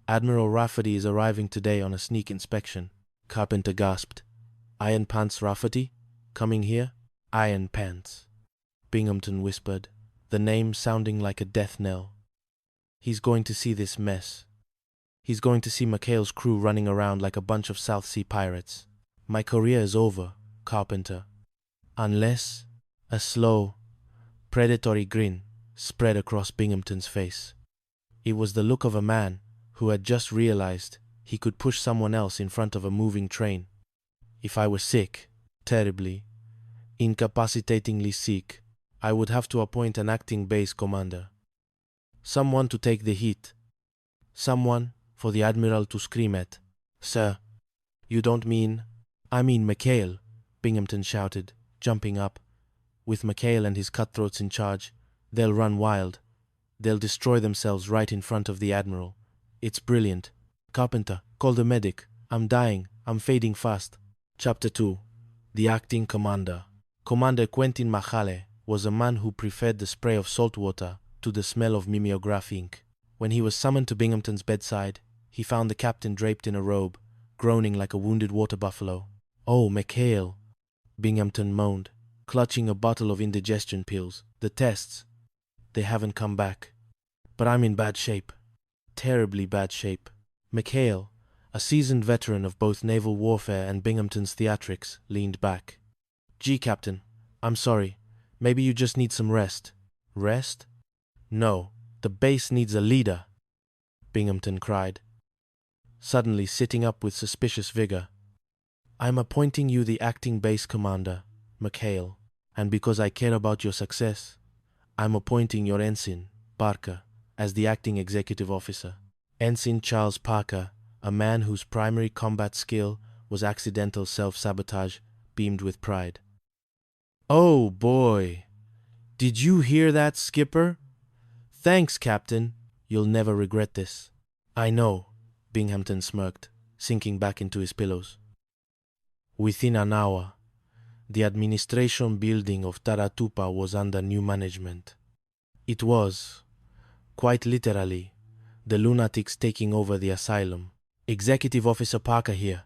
Speaker 5: Admiral Rafferty is arriving today on a sneak inspection. Carpenter gasped. Iron Pants Rafferty? Coming here? Iron Pants. Binghamton whispered, the name sounding like a death knell. He's going to see this mess. He's going to see McHale's crew running around like a bunch of South Sea pirates. My career is over, Carpenter. Unless a slow, predatory grin spread across Binghamton's face. It was the look of a man who had just realized he could push someone else in front of a moving train. If I were sick, terribly, incapacitatingly sick, I would have to appoint an acting base commander. Someone to take the heat. Someone for the Admiral to scream at. Sir, you don't mean... I mean McHale, Binghamton shouted, jumping up. With McHale and his cutthroats in charge, they'll run wild. They'll destroy themselves right in front of the Admiral. It's brilliant. Carpenter, call the medic. I'm dying. I'm fading fast. Chapter 2. The Acting Commander. Commander Quentin Machale was a man who preferred the spray of salt water to the smell of mimeograph ink. When he was summoned to Binghamton's bedside, he found the captain draped in a robe, groaning like a wounded water buffalo. "Oh, McHale," Binghamton moaned, clutching a bottle of indigestion pills. "The tests, they haven't come back. But I'm in bad shape. Terribly bad shape." McHale, a seasoned veteran of both naval warfare and Binghamton's theatrics, leaned back. "Gee, Captain, I'm sorry. Maybe you just need some rest." "Rest? No, the base needs a leader," Binghamton cried, suddenly sitting up with suspicious vigor. "I'm appointing you the acting base commander, McHale, and because I care about your success, I'm appointing your ensign, Parker, as the acting executive officer." Ensign Charles Parker, a man whose primary combat skill was accidental self-sabotage, beamed with pride. "Oh, boy. Did you hear that, Skipper? Thanks, Captain. You'll never regret this." "I know," Binghamton smirked, sinking back into his pillows. Within an hour, the administration building of Taratupa was under new management. It was, quite literally, the lunatics taking over the asylum. "Executive Officer Parker here."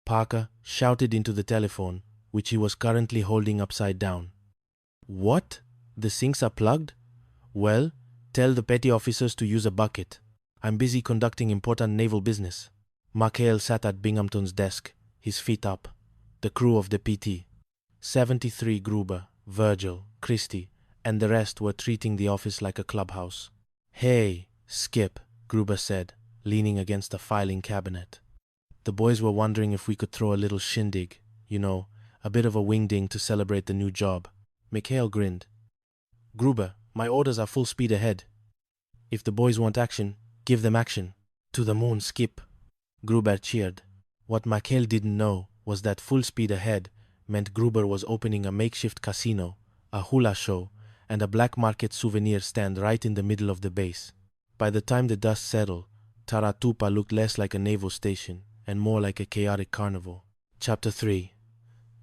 Speaker 5: Parker shouted into the telephone, which he was currently holding upside down. "What? The sinks are plugged? Well, tell the petty officers to use a bucket. I'm busy conducting important naval business." McHale sat at Binghamton's desk, his feet up. The crew of the PT. 73 Gruber, Virgil, Christie, and the rest were treating the office like a clubhouse. "Hey, Skip," Gruber said, leaning against a filing cabinet. "The boys were wondering if we could throw a little shindig, you know, a bit of a wingding to celebrate the new job." McHale grinned. "Gruber, my orders are full speed ahead. If the boys want action, give them action. To the moon, Skip." Gruber cheered. What McHale didn't know was that full speed ahead meant Gruber was opening a makeshift casino, a hula show, and a black market souvenir stand right in the middle of the base. By the time the dust settled, Taratupa looked less like a naval station and more like a chaotic carnival. Chapter 3.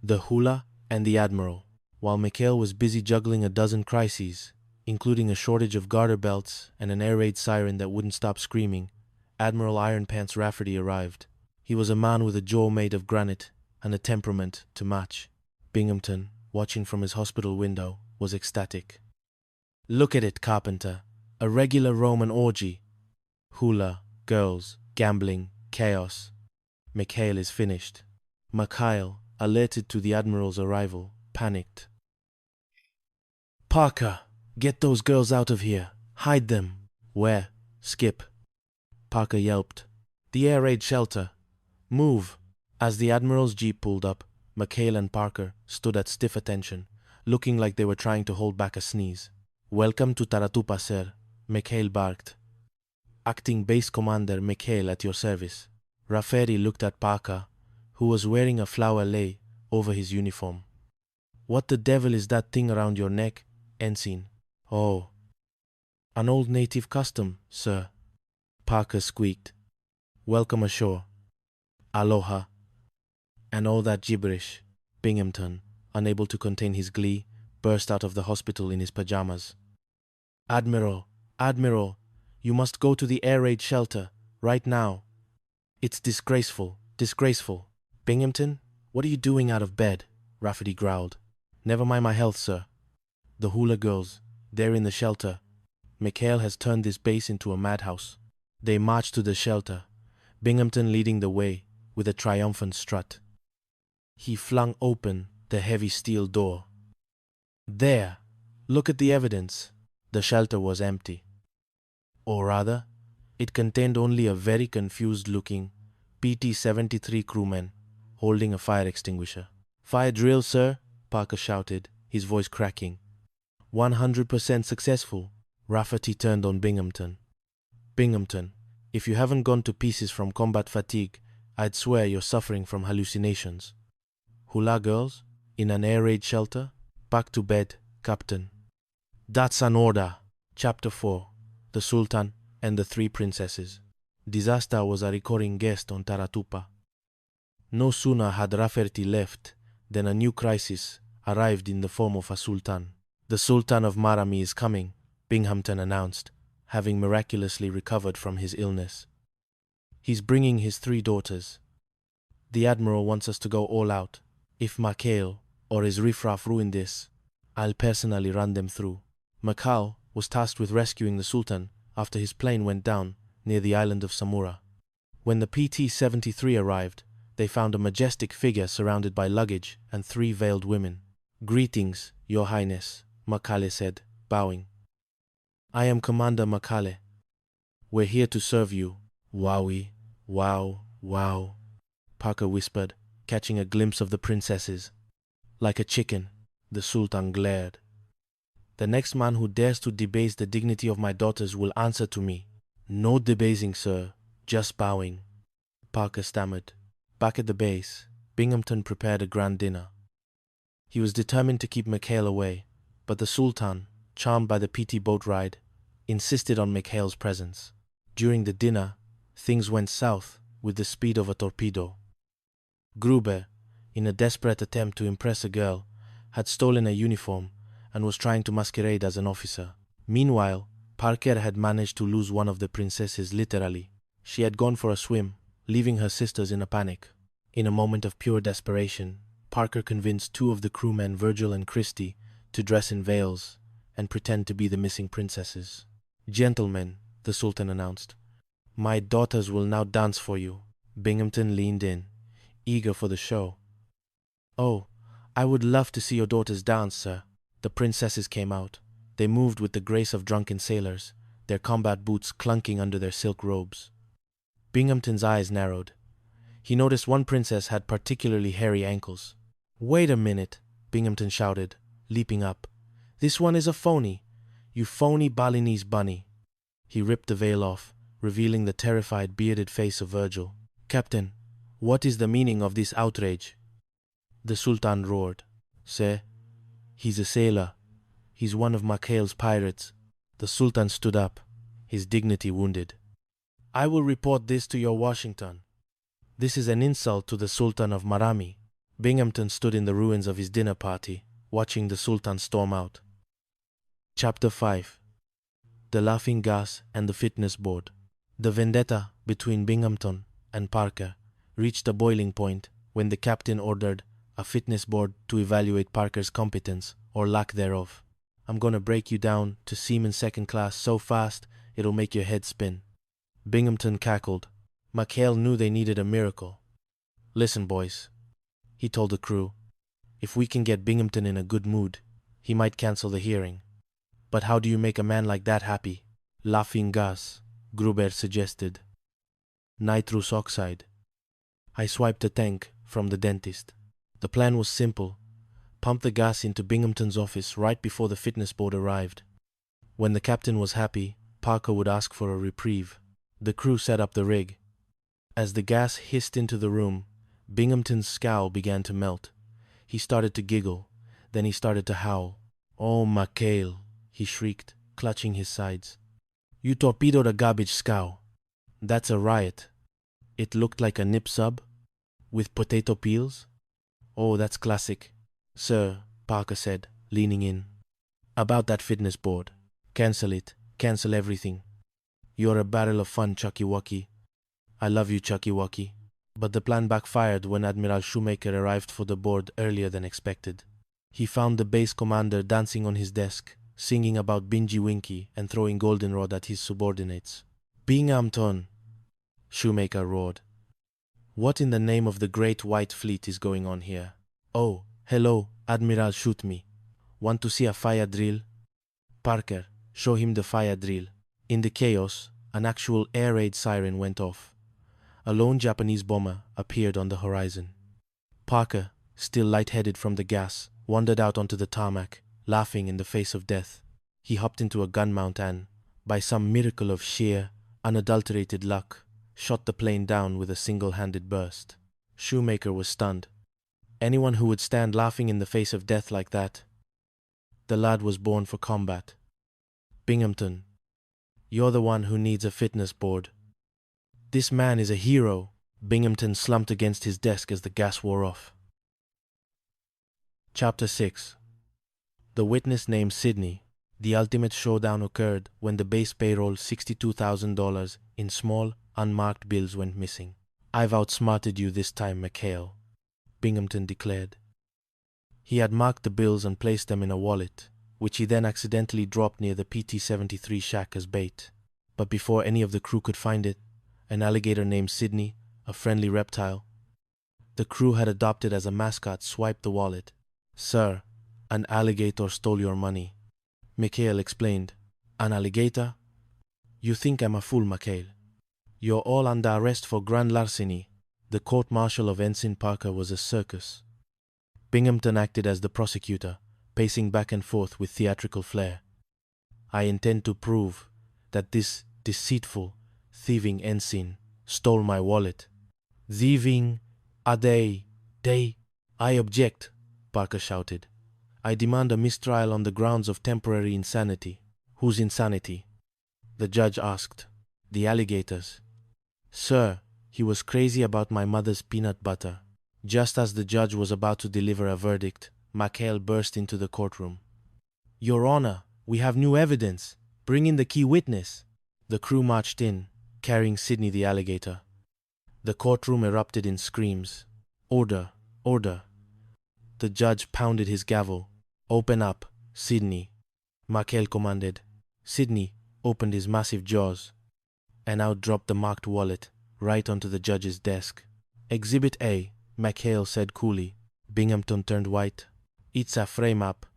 Speaker 5: The Hula and the Admiral. While McHale was busy juggling a dozen crises, including a shortage of garter belts and an air raid siren that wouldn't stop screaming, Admiral Iron Pants Rafferty arrived. He was a man with a jaw made of granite and a temperament to match. Binghamton, watching from his hospital window, was ecstatic. "Look at it, Carpenter. A regular Roman orgy. Hula, girls, gambling, chaos. McHale is finished." McHale, alerted to the Admiral's arrival, panicked. "Parker, get those girls out of here. Hide them." "Where?" "Skip." Parker yelped. "The air raid shelter. Move." As the Admiral's jeep pulled up, McHale and Parker stood at stiff attention, looking like they were trying to hold back a sneeze. "Welcome to Taratupa, sir," McHale barked. "Acting Base Commander McHale at your service." Rafferty looked at Parker, who was wearing a flower lei over his uniform. "What the devil is that thing around your neck, Ensign?" "Oh, an old native custom, sir," Parker squeaked. "Welcome ashore. Aloha." And all that gibberish. Binghamton, unable to contain his glee, burst out of the hospital in his pajamas. "Admiral, Admiral, you must go to the air raid shelter, right now. It's disgraceful, disgraceful." "Binghamton, what are you doing out of bed?" Rafferty growled. "Never mind my health, sir." The hula girls, they're in the shelter. McHale has turned this base into a madhouse. They march to the shelter, Binghamton leading the way with a triumphant strut. He flung open the heavy steel door. There! Look at the evidence. The shelter was empty. Or rather, it contained only a very confused-looking PT-73 crewman holding a fire extinguisher. "Fire drill, sir," Parker shouted, his voice cracking. 100% successful. Rafferty turned on Binghamton. "Binghamton, if you haven't gone to pieces from combat fatigue, I'd swear you're suffering from hallucinations. Hula girls? In an air raid shelter? Back to bed, Captain." "That's an order." Chapter 4. The Sultan and the Three Princesses. Disaster was a recurring guest on Taratupa. No sooner had Rafferty left than a new crisis arrived in the form of a sultan. "The Sultan of Marami is coming," Binghamton announced, having miraculously recovered from his illness. "He's bringing his 3 daughters. The Admiral wants us to go all out. If McHale or his riffraff ruin this, I'll personally run them through." McHale was tasked with rescuing the Sultan after his plane went down near the island of Samura. When the PT-73 arrived, they found a majestic figure surrounded by luggage and 3 veiled women. "Greetings, Your Highness," Makale said, bowing. "I am Commander Makale. We're here to serve you." "Wowie, wow, wow," Parker whispered, catching a glimpse of the princesses. Like a chicken, the Sultan glared. "The next man who dares to debase the dignity of my daughters will answer to me." "No debasing, sir, just bowing," Parker stammered. Back at the base, Binghamton prepared a grand dinner. He was determined to keep McHale away, but the Sultan, charmed by the PT boat ride, insisted on McHale's presence. During the dinner, things went south with the speed of a torpedo. Gruber, in a desperate attempt to impress a girl, had stolen a uniform and was trying to masquerade as an officer. Meanwhile, Parker had managed to lose one of the princesses literally. She had gone for a swim, leaving her sisters in a panic. In a moment of pure desperation, Parker convinced 2 of the crewmen, Virgil and Christie, to dress in veils and pretend to be the missing princesses. "Gentlemen," the Sultan announced, "my daughters will now dance for you." Binghamton leaned in, eager for the show. "Oh, I would love to see your daughters dance, sir." The princesses came out. They moved with the grace of drunken sailors, their combat boots clunking under their silk robes. Binghamton's eyes narrowed. He noticed one princess had particularly hairy ankles. "Wait a minute," Binghamton shouted, leaping up. "This one is a phony. You phony Balinese bunny." He ripped the veil off, revealing the terrified bearded face of Virgil. "Captain, what is the meaning of this outrage?" The Sultan roared. "Sir, he's a sailor. He's one of McHale's pirates." The Sultan stood up, his dignity wounded. "I will report this to your Washington. This is an insult to the Sultan of Marami." Binghamton stood in the ruins of his dinner party, watching the Sultan storm out. Chapter 5. The Laughing Gas and the Fitness Board. The vendetta between Binghamton and Parker reached a boiling point when the captain ordered a fitness board to evaluate Parker's competence or lack thereof. "I'm gonna break you down to seaman second class so fast it'll make your head spin." Binghamton cackled. McHale knew they needed a miracle. "Listen, boys," he told the crew. "If we can get Binghamton in a good mood, he might cancel the hearing. But how do you make a man like that happy?" "Laughing gas," Gruber suggested. "Nitrous oxide." I swiped a tank from the dentist. The plan was simple. Pump the gas into Binghamton's office right before the fitness board arrived. When the captain was happy, Parker would ask for a reprieve. The crew set up the rig. As the gas hissed into the room, Binghamton's scowl began to melt. He started to giggle. Then he started to howl. "Oh, McHale," he shrieked, clutching his sides. "You torpedoed a garbage scow. That's a riot. It looked like a nip sub with potato peels. Oh, that's classic." "Sir," Parker said, leaning in. "About that fitness board. Cancel it. Cancel everything. You're a barrel of fun, Chucky Wucky. I love you, Chucky Wucky." But the plan backfired when Admiral Shoemaker arrived for the board earlier than expected. He found the base commander dancing on his desk, singing about Bingy Winky and throwing goldenrod at his subordinates. Binghamton, Shoemaker roared. What in the name of the Great White Fleet is going on here? Oh, hello, Admiral Shoot Me. Want to see a fire drill? Parker, show him the fire drill. In the chaos, an actual air raid siren went off. A lone Japanese bomber appeared on the horizon. Parker, still lightheaded from the gas, wandered out onto the tarmac, laughing in the face of death. He hopped into a gun mount and, by some miracle of sheer, unadulterated luck, shot the plane down with a single-handed burst. Shoemaker was stunned. Anyone who would stand laughing in the face of death like that? The lad was born for combat. Binghamton, you're the one who needs a fitness board. This man is a hero. Binghamton slumped against his desk as the gas wore off. Chapter 6. The witness named Sidney. The ultimate showdown occurred when the base payroll $62,000 in small, unmarked bills went missing. I've outsmarted you this time, McHale, Binghamton declared. He had marked the bills and placed them in a wallet, which he then accidentally dropped near the PT-73 shack as bait. But before any of the crew could find it, an alligator named Sidney, a friendly reptile, the crew had adopted as a mascot, swiped the wallet. Sir, an alligator stole your money, McHale explained. An alligator? You think I'm a fool, McHale. You're all under arrest for grand larceny. The court-martial of Ensign Parker was a circus. Binghamton acted as the prosecutor, pacing back and forth with theatrical flair. I intend to prove that this deceitful, thieving ensign stole my wallet. Thieving, they. I object, Parker shouted. I demand a mistrial on the grounds of temporary insanity. Whose insanity? The judge asked. The alligator's. Sir, he was crazy about my mother's peanut butter. Just as the judge was about to deliver a verdict, McHale burst into the courtroom. Your Honor, we have new evidence. Bring in the key witness. The crew marched in, carrying Sidney the alligator. The courtroom erupted in screams. Order, order. The judge pounded his gavel. Open up, Sidney, McHale commanded. Sidney opened his massive jaws, and out dropped the marked wallet, right onto the judge's desk. Exhibit A, McHale said coolly. Binghamton turned white. It's a frame-up.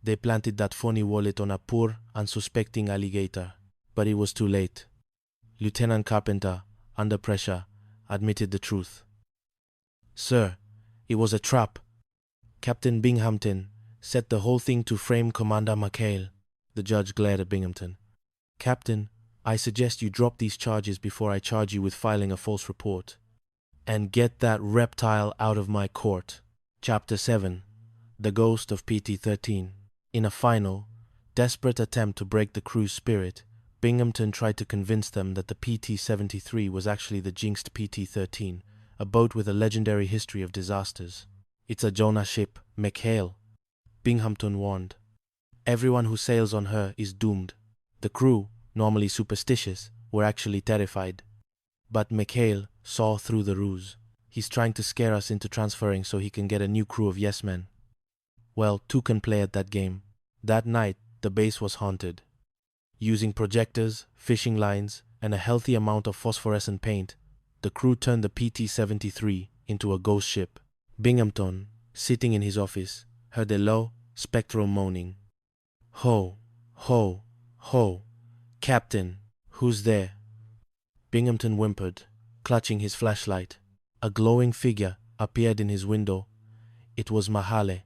Speaker 5: They planted that phony wallet on a poor, unsuspecting alligator. But it was too late. Lieutenant Carpenter, under pressure, admitted the truth. Sir, it was a trap. Captain Binghamton set the whole thing to frame Commander McHale. The judge glared at Binghamton. Captain, I suggest you drop these charges before I charge you with filing a false report. And get that reptile out of my court. Chapter 7. The Ghost of PT-13. In a final, desperate attempt to break the crew's spirit, Binghamton tried to convince them that the PT-73 was actually the jinxed PT-13, a boat with a legendary history of disasters. It's a Jonah ship, McHale, Binghamton warned. Everyone who sails on her is doomed. The crew, normally superstitious, were actually terrified. But McHale saw through the ruse. He's trying to scare us into transferring so he can get a new crew of yes-men. Well, two can play at that game. That night, the base was haunted. Using projectors, fishing lines, and a healthy amount of phosphorescent paint, the crew turned the PT-73 into a ghost ship. Binghamton, sitting in his office, heard a low, spectral moaning. Ho, ho, ho. Captain, who's there? Binghamton whimpered, clutching his flashlight. A glowing figure appeared in his window. It was Mahale,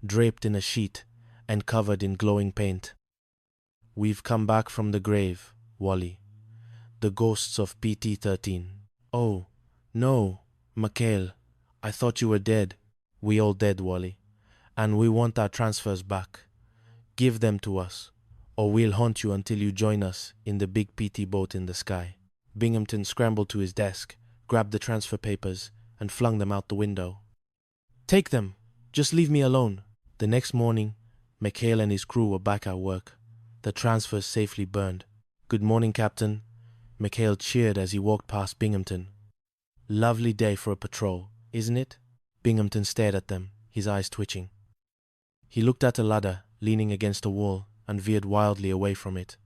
Speaker 5: draped in a sheet and covered in glowing paint. We've come back from the grave, Wally. The ghosts of PT-13. Oh, no, McHale. I thought you were dead. We all dead, Wally. And we want our transfers back. Give them to us, or we'll haunt you until you join us in the big PT boat in the sky. Binghamton scrambled to his desk, grabbed the transfer papers, and flung them out the window. Take them! Just leave me alone. The next morning, McHale and his crew were back at work. The transfers safely burned. Good morning, Captain. McHale cheered as he walked past Binghamton. Lovely day for a patrol, isn't it? Binghamton stared at them, his eyes twitching. He looked at a ladder leaning against a wall and veered wildly away from it.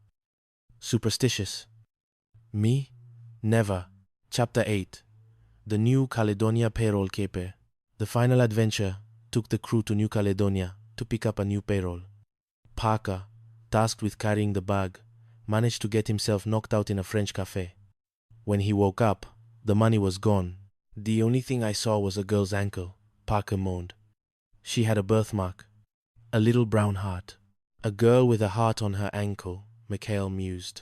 Speaker 5: Superstitious? Me? Never. Chapter 8. The New Caledonia Payroll Caper. The final adventure took the crew to New Caledonia to pick up a new payroll. Parker, tasked with carrying the bag, managed to get himself knocked out in a French cafe. When he woke up, the money was gone. The only thing I saw was a girl's ankle, Parker moaned. She had a birthmark, a little brown heart. A girl with a heart on her ankle, Mikhail mused.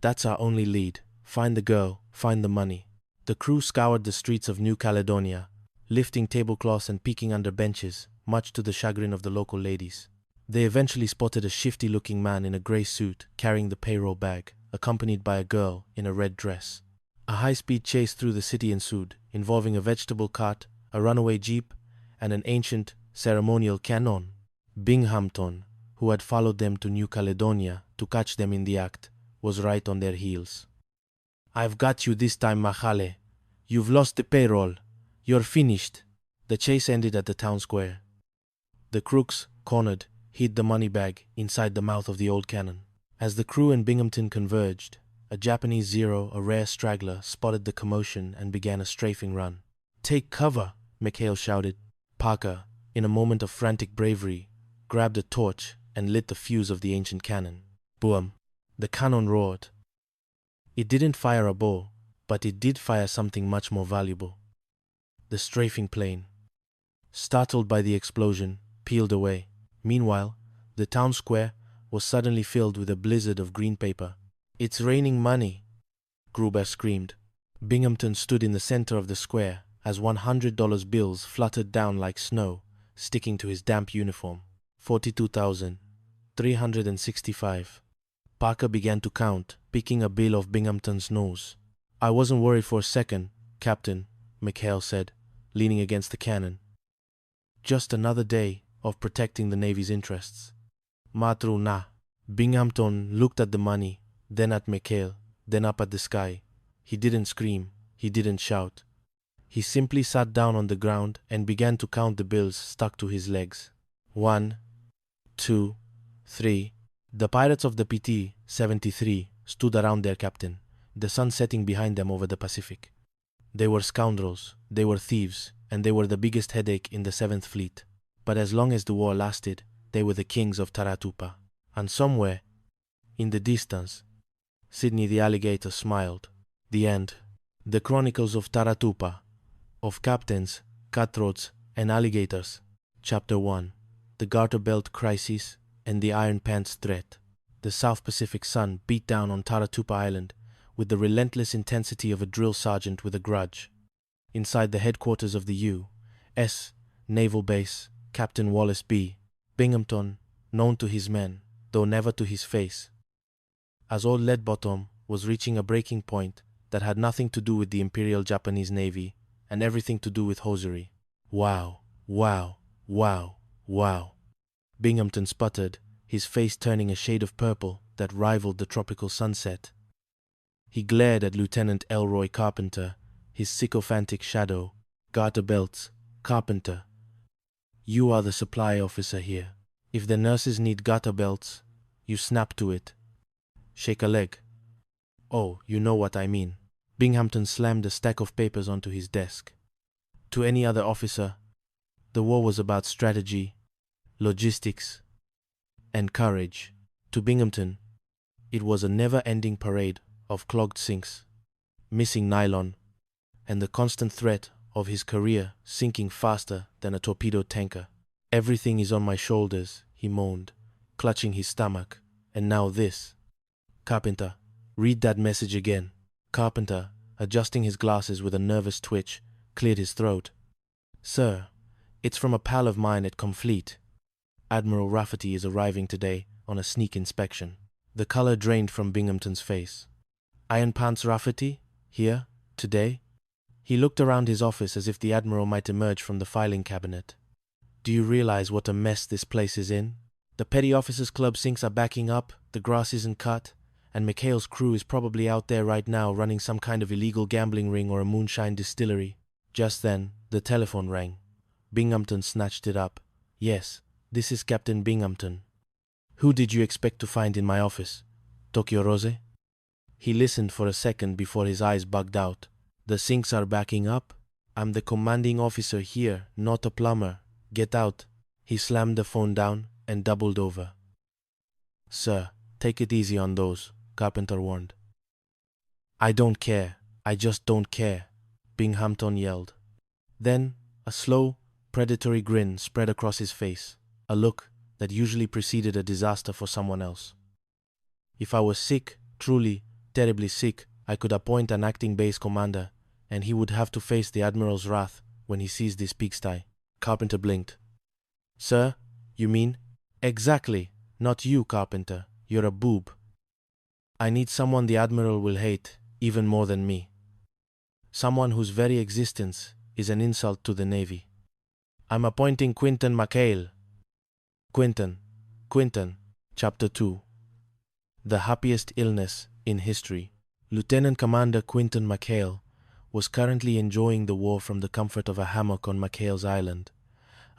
Speaker 5: That's our only lead. Find the girl, find the money. The crew scoured the streets of New Caledonia, lifting tablecloths and peeking under benches, much to the chagrin of the local ladies. They eventually spotted a shifty-looking man in a grey suit carrying the payroll bag, accompanied by a girl in a red dress. A high-speed chase through the city ensued, involving a vegetable cart, a runaway jeep, and an ancient, ceremonial cannon. Binghamton, who had followed them to New Caledonia to catch them in the act, was right on their heels. "I've got you this time, Mahale. You've lost the payroll. You're finished." The chase ended at the town square. The crooks, cornered, hid the money bag inside the mouth of the old cannon. As the crew and Binghamton converged, a Japanese Zero, a rare straggler, spotted the commotion and began a strafing run. "Take cover!" Mikhail shouted. Parker, in a moment of frantic bravery, grabbed a torch and lit the fuse of the ancient cannon. Boom! The cannon roared. It didn't fire a ball, but it did fire something much more valuable. The strafing plane, startled by the explosion, peeled away. Meanwhile, the town square was suddenly filled with a blizzard of green paper. "It's raining money!" Gruber screamed. Binghamton stood in the center of the square as $100 bills fluttered down like snow, sticking to his damp uniform. 42,365. Parker began to count, picking a bill off Binghamton's nose. "I wasn't worried for a second, Captain," Mikhail said, leaning against the cannon. "Just another day of protecting the Navy's interests." "Matru na." Binghamton looked at the money, then at Mikhail, then up at the sky. He didn't scream, he didn't shout. He simply sat down on the ground and began to count the bills stuck to his legs. 1, 2, 3. The pirates of the PT 73 stood around their captain, the sun setting behind them over the Pacific. They were scoundrels, they were thieves, and they were the biggest headache in the 7th Fleet. But as long as the war lasted, they were the kings of Taratupa. And somewhere, in the distance, Sidney the alligator smiled. The end. The Chronicles of Taratupa, of captains, cutthroats, and alligators. Chapter 1. The Garter Belt Crisis and the Iron Pants Threat. The South Pacific sun beat down on Taratupa Island with the relentless intensity of a drill sergeant with a grudge. Inside the headquarters of the U.S. Naval Base, Captain Wallace B. Binghamton, known to his men, though never to his face, as old Leadbottom was reaching a breaking point that had nothing to do with the Imperial Japanese Navy and everything to do with hosiery. "Wow, wow, wow, wow." Binghamton sputtered, his face turning a shade of purple that rivaled the tropical sunset. He glared at Lieutenant Elroy Carpenter, his sycophantic shadow. "Garter belts, Carpenter. You are the supply officer here. If the nurses need garter belts, you snap to it. Shake a leg." "Oh, you know what I mean." Binghamton slammed a stack of papers onto his desk. To any other officer, the war was about strategy, logistics, and courage. To Binghamton, it was a never-ending parade of clogged sinks, missing nylon, and the constant threat of his career sinking faster than a torpedo tanker. "Everything is on my shoulders," he moaned, clutching his stomach. "And now this." "Carpenter, read that message again." Carpenter, adjusting his glasses with a nervous twitch, cleared his throat. "Sir, it's from a pal of mine at Confleet. Admiral Rafferty is arriving today on a sneak inspection." The color drained from Binghamton's face. "Iron Pants Rafferty? Here? Today?" He looked around his office as if the Admiral might emerge from the filing cabinet. "Do you realize what a mess this place is in? The Petty Officers Club sinks are backing up, the grass isn't cut, and Mikhail's crew is probably out there right now running some kind of illegal gambling ring or a moonshine distillery." Just then, the telephone rang. Binghamton snatched it up. "Yes, This is Captain Binghamton. Who did you expect to find in my office? Tokyo Rose? He listened for a second before his eyes bugged out. The sinks are backing up? I'm the commanding officer here, not a plumber. Get out. He slammed the phone down and doubled over. Sir, take it easy on those, Carpenter warned. I don't care. I just don't care, Binghamton yelled. Then, a slow, predatory grin spread across his face, a look that usually preceded a disaster for someone else. If I was sick, truly, terribly sick, I could appoint an acting base commander, and he would have to face the Admiral's wrath when he sees this pigsty. Carpenter blinked. Sir, you mean? Exactly. Not you, Carpenter. You're a boob. I need someone the Admiral will hate, even more than me. Someone whose very existence is an insult to the Navy. I'm appointing Quinton McHale. Quinton, Chapter 2. The happiest illness in history. Lieutenant Commander Quinton McHale was currently enjoying the war from the comfort of a hammock on McHale's Island,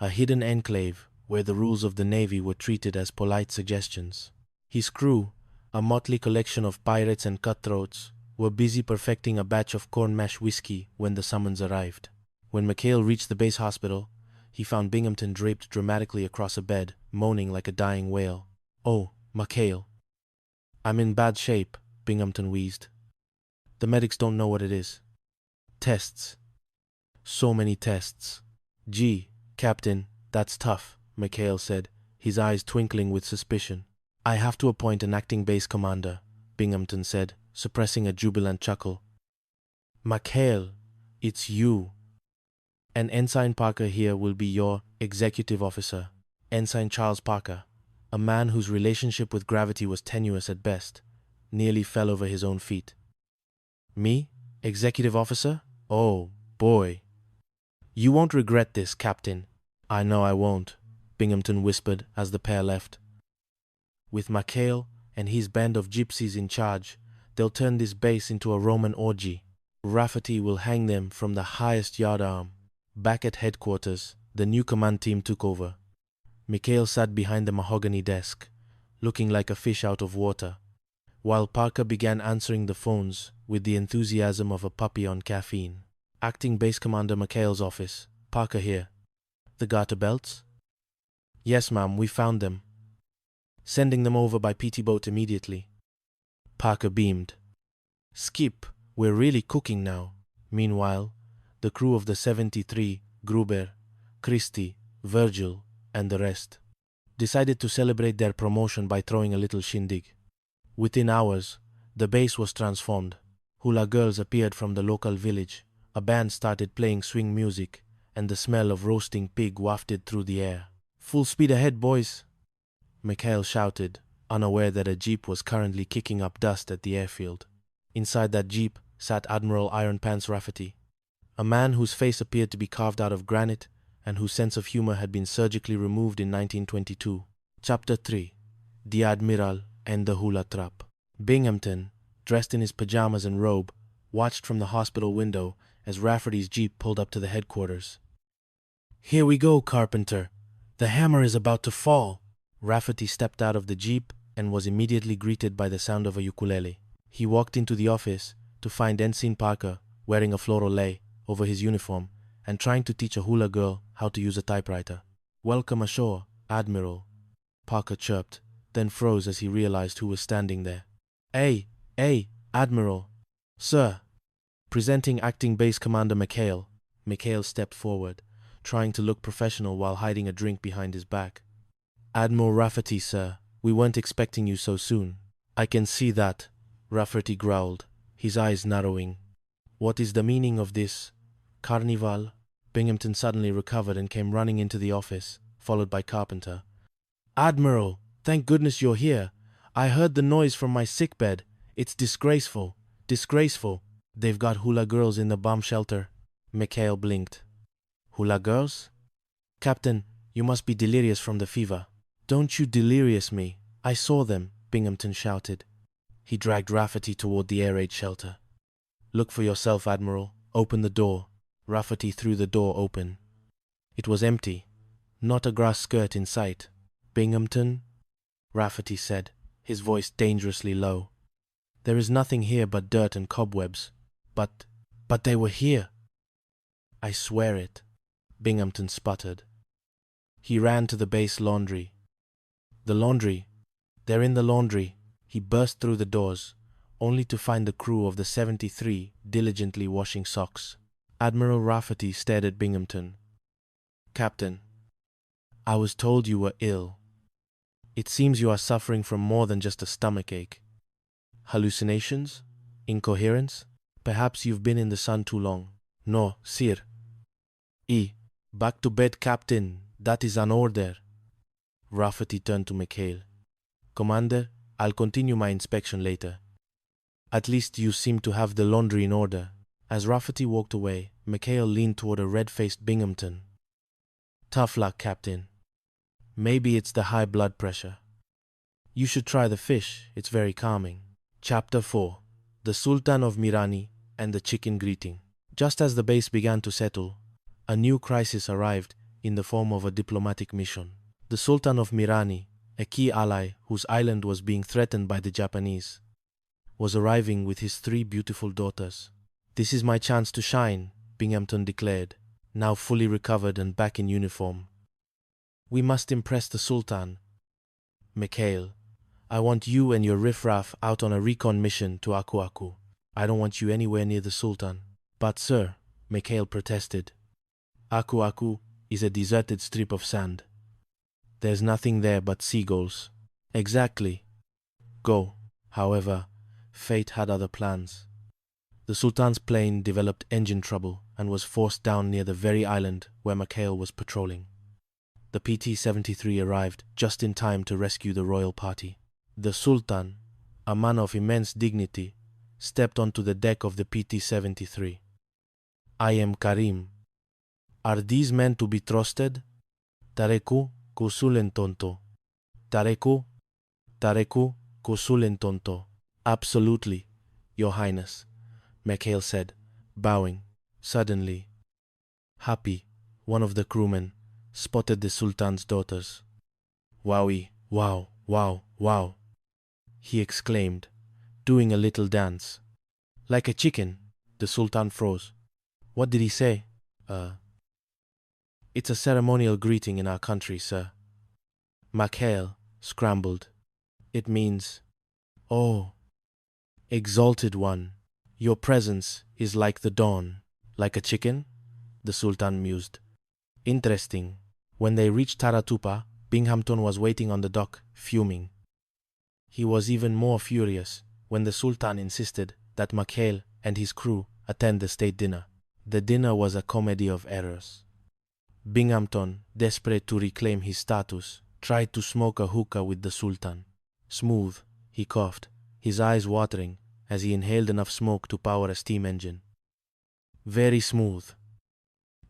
Speaker 5: a hidden enclave where the rules of the Navy were treated as polite suggestions. His crew, a motley collection of pirates and cutthroats, were busy perfecting a batch of corn mash whiskey when the summons arrived. When McHale reached the base hospital, he found Binghamton draped dramatically across a bed, moaning like a dying whale. Oh, McHale. I'm in bad shape, Binghamton wheezed. The medics don't know what it is. Tests. So many tests. Gee, Captain, that's tough, McHale said, his eyes twinkling with suspicion. I have to appoint an acting base commander, Binghamton said, suppressing a jubilant chuckle. McHale, it's you. And Ensign Parker here will be your executive officer, Ensign Charles Parker, a man whose relationship with gravity was tenuous at best, nearly fell over his own feet. Me? Executive officer? Oh, boy. You won't regret this, Captain. I know I won't, Binghamton whispered as the pair left. With McHale and his band of gypsies in charge, they'll turn this base into a Roman orgy. Rafferty will hang them from the highest yardarm. Back at headquarters, the new command team took over. McHale sat behind the mahogany desk, looking like a fish out of water, while Parker began answering the phones with the enthusiasm of a puppy on caffeine. Acting Base Commander McHale's office. Parker here. The garter belts? Yes, ma'am, we found them. Sending them over by PT boat immediately. Parker beamed. Skip, we're really cooking now. Meanwhile, the crew of the 73, Gruber, Christie, Virgil, and the rest, decided to celebrate their promotion by throwing a little shindig. Within hours, the base was transformed. Hula girls appeared from the local village, a band started playing swing music, and the smell of roasting pig wafted through the air. Full speed ahead, boys, McHale shouted, unaware that a jeep was currently kicking up dust at the airfield. Inside that jeep sat Admiral Iron Pants Rafferty, a man whose face appeared to be carved out of granite and whose sense of humor had been surgically removed in 1922. Chapter 3. The Admiral and the Hula Trap. Binghamton, dressed in his pajamas and robe, watched from the hospital window as Rafferty's jeep pulled up to the headquarters. Here we go, Carpenter. The hammer is about to fall. Rafferty stepped out of the jeep and was immediately greeted by the sound of a ukulele. He walked into the office to find Ensign Parker wearing a floral lei over his uniform and trying to teach a hula girl how to use a typewriter. Welcome ashore, Admiral, Parker chirped, then froze as he realized who was standing there. Hey, Admiral. Sir. Presenting Acting Base Commander McHale. McHale stepped forward, trying to look professional while hiding a drink behind his back. Admiral Rafferty, sir. We weren't expecting you so soon. I can see that, Rafferty growled, his eyes narrowing. What is the meaning of this carnival? Binghamton suddenly recovered and came running into the office, followed by Carpenter. Admiral, thank goodness you're here. I heard the noise from my sickbed. It's disgraceful. Disgraceful. They've got hula girls in the bomb shelter. McHale blinked. Hula girls? Captain, you must be delirious from the fever. Don't you delirious me. I saw them, Binghamton shouted. He dragged Rafferty toward the air raid shelter. Look for yourself, Admiral. Open the door. Rafferty threw the door open. It was empty. Not a grass skirt in sight. Binghamton, Rafferty said, his voice dangerously low. There is nothing here but dirt and cobwebs. But they were here. I swear it, Binghamton sputtered. He ran to the base laundry. The laundry. They're in the laundry. He burst through the doors, only to find the crew of the 73 diligently washing socks. Admiral Rafferty stared at Binghamton. Captain, I was told you were ill. It seems you are suffering from more than just a stomachache. Hallucinations? Incoherence? Perhaps you've been in the sun too long. No, sir. Back to bed, Captain. That is an order. Rafferty turned to McHale. Commander, I'll continue my inspection later. At least you seem to have the laundry in order. As Rafferty walked away, McHale leaned toward a red-faced Binghamton. Tough luck, Captain. Maybe it's the high blood pressure. You should try the fish. It's very calming. Chapter 4. The Sultan of Mirani and the Chicken Greeting. Just as the base began to settle, a new crisis arrived in the form of a diplomatic mission. The Sultan of Mirani, a key ally whose island was being threatened by the Japanese, was arriving with his 3 beautiful daughters. This is my chance to shine, Binghamton declared, now fully recovered and back in uniform. We must impress the Sultan. McHale, I want you and your riffraff out on a recon mission to Aku Aku. I don't want you anywhere near the Sultan. But, sir, McHale protested, Aku Aku is a deserted strip of sand. There's nothing there but seagulls. Exactly. Go. However, fate had other plans. The Sultan's plane developed engine trouble and was forced down near the very island where McHale was patrolling. The PT-73 arrived just in time to rescue the royal party. The Sultan, a man of immense dignity, stepped onto the deck of the PT-73. I am Karim. Are these men to be trusted? Tareku kusulentonto. Tareku kusulentonto. Absolutely, Your Highness, McHale said, bowing. Suddenly, Happy, one of the crewmen, spotted the Sultan's daughters. Wowie, wow, wow, wow, he exclaimed, doing a little dance. Like a chicken, the Sultan froze. What did he say? It's a ceremonial greeting in our country, sir. McHale scrambled. It means, oh, exalted one, your presence is like the dawn. Like a chicken? The Sultan mused. Interesting. When they reached Taratupa, Binghamton was waiting on the dock, fuming. He was even more furious when the Sultan insisted that McHale and his crew attend the state dinner. The dinner was a comedy of errors. Binghamton, desperate to reclaim his status, tried to smoke a hookah with the Sultan. Smooth, he coughed, his eyes watering as he inhaled enough smoke to power a steam engine. Very smooth.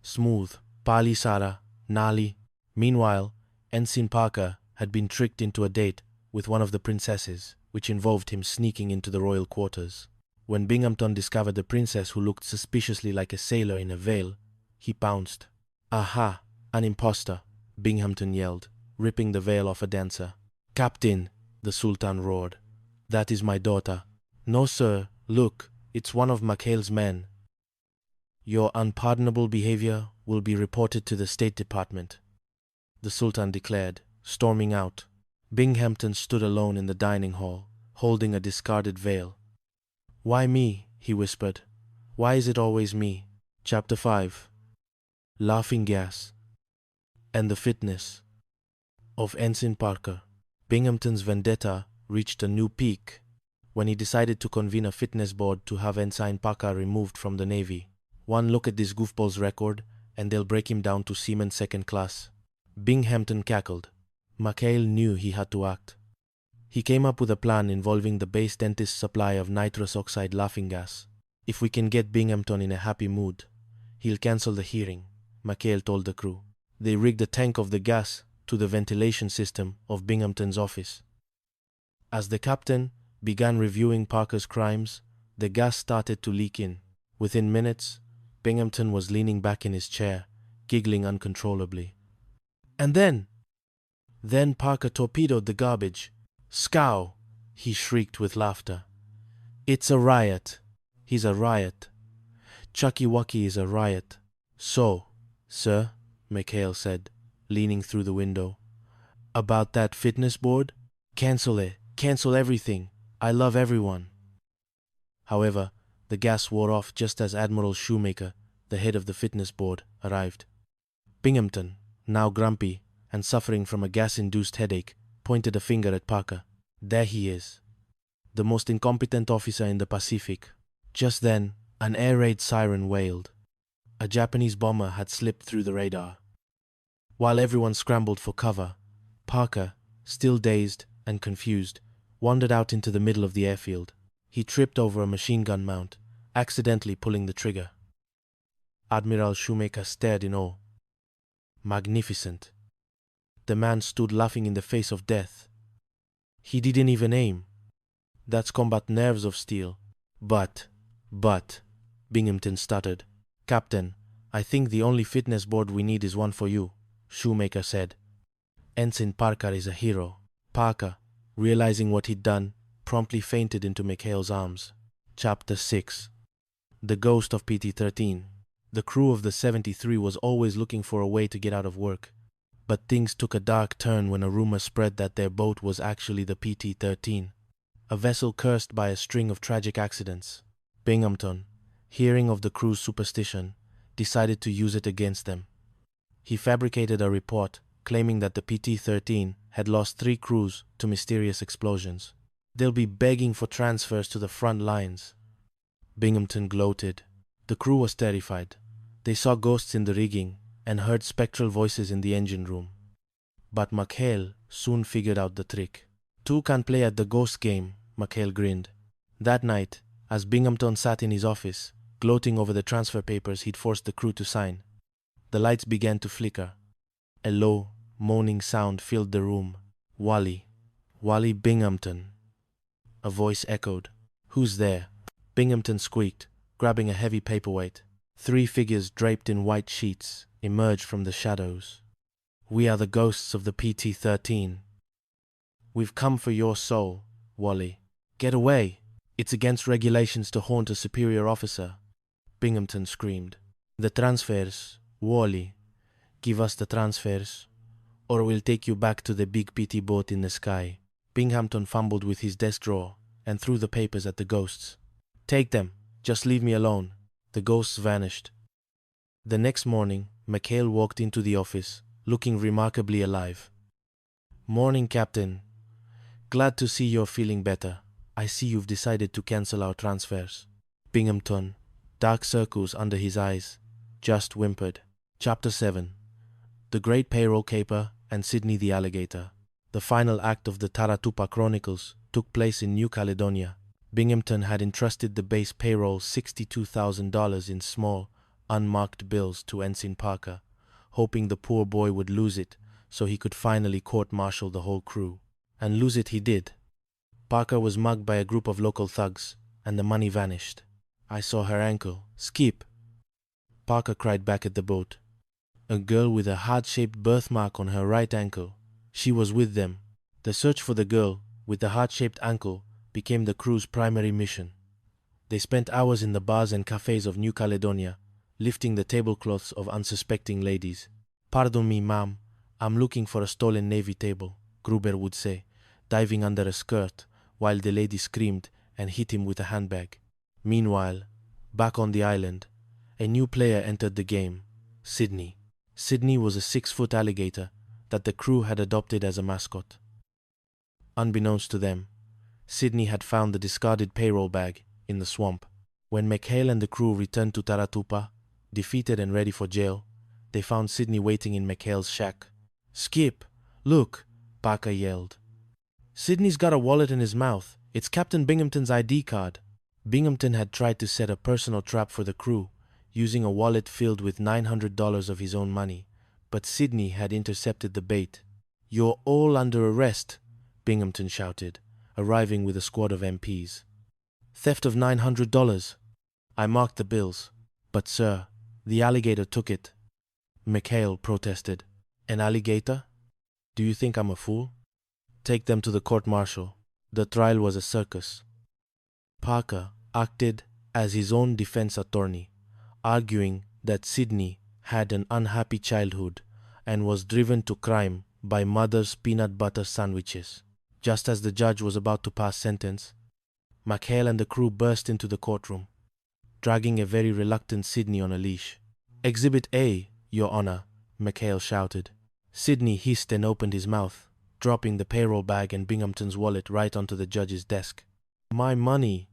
Speaker 5: Smooth, Pali Sara, Nali. Meanwhile, Ensign Parker had been tricked into a date with one of the princesses, which involved him sneaking into the royal quarters. When Binghamton discovered the princess who looked suspiciously like a sailor in a veil, he pounced. Aha, an impostor, Binghamton yelled, ripping the veil off a dancer. Captain, the Sultan roared. That is my daughter. No, sir, look, it's one of McHale's men. Your unpardonable behavior will be reported to the State Department, the Sultan declared, storming out. Binghamton stood alone in the dining hall, holding a discarded veil. Why me? He whispered. Why is it always me? Chapter 5. Laughing Gas and the Fitness of Ensign Parker. Binghamton's vendetta reached a new peak when he decided to convene a fitness board to have Ensign Parker removed from the Navy. One look at this goofball's record, and they'll break him down to seaman second class. Binghamton cackled. McHale knew he had to act. He came up with a plan involving the base dentist's supply of nitrous oxide laughing gas. If we can get Binghamton in a happy mood, he'll cancel the hearing, McHale told the crew. They rigged a tank of the gas to the ventilation system of Binghamton's office. As the captain began reviewing Parker's crimes, the gas started to leak in. Within minutes, Binghamton was leaning back in his chair, giggling uncontrollably. And then Parker torpedoed the garbage. Scow! He shrieked with laughter. It's a riot. He's a riot. Chucky Wucky is a riot. So, sir, McHale said, leaning through the window. About that fitness board? Cancel it. Cancel everything. I love everyone. However, the gas wore off just as Admiral Shoemaker, the head of the fitness board, arrived. Binghamton, now grumpy and suffering from a gas-induced headache, pointed a finger at Parker. There he is. The most incompetent officer in the Pacific. Just then, an air raid siren wailed. A Japanese bomber had slipped through the radar. While everyone scrambled for cover, Parker, still dazed and confused, wandered out into the middle of the airfield. He tripped over a machine gun mount, accidentally pulling the trigger. Admiral Shoemaker stared in awe. Magnificent. The man stood laughing in the face of death. He didn't even aim. That's combat nerves of steel. But, Binghamton stuttered. Captain, I think the only fitness board we need is one for you, Shoemaker said. Ensign Parker is a hero. Parker, realizing what he'd done, promptly fainted into McHale's arms. Chapter 6. The Ghost of PT-13. The crew of the 73 was always looking for a way to get out of work. But things took a dark turn when a rumor spread that their boat was actually the PT-13, a vessel cursed by a string of tragic accidents. Binghamton, hearing of the crew's superstition, decided to use it against them. He fabricated a report claiming that the PT-13 had lost 3 crews to mysterious explosions. They'll be begging for transfers to the front lines. Binghamton gloated. The crew was terrified. They saw ghosts in the rigging and heard spectral voices in the engine room. But McHale soon figured out the trick. Two can play at the ghost game, McHale grinned. That night, as Binghamton sat in his office, gloating over the transfer papers he'd forced the crew to sign, the lights began to flicker. A low, moaning sound filled the room. Wally Binghamton. A voice echoed. Who's there? Binghamton squeaked, grabbing a heavy paperweight. 3 figures draped in white sheets emerged from the shadows. We are the ghosts of the PT-13. We've come for your soul, Wally. Get away! It's against regulations to haunt a superior officer. Binghamton screamed. The transfers, Wally. Give us the transfers, or we'll take you back to the big PT boat in the sky. Binghamton fumbled with his desk drawer and threw the papers at the ghosts. Take them. Just leave me alone. The ghosts vanished. The next morning, McHale walked into the office, looking remarkably alive. Morning, Captain. Glad to see you're feeling better. I see you've decided to cancel our transfers. Binghamton, dark circles under his eyes, just whimpered. Chapter 7. The Great Payroll Caper and Sydney the Alligator. The final act of the Taratupa Chronicles took place in New Caledonia. Binghamton had entrusted the base payroll $62,000 in small, unmarked bills to Ensign Parker, hoping the poor boy would lose it so he could finally court-martial the whole crew. And lose it he did. Parker was mugged by a group of local thugs, and the money vanished. I saw her ankle. Skip! Parker cried back at the boat. A girl with a heart-shaped birthmark on her right ankle. She was with them. The search for the girl with the heart-shaped ankle became the crew's primary mission. They spent hours in the bars and cafes of New Caledonia, lifting the tablecloths of unsuspecting ladies. Pardon me, ma'am, I'm looking for a stolen Navy table, Gruber would say, diving under a skirt while the lady screamed and hit him with a handbag. Meanwhile, back on the island, a new player entered the game, Sydney. Sydney was a 6-foot alligator that the crew had adopted as a mascot. Unbeknownst to them, Sydney had found the discarded payroll bag in the swamp. When McHale and the crew returned to Taratupa, defeated and ready for jail, they found Sydney waiting in McHale's shack. Skip! Look! Parker yelled. Sydney's got a wallet in his mouth. It's Captain Binghamton's ID card. Binghamton had tried to set a personal trap for the crew, using a wallet filled with $900 of his own money, but Sydney had intercepted the bait. You're all under arrest, Binghamton shouted, arriving with a squad of MPs. Theft of $900. I marked the bills. But, sir, the alligator took it. McHale protested. An alligator? Do you think I'm a fool? Take them to the court-martial. The trial was a circus. Parker acted as his own defense attorney, arguing that Sidney had an unhappy childhood and was driven to crime by mother's peanut butter sandwiches. Just as the judge was about to pass sentence, McHale and the crew burst into the courtroom, dragging a very reluctant Sidney on a leash. "Exhibit A, Your Honor," McHale shouted. Sidney hissed and opened his mouth, dropping the payroll bag and Binghamton's wallet right onto the judge's desk. "My money!"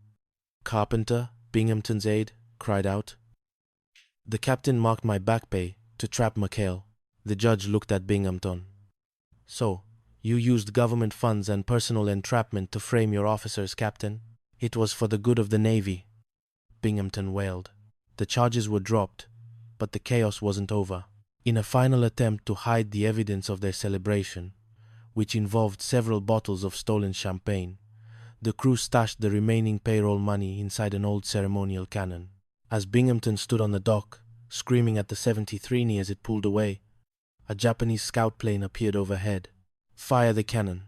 Speaker 5: Carpenter, Binghamton's aide, cried out. "The captain marked my back pay to trap McHale." The judge looked at Binghamton. "So, you used government funds and personal entrapment to frame your officers, Captain? It was for the good of the Navy," Binghamton wailed. The charges were dropped, but the chaos wasn't over. In a final attempt to hide the evidence of their celebration, which involved several bottles of stolen champagne, the crew stashed the remaining payroll money inside an old ceremonial cannon. As Binghamton stood on the dock, screaming at the 73 as it pulled away, a Japanese scout plane appeared overhead. "Fire the cannon,"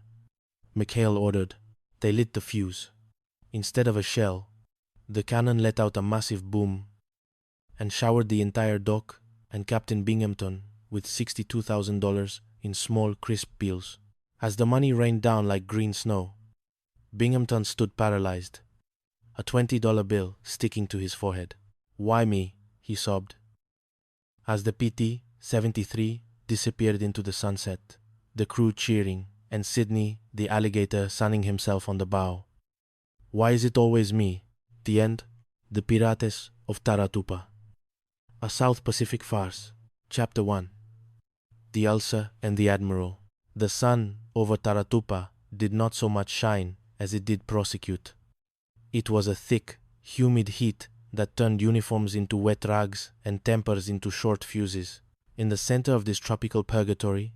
Speaker 5: McHale ordered. They lit the fuse. Instead of a shell, the cannon let out a massive boom and showered the entire dock and Captain Binghamton with $62,000 in small, crisp bills. As the money rained down like green snow, Binghamton stood paralyzed, a $20 bill sticking to his forehead. "Why me?" he sobbed. As the PT-73 disappeared into the sunset, the crew cheering, and Sidney, the alligator, sunning himself on the bow. "Why is it always me?" The end. The Pirates of Taratupa. A South Pacific Farce. Chapter 1. The Ulcer and the Admiral. The sun over Taratupa did not so much shine as it did prosecute. It was a thick, humid heat that turned uniforms into wet rags and tempers into short fuses. In the center of this tropical purgatory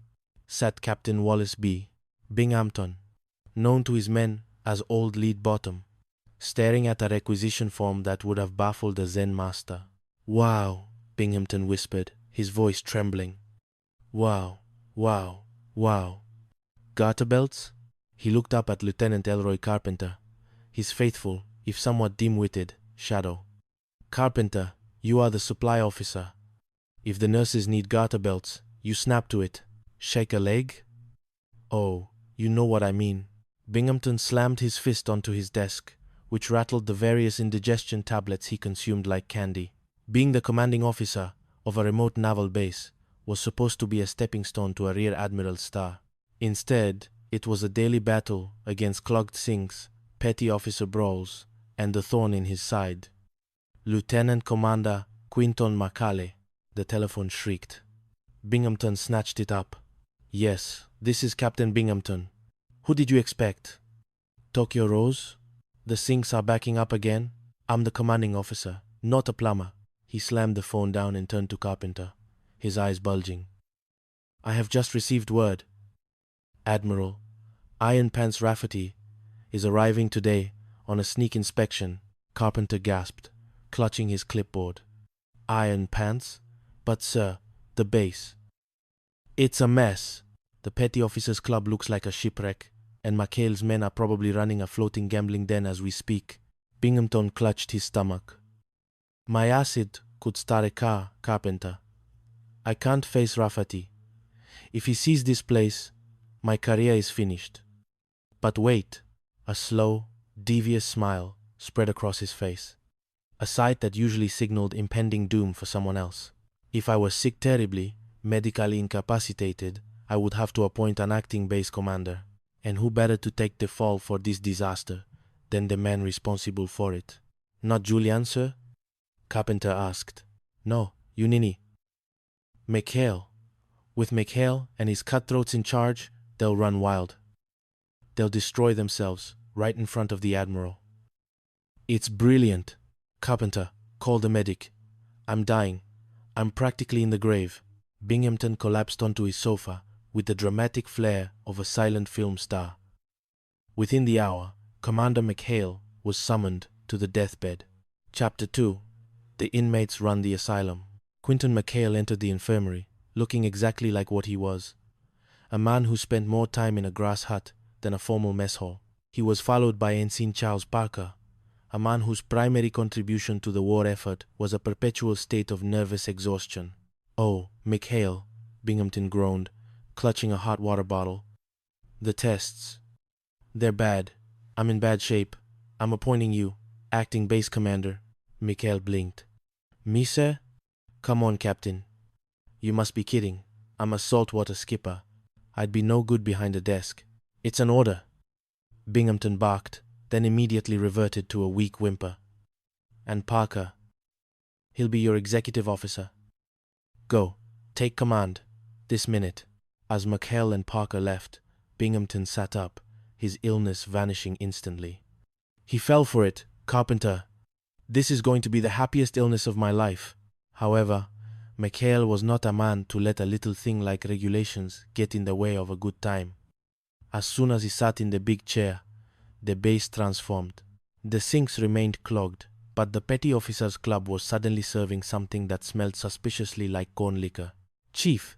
Speaker 5: sat Captain Wallace B. Binghamton, known to his men as Old Lead Bottom, staring at a requisition form that would have baffled a Zen master. "Wow," Binghamton whispered, his voice trembling. "Wow, wow, wow. Garter belts?" He looked up at Lieutenant Elroy Carpenter, his faithful, if somewhat dim-witted, shadow. "Carpenter, you are the supply officer. If the nurses need garter belts, you snap to it. Shake a leg? Oh, you know what I mean." Binghamton slammed his fist onto his desk, which rattled the various indigestion tablets he consumed like candy. Being the commanding officer of a remote naval base was supposed to be a stepping stone to a rear admiral's star. Instead, it was a daily battle against clogged sinks, petty officer brawls, and the thorn in his side. "Lieutenant Commander Quinton Macale," the telephone shrieked. Binghamton snatched it up. "Yes, this is Captain Binghamton. Who did you expect? Tokyo Rose? The sinks are backing up again? I'm the commanding officer, not a plumber." He slammed the phone down and turned to Carpenter, his eyes bulging. "I have just received word. Admiral, Iron Pants Rafferty is arriving today on a sneak inspection," Carpenter gasped, clutching his clipboard. "Iron Pants? But, sir, the base. It's a mess. The Petty Officers Club looks like a shipwreck, and McHale's men are probably running a floating gambling den as we speak." Binghamton clutched his stomach. "My acid could start a car, Carpenter. I can't face Rafferty. If he sees this place, my career is finished." But wait, a slow, devious smile spread across his face, a sight that usually signaled impending doom for someone else. "If I were sick terribly, medically incapacitated, I would have to appoint an acting base commander. And who better to take the fall for this disaster than the man responsible for it?" "Not Julian, sir?" Carpenter asked. "No, Unini. McHale. With McHale and his cutthroats in charge, they'll run wild. They'll destroy themselves right in front of the Admiral." "It's brilliant. Carpenter, call the medic. I'm dying. I'm practically in the grave." Binghamton collapsed onto his sofa with the dramatic flair of a silent film star. Within the hour, Commander McHale was summoned to the deathbed. Chapter 2. The Inmates Run the Asylum. Quinton McHale entered the infirmary, looking exactly like what he was. A man who spent more time in a grass hut than a formal mess hall. He was followed by Ensign Charles Parker, a man whose primary contribution to the war effort was a perpetual state of nervous exhaustion. "Oh, McHale," Binghamton groaned, clutching a hot water bottle. "The tests. They're bad. I'm in bad shape. I'm appointing you acting base commander." McHale blinked. "Me, sir? Come on, Captain. You must be kidding. I'm a saltwater skipper. I'd be no good behind a desk. It's an order." Binghamton barked, then immediately reverted to a weak whimper. "And Parker. He'll be your executive officer. Go. Take command. This minute." As McHale and Parker left, Binghamton sat up, his illness vanishing instantly. "He fell for it, Carpenter. This is going to be the happiest illness of my life." However, McHale was not a man to let a little thing like regulations get in the way of a good time. As soon as he sat in the big chair, the base transformed. The sinks remained clogged, but the Petty Officers Club was suddenly serving something that smelled suspiciously like corn liquor. "Chief,"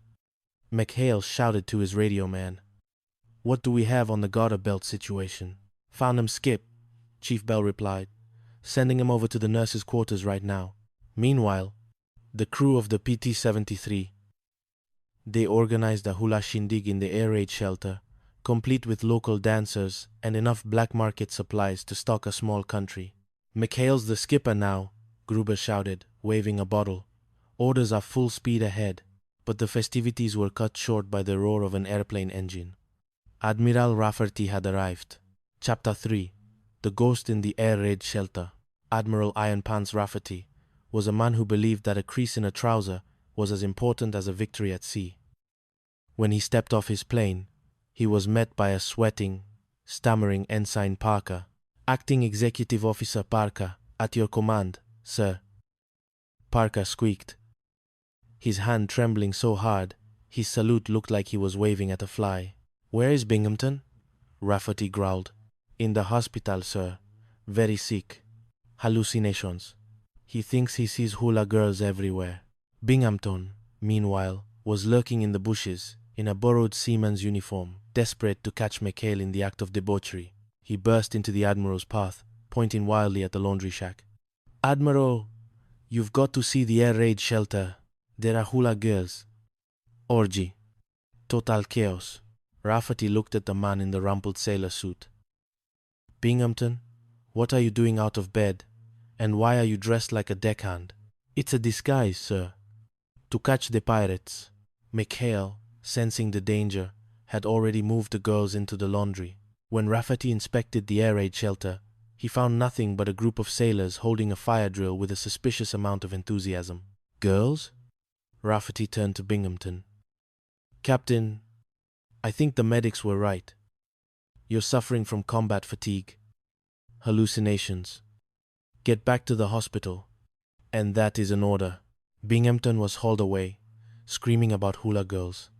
Speaker 5: McHale shouted to his radio man, "what do we have on the garter belt situation?" "Found him, Skip," Chief Bell replied, "sending him over to the nurses' quarters right now." Meanwhile, the crew of the PT-73. They organized a hula shindig in the air raid shelter, complete with local dancers and enough black market supplies to stock a small country. "McHale's the skipper now," Gruber shouted, waving a bottle. "Orders are full speed ahead." But the festivities were cut short by the roar of an airplane engine. Admiral Rafferty had arrived. Chapter 3. The Ghost in the Air Raid Shelter. Admiral Iron Pants Rafferty was a man who believed that a crease in a trouser was as important as a victory at sea. When he stepped off his plane, he was met by a sweating, stammering Ensign Parker. "Acting Executive Officer Parker, at your command, sir." Parker squeaked, his hand trembling so hard his salute looked like he was waving at a fly. "Where is Binghamton?" Rafferty growled. "In the hospital, sir. Very sick. Hallucinations. He thinks he sees hula girls everywhere." Binghamton, meanwhile, was lurking in the bushes in a borrowed seaman's uniform, desperate to catch McHale in the act of debauchery. He burst into the Admiral's path, pointing wildly at the laundry shack. "Admiral, you've got to see the air raid shelter. There are hula girls. Orgy. Total chaos." Rafferty looked at the man in the rumpled sailor suit. "Binghamton, what are you doing out of bed? And why are you dressed like a deckhand?" "It's a disguise, sir. To catch the pirates." McHale, sensing the danger, had already moved the girls into the laundry. When Rafferty inspected the air raid shelter, he found nothing but a group of sailors holding a fire drill with a suspicious amount of enthusiasm. "Girls?" Rafferty turned to Binghamton. "Captain, I think the medics were right. You're suffering from combat fatigue. Hallucinations. Get back to the hospital. And that is an order." Binghamton was hauled away, screaming about hula girls,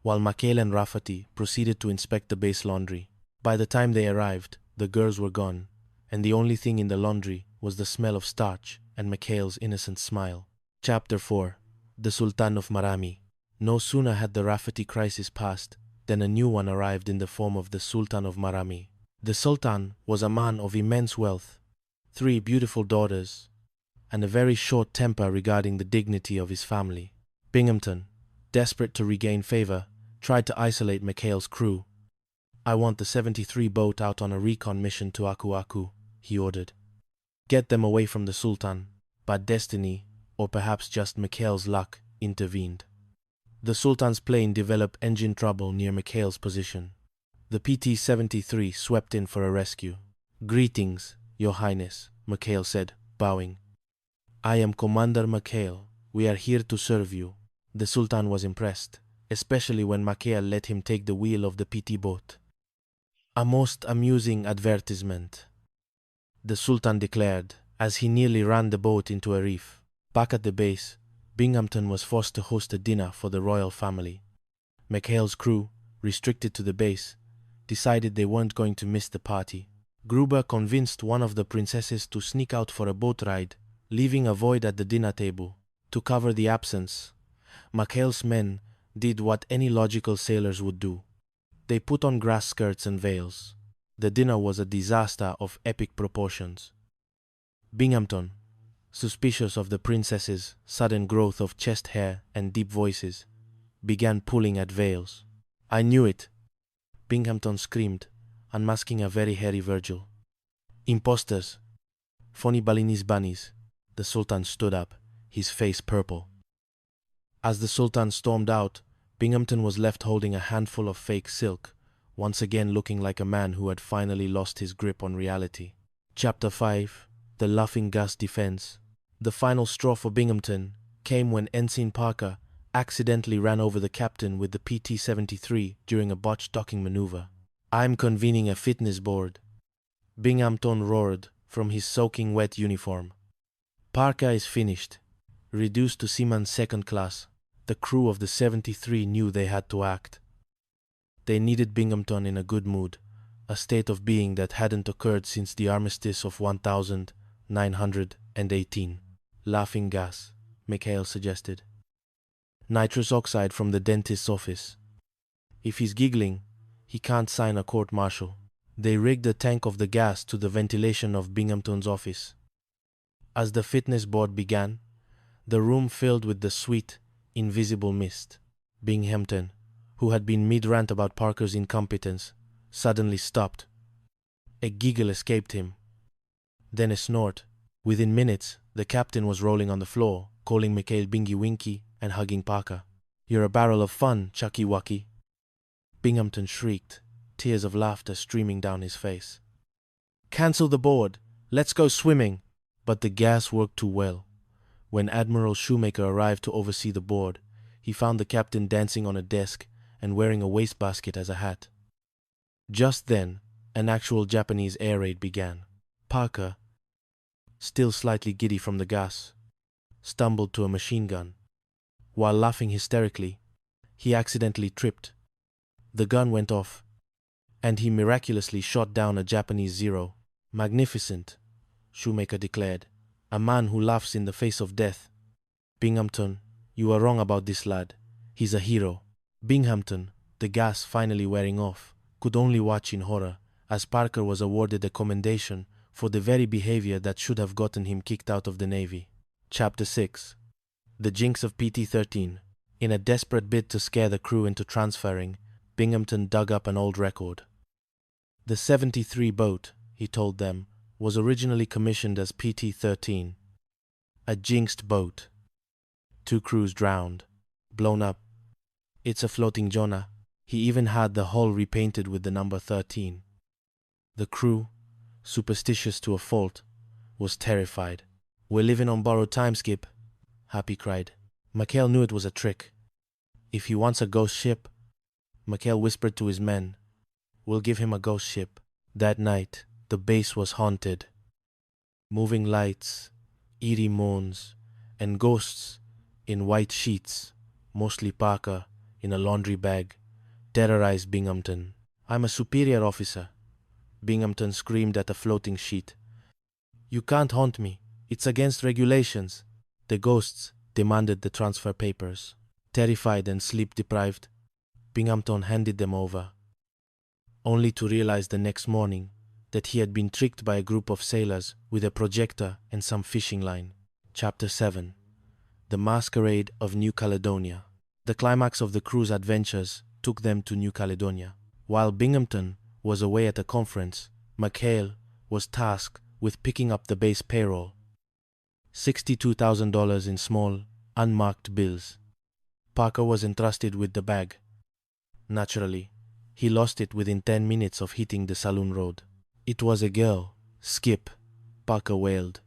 Speaker 5: while McHale and Rafferty proceeded to inspect the base laundry. By the time they arrived, the girls were gone, and the only thing in the laundry was the smell of starch and McHale's innocent smile. Chapter 4. The Sultan of Marami. No sooner had the Rafferty crisis passed than a new one arrived in the form of the Sultan of Marami. The Sultan was a man of immense wealth, 3 beautiful daughters, and a very short temper regarding the dignity of his family. Binghamton, desperate to regain favor, tried to isolate McHale's crew. "I want the 73 boat out on a recon mission to Aku Aku," he ordered. "Get them away from the Sultan." But destiny, or perhaps just McHale's luck, intervened. The Sultan's plane developed engine trouble near McHale's position. The PT-73 swept in for a rescue. "Greetings, Your Highness," McHale said, bowing. "I am Commander McHale. We are here to serve you." The Sultan was impressed, especially when McHale let him take the wheel of the PT boat. "A most amusing advertisement," the Sultan declared, as he nearly ran the boat into a reef. Back at the base, Binghamton was forced to host a dinner for the royal family. McHale's crew, restricted to the base, decided they weren't going to miss the party. Gruber convinced one of the princesses to sneak out for a boat ride, leaving a void at the dinner table. To cover the absence, McHale's men did what any logical sailors would do. They put on grass skirts and veils. The dinner was a disaster of epic proportions. Binghamton, suspicious of the princess's sudden growth of chest hair and deep voices, began pulling at veils. "I knew it," Binghamton screamed, unmasking a very hairy Virgil. "Imposters! Phony Balinese bunnies!" The Sultan stood up, his face purple. As the Sultan stormed out, Binghamton was left holding a handful of fake silk, once again looking like a man who had finally lost his grip on reality. Chapter 5: The Laughing Gas Defense. The final straw for Binghamton came when Ensign Parker accidentally ran over the captain with the PT-73 during a botched docking maneuver. "I'm convening a fitness board," Binghamton roared from his soaking wet uniform. "Parker is finished, reduced to seaman second class." The crew of the 73 knew they had to act. They needed Binghamton in a good mood, a state of being that hadn't occurred since the armistice of 1918. "Laughing gas," McHale suggested. "Nitrous oxide from the dentist's office. If he's giggling, he can't sign a court-martial." They rigged a tank of the gas to the ventilation of Binghamton's office. As the fitness board began, the room filled with the sweet, invisible mist. Binghamton, who had been mid-rant about Parker's incompetence, suddenly stopped. A giggle escaped him. Then a snort. Within minutes, the captain was rolling on the floor, calling McHale Bingy Winky and hugging Parker. "You're a barrel of fun, Chucky Wucky." Binghamton shrieked, tears of laughter streaming down his face. "Cancel the board! Let's go swimming!" But the gas worked too well. When Admiral Shoemaker arrived to oversee the board, he found the captain dancing on a desk and wearing a wastebasket as a hat. Just then, an actual Japanese air raid began. Parker, still slightly giddy from the gas, stumbled to a machine gun. While laughing hysterically, he accidentally tripped. The gun went off, and he miraculously shot down a Japanese Zero. "Magnificent," Shoemaker declared. "A man who laughs in the face of death." "Binghamton, you are wrong about this lad. He's a hero." Binghamton, the gas finally wearing off, could only watch in horror as Parker was awarded a commendation for the very behavior that should have gotten him kicked out of the Navy. Chapter 6: The Jinx of PT-13. In a desperate bid to scare the crew into transferring, Binghamton dug up an old record. The 73 boat, he told them, was originally commissioned as PT-13. A jinxed boat. 2 crews drowned, blown up. It's a floating Jonah. He even had the hull repainted with the number 13. The crew, superstitious to a fault, was terrified. "We're living on borrowed time, Skip," Happy cried. McHale knew it was a trick. "If he wants a ghost ship," McHale whispered to his men, "we'll give him a ghost ship." That night, the base was haunted. Moving lights, eerie moans, and ghosts in white sheets, mostly Parker, in a laundry bag, terrorized Binghamton. "I'm a superior officer," Binghamton screamed at a floating sheet. "You can't haunt me. It's against regulations." The ghosts demanded the transfer papers. Terrified and sleep-deprived, Binghamton handed them over, only to realize the next morning that he had been tricked by a group of sailors with a projector and some fishing line. Chapter 7: The Masquerade of New Caledonia. The climax of the crew's adventures took them to New Caledonia. While Binghamton was away at a conference, McHale was tasked with picking up the base payroll. $62,000 in small, unmarked bills. Parker was entrusted with the bag. Naturally, he lost it within 10 minutes of hitting the saloon road. "It was a girl, Skip," Parker wailed.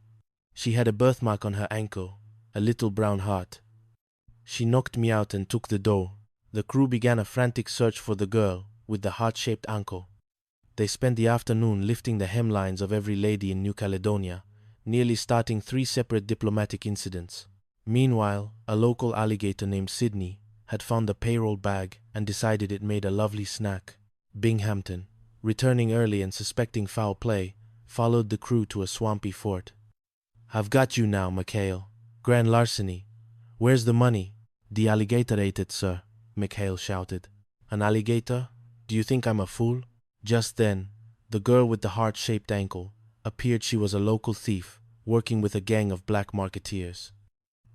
Speaker 5: "She had a birthmark on her ankle, a little brown heart. She knocked me out and took the dough." The crew began a frantic search for the girl with the heart-shaped ankle. They spent the afternoon lifting the hemlines of every lady in New Caledonia, nearly starting 3 separate diplomatic incidents. Meanwhile, a local alligator named Sydney had found the payroll bag and decided it made a lovely snack. Binghamton, returning early and suspecting foul play, followed the crew to a swampy fort. "I've got you now, McHale. Grand larceny. Where's the money?" The alligator ate it, sir, McHale shouted. An alligator? Do you think I'm a fool? Just then, the girl with the heart-shaped ankle appeared. She was a local thief, working with a gang of black marketeers.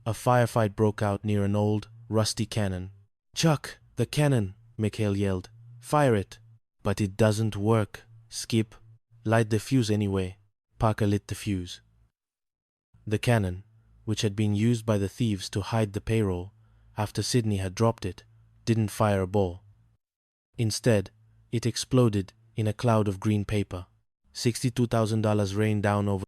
Speaker 5: A firefight broke out near an old, rusty cannon. "Chuck, the cannon!" McHale yelled. "Fire it!" "But it doesn't work, Skip." "Light the fuse anyway." Parker lit the fuse. The cannon, which had been used by the thieves to hide the payroll after Sidney had dropped it, didn't fire a ball. Instead, it exploded in a cloud of green paper. $62,000 rained down over